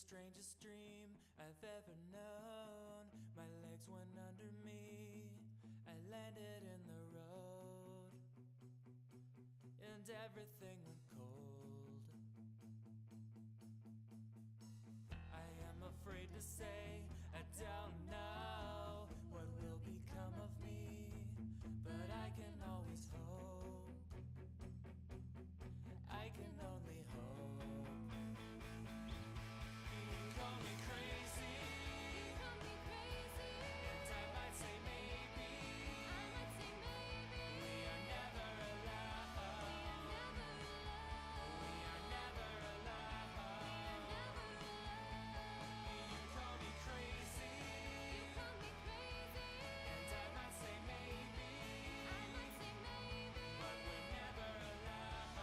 strangest dream I've ever known. My legs went under me, I landed in the road, and everything went cold. I am afraid to say I don't know what will become of me, but I can always hope. I can only hope. You call me crazy, and I might say maybe, we are never alone. We are never alone. You call me crazy, and I might say maybe, but we're never alone.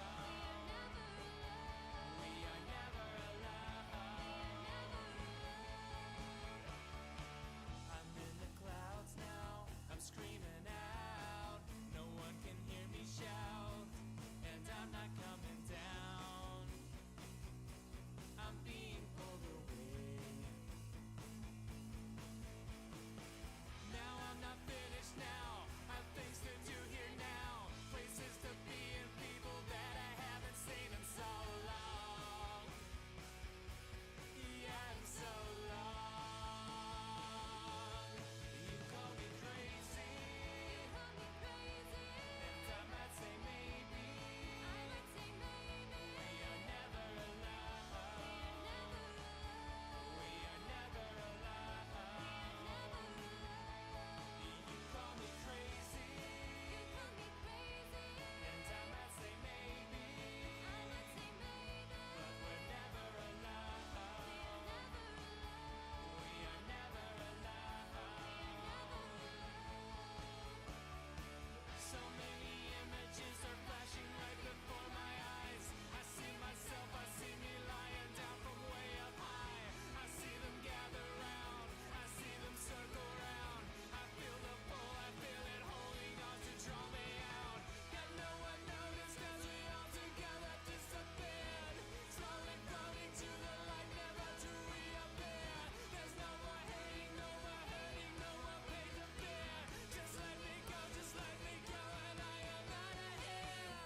We are never alone. I'm in the clouds now, I'm screaming out. No one can hear me shout, and I'm not coming down. I'm being pulled away. Now I'm not finished now, I've things to do here now, places to be and people that I haven't seen in so long. Yeah, in so long. You call me crazy, and I might say maybe, we are never alone. We are never alone. You call me crazy, and I might say maybe, but we're never alone. We are never alone. So many images are flashing right before my eyes. I see myself, I see me lying down from way up high. I see them gather round, I see them circle round. I feel the pull, I feel it holding on to draw me out. Yet no one noticed as we all together disappeared, slowly floating to the light, never to reappear. There's no more hating, no more hurting, no more pain to bear. Just let me go, and I am out of here.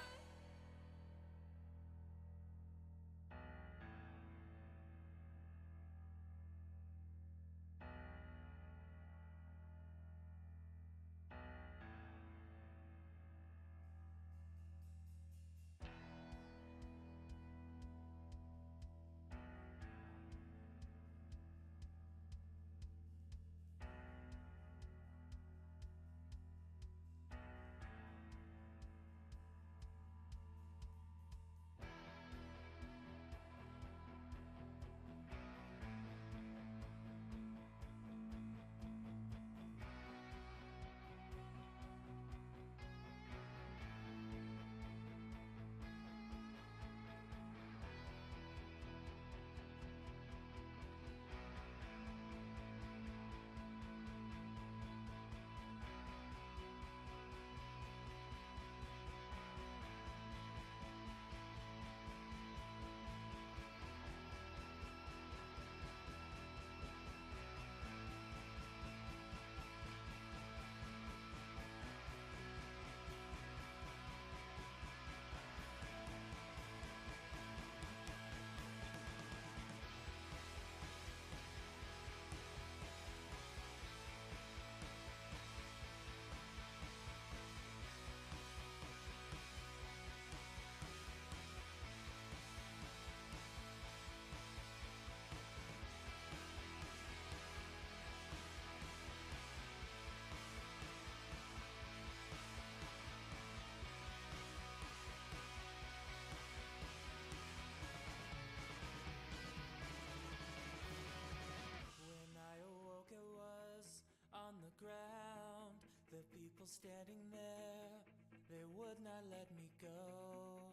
When I awoke, it was on the ground. The people standing there, they would not let me go,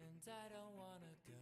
and I don't wanna go.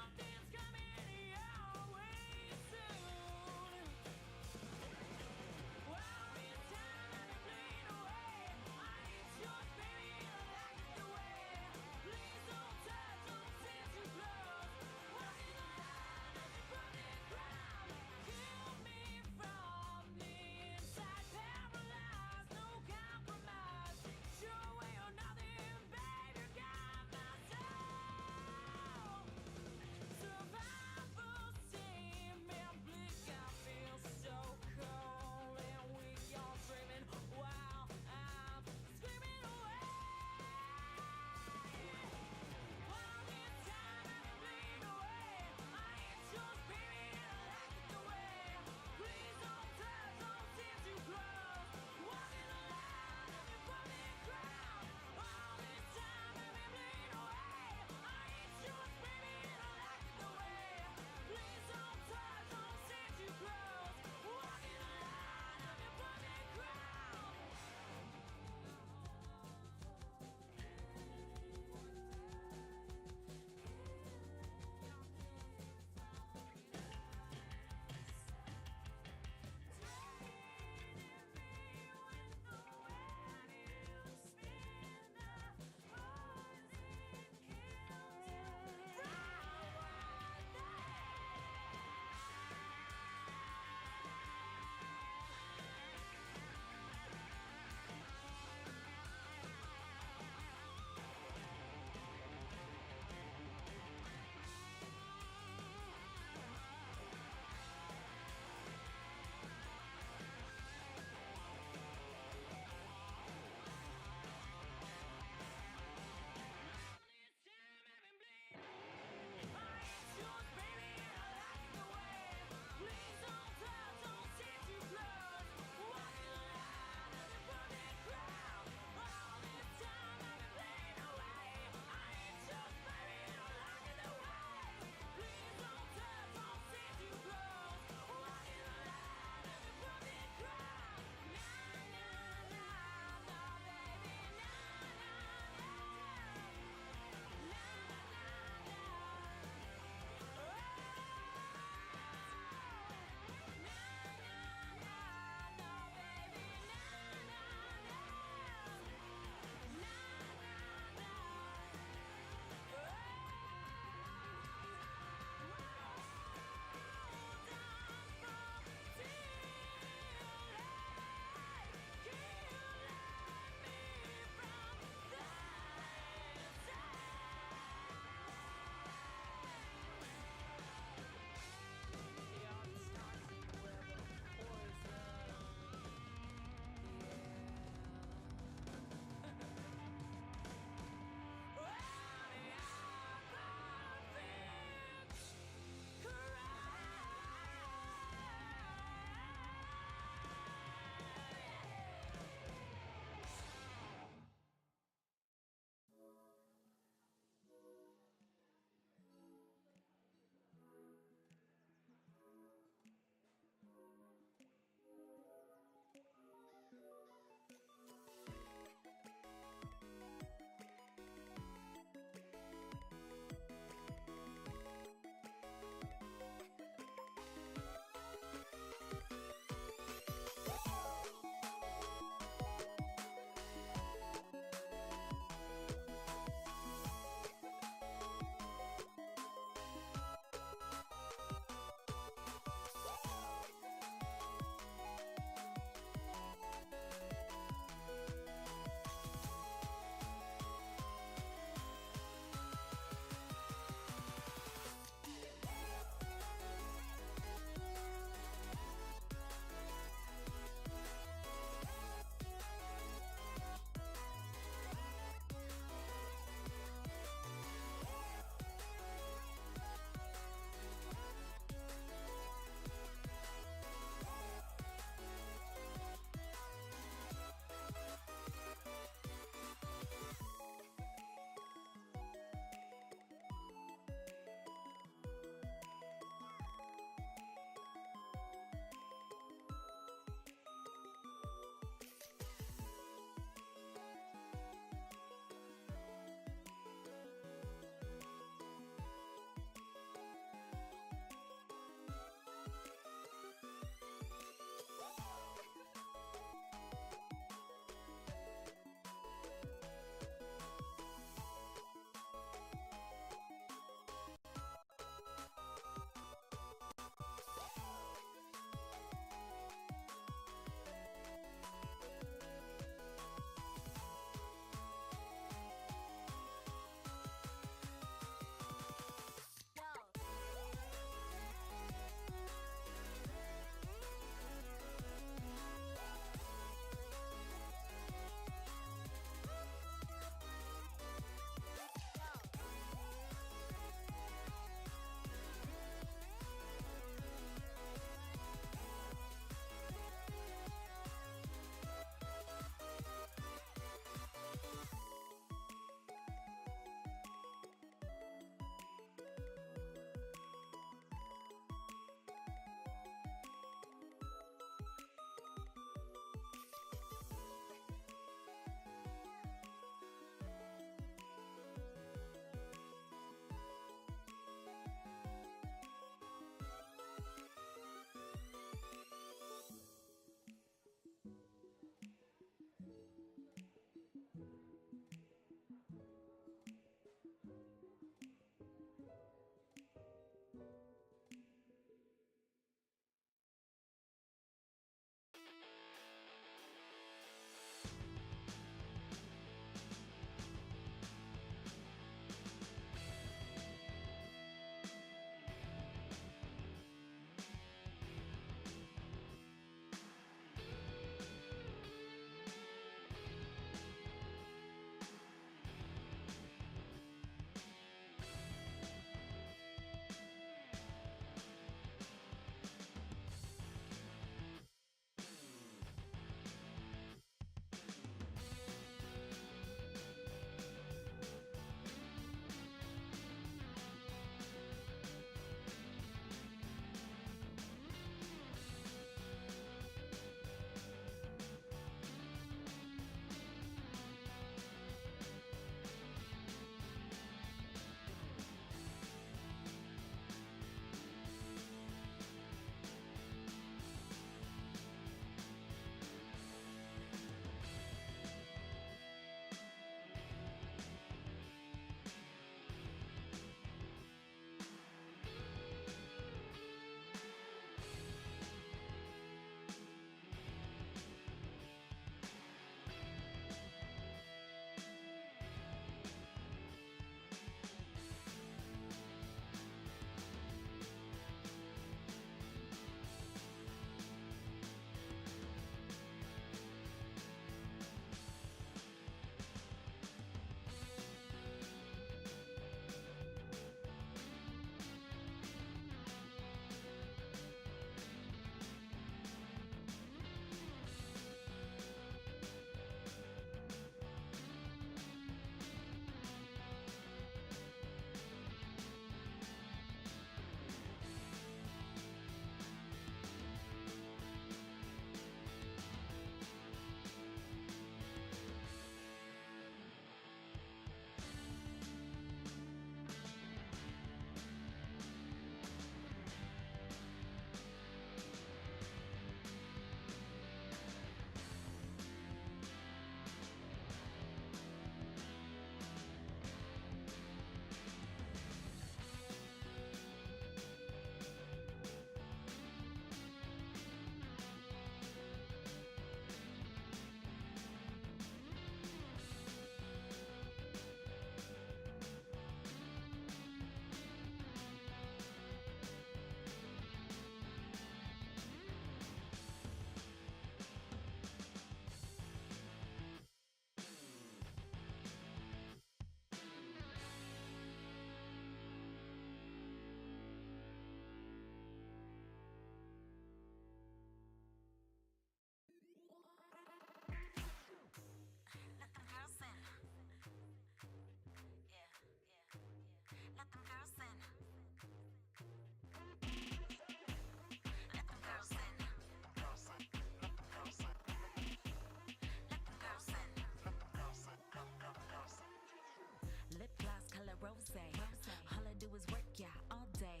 All I do is work, yeah, all day.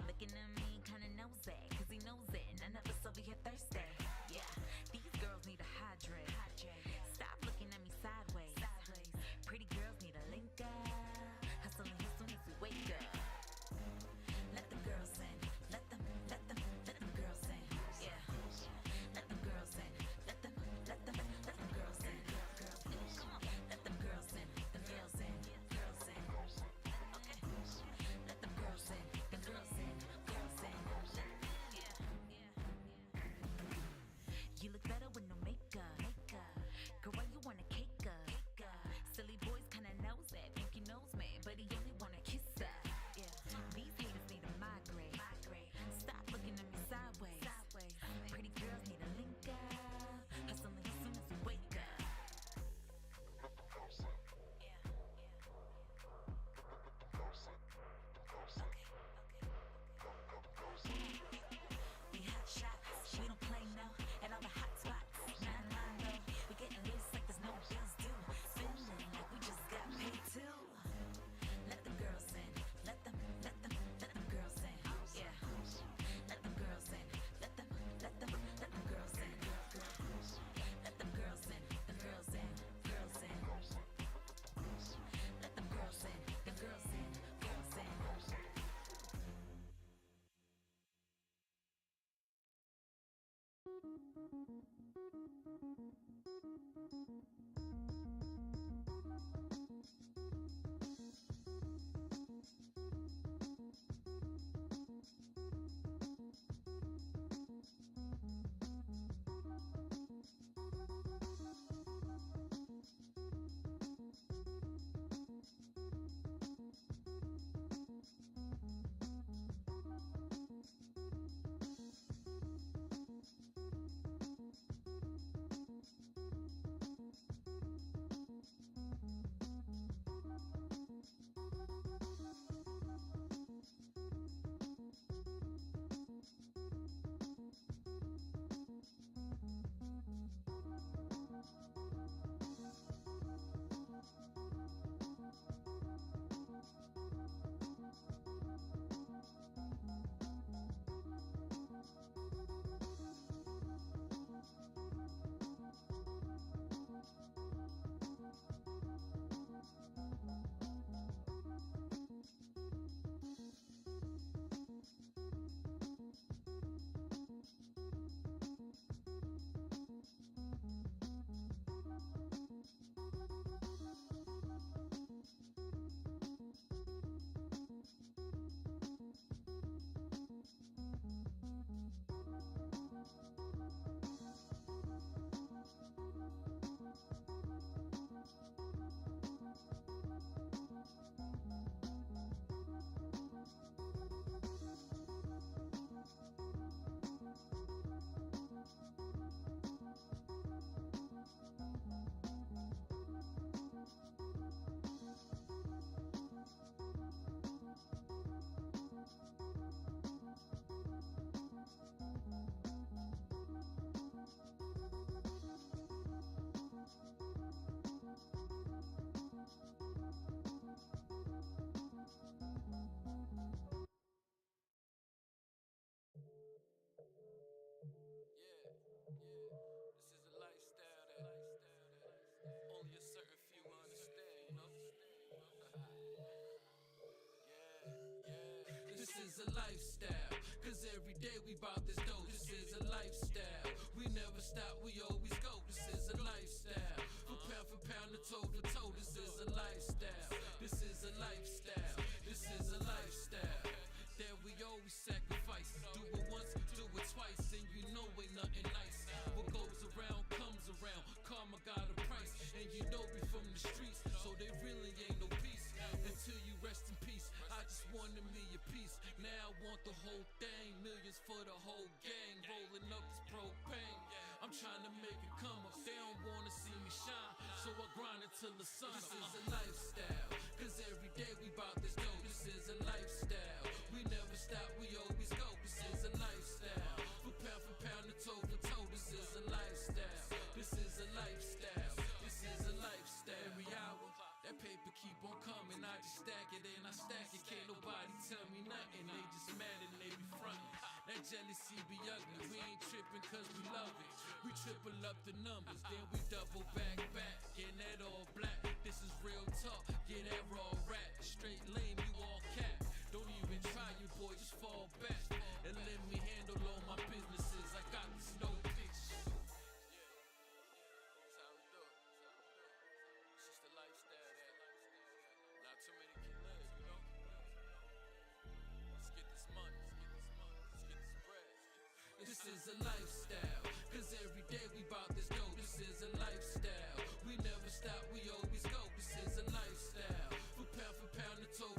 Looking at me kinda nosy, cause he knows it. None of us over here thirsty. Yeah, these girls need a hydrate. Stop looking at me sideways. Pretty girls need a link up. Hustling as soon as we wake up. Let the girls in. Let them girls in. Yeah. Let them girls in. Let them girls in. Come on. Let them girls in. The girls in. Girls in. Okay. Let them girls in. The girls in. Girls in. Yeah. You look better with no makeup. Girl, why you wanna cake up? Silly boys kinda knows that. Think he knows me, but he only wanna kiss her. Yeah. These haters need a migrate. Stop looking at me sideways. Pretty girls need a link up. Hustling as soon as we wake up. We hot shots, we don't play no. At all the hot spots, 9 we getting loose like there's no bills due. Feeling like we just got paid too. Let the girls in, let them girls in. Yeah, let them girls in, let them girls in. Let them girls in, the girls in, girls in. Let them girls in, the girls in, girls in.
is a lifestyle, cause every day we bout this dough. This is a lifestyle, we never stop, we always go. This is a lifestyle, for pound and toe to toe. This is a lifestyle, this is a lifestyle, this is a lifestyle that we always sacrifice. Do it once, do it twice, and you know ain't nothing nice. What goes around comes around, karma got a price, and you know we from the streets, so there really ain't no peace until you rest in peace. I just wanted me a piece, now I want the whole thing. Millions for the whole gang, rolling up this propane. I'm trying to make it come up, they don't wanna see me shine, so I grind until the sun. This is a lifestyle, cause every day we bout this dough. This is a lifestyle, we never stop, we always go. This is a lifestyle, for pound and toe to toe. This is a lifestyle, this is a lifestyle, this is a lifestyle. Every hour, that paper keep on coming, I just stack it and I the jealousy be ugly. We ain't tripping cause we love it. We triple up the numbers, then we double back. Getting that all black. This is real talk, get that raw rap. Straight lane, you all cap. Don't even try, you boy, just fall back. And let me handle all my businesses. I got this no bitch. That's how we do it. It's just the lifestyle that not too many can live, you know? Let's get this money. Let's get this bread. This is a lifestyle, cause every day we bout this dough. This is a lifestyle. We never stop, we always go. This is a lifestyle. For pound, the toe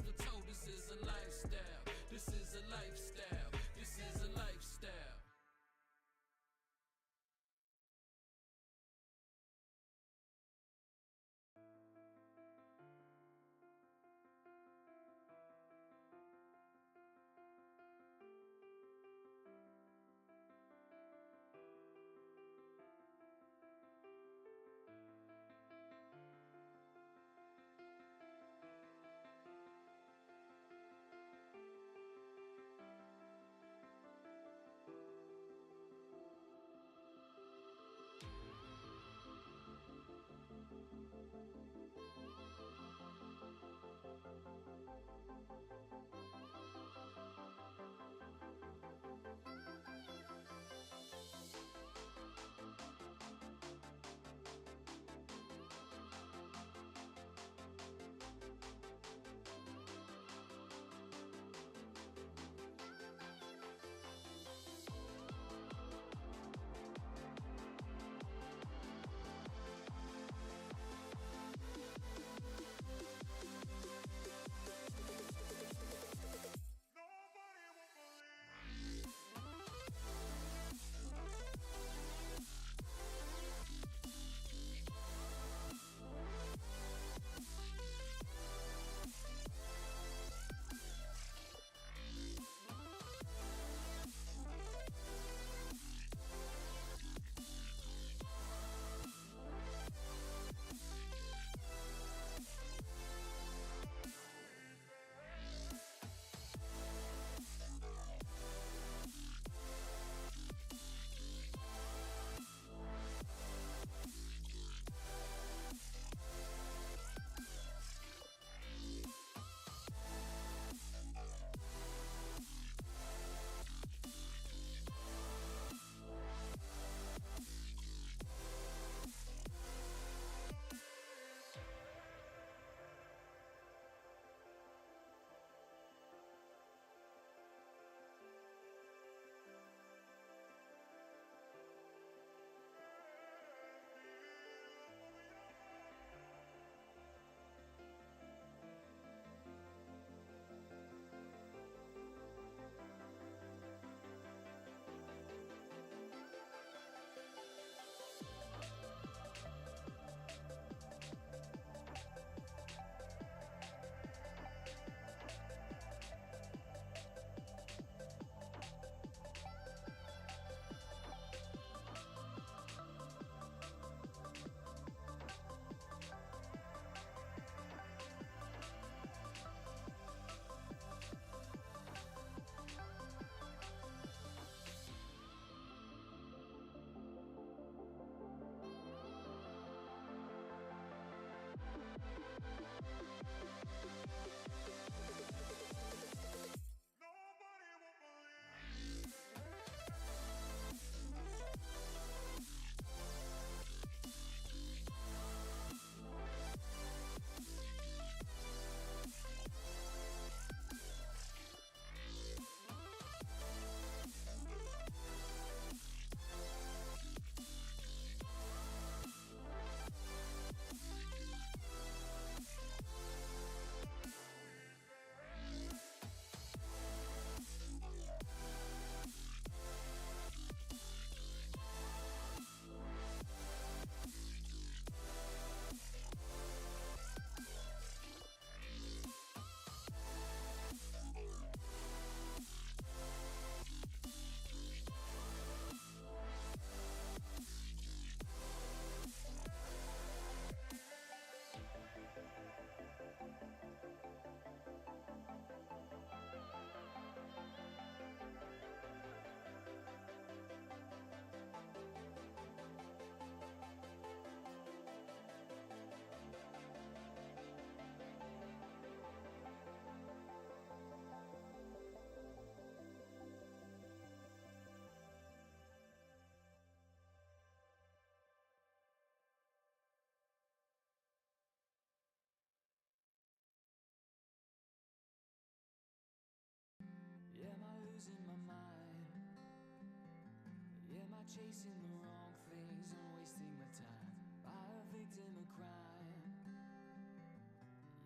chasing the wrong things and wasting my time? By a victim of crime.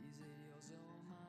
Is it yours or mine?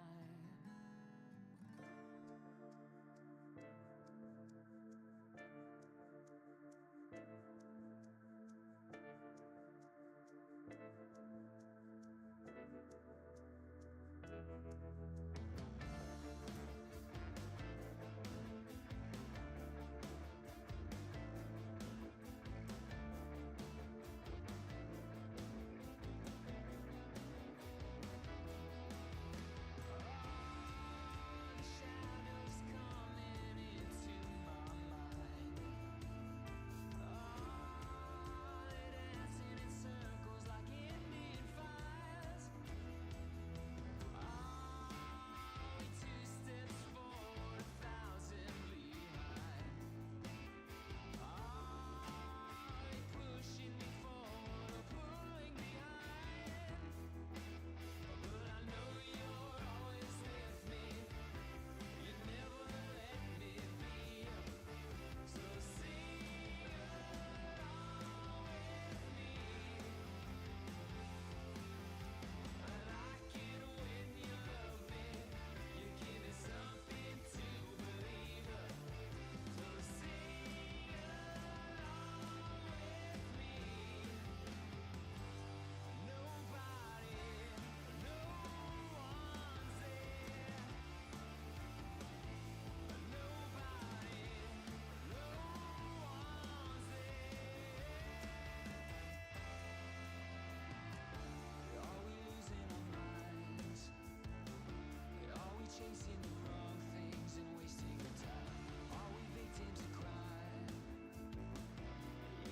Chasing the wrong things and wasting our time. Are we victims of crime?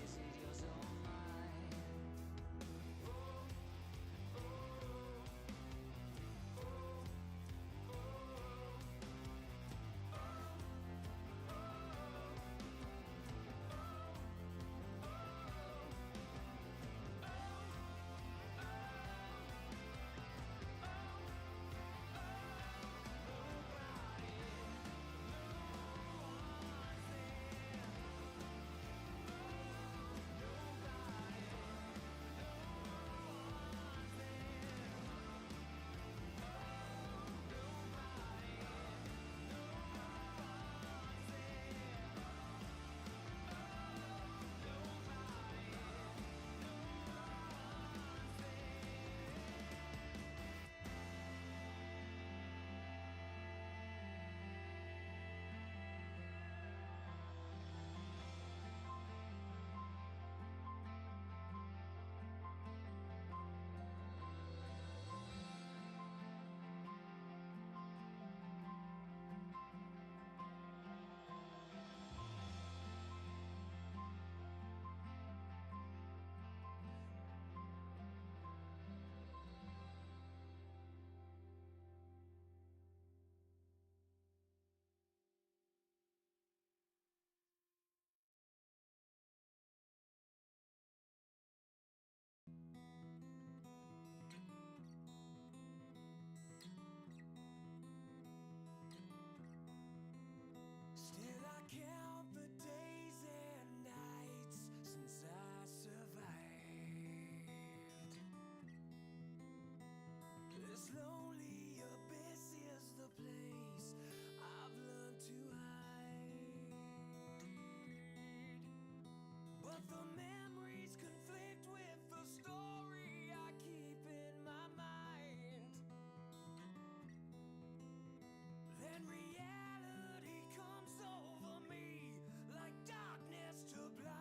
Is it yours or mine? Still I count the days and nights since I survived this lonely abyss is the place I've learned to hide. But the memories conflict with the story I keep in my mind. Then reality comes over me like darkness to blind.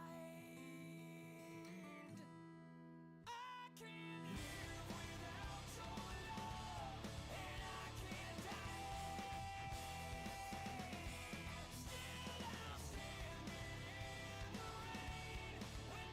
I can't live without your love, and I can't die. Still I'm standing in the rain.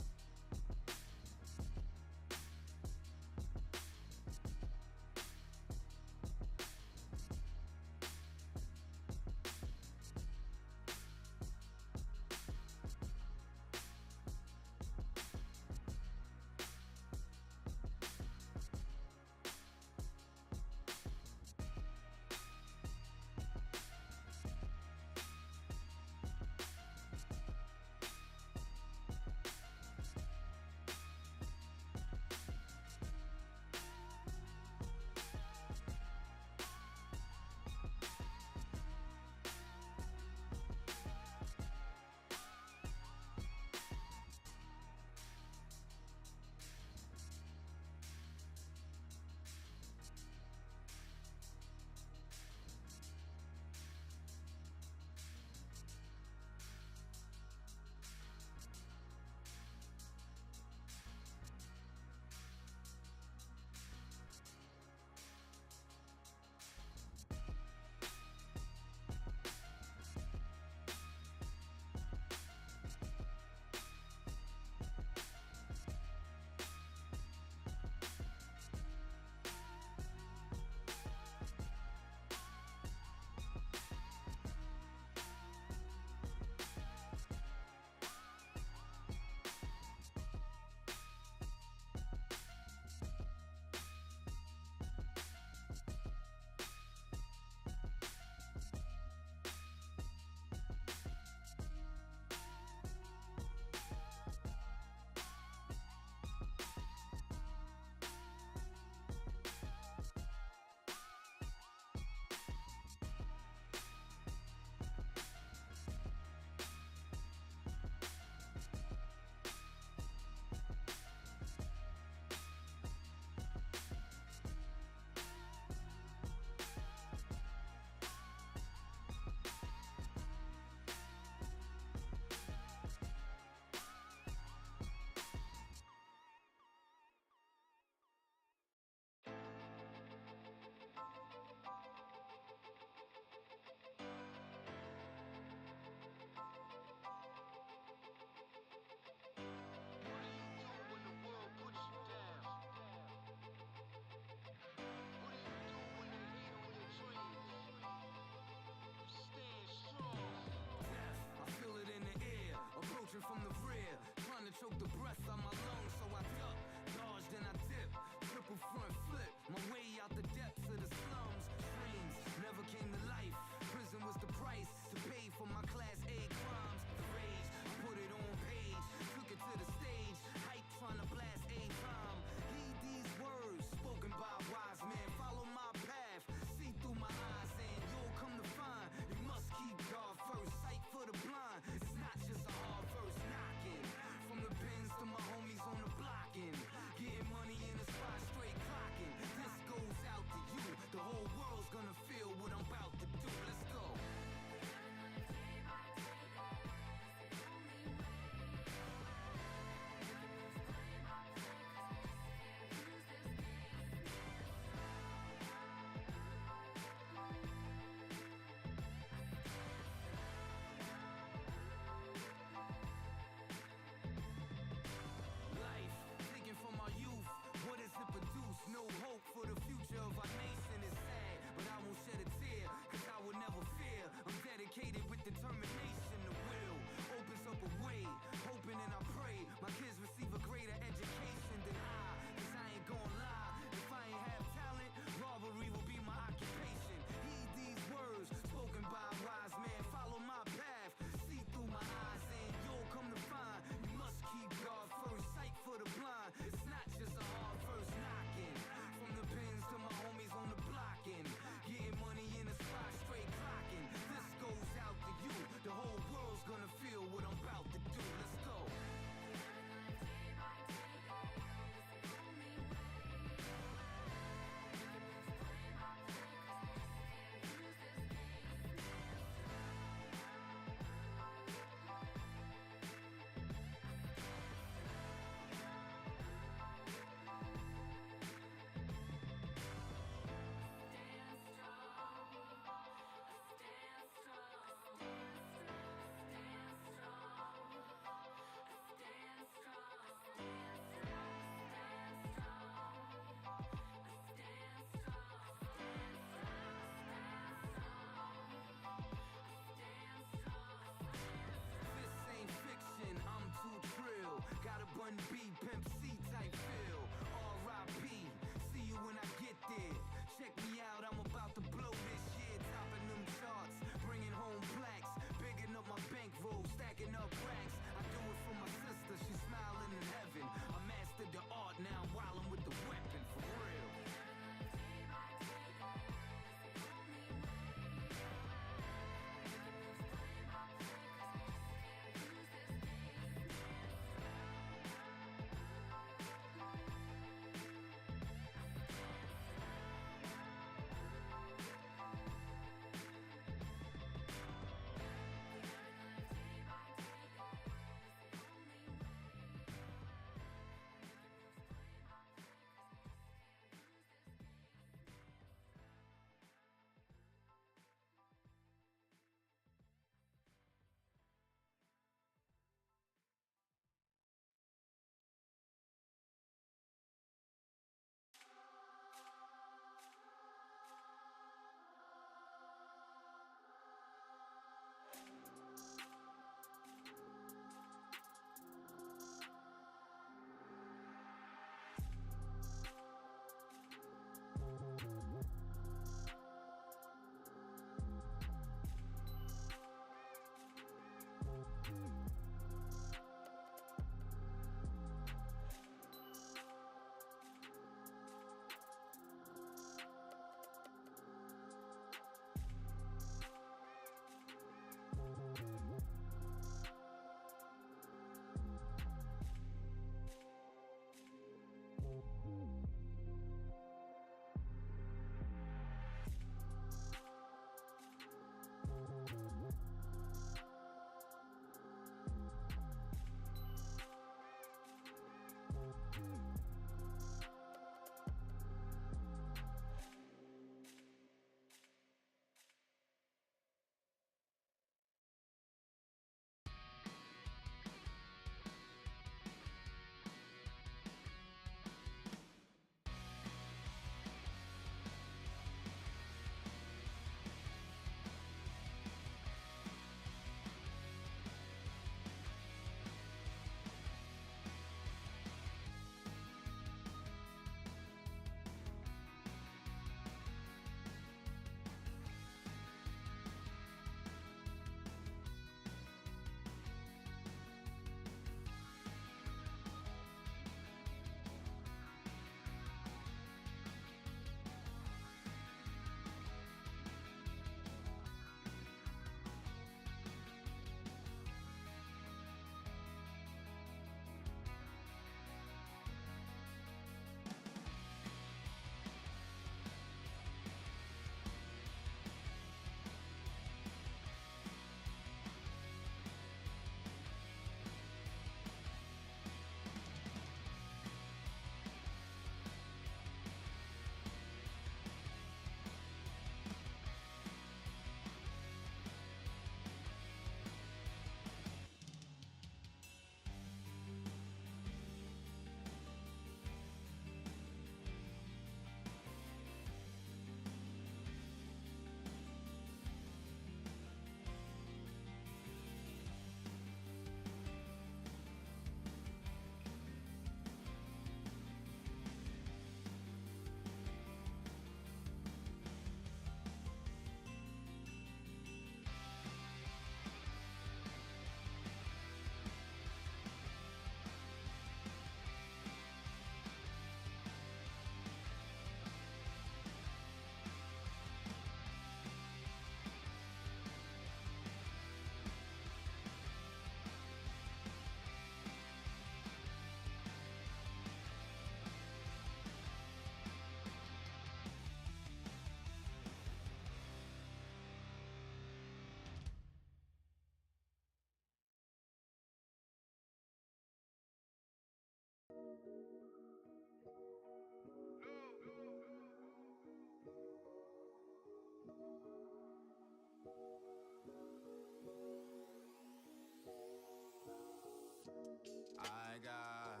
I got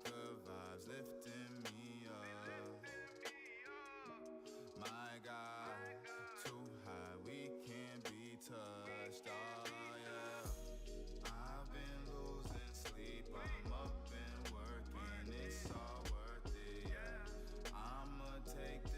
good vibes lifting me up. My God, too high, we can't be touched. Oh yeah. I've been losing sleep, I'm up and working, it's all worth it. Yeah. I'ma take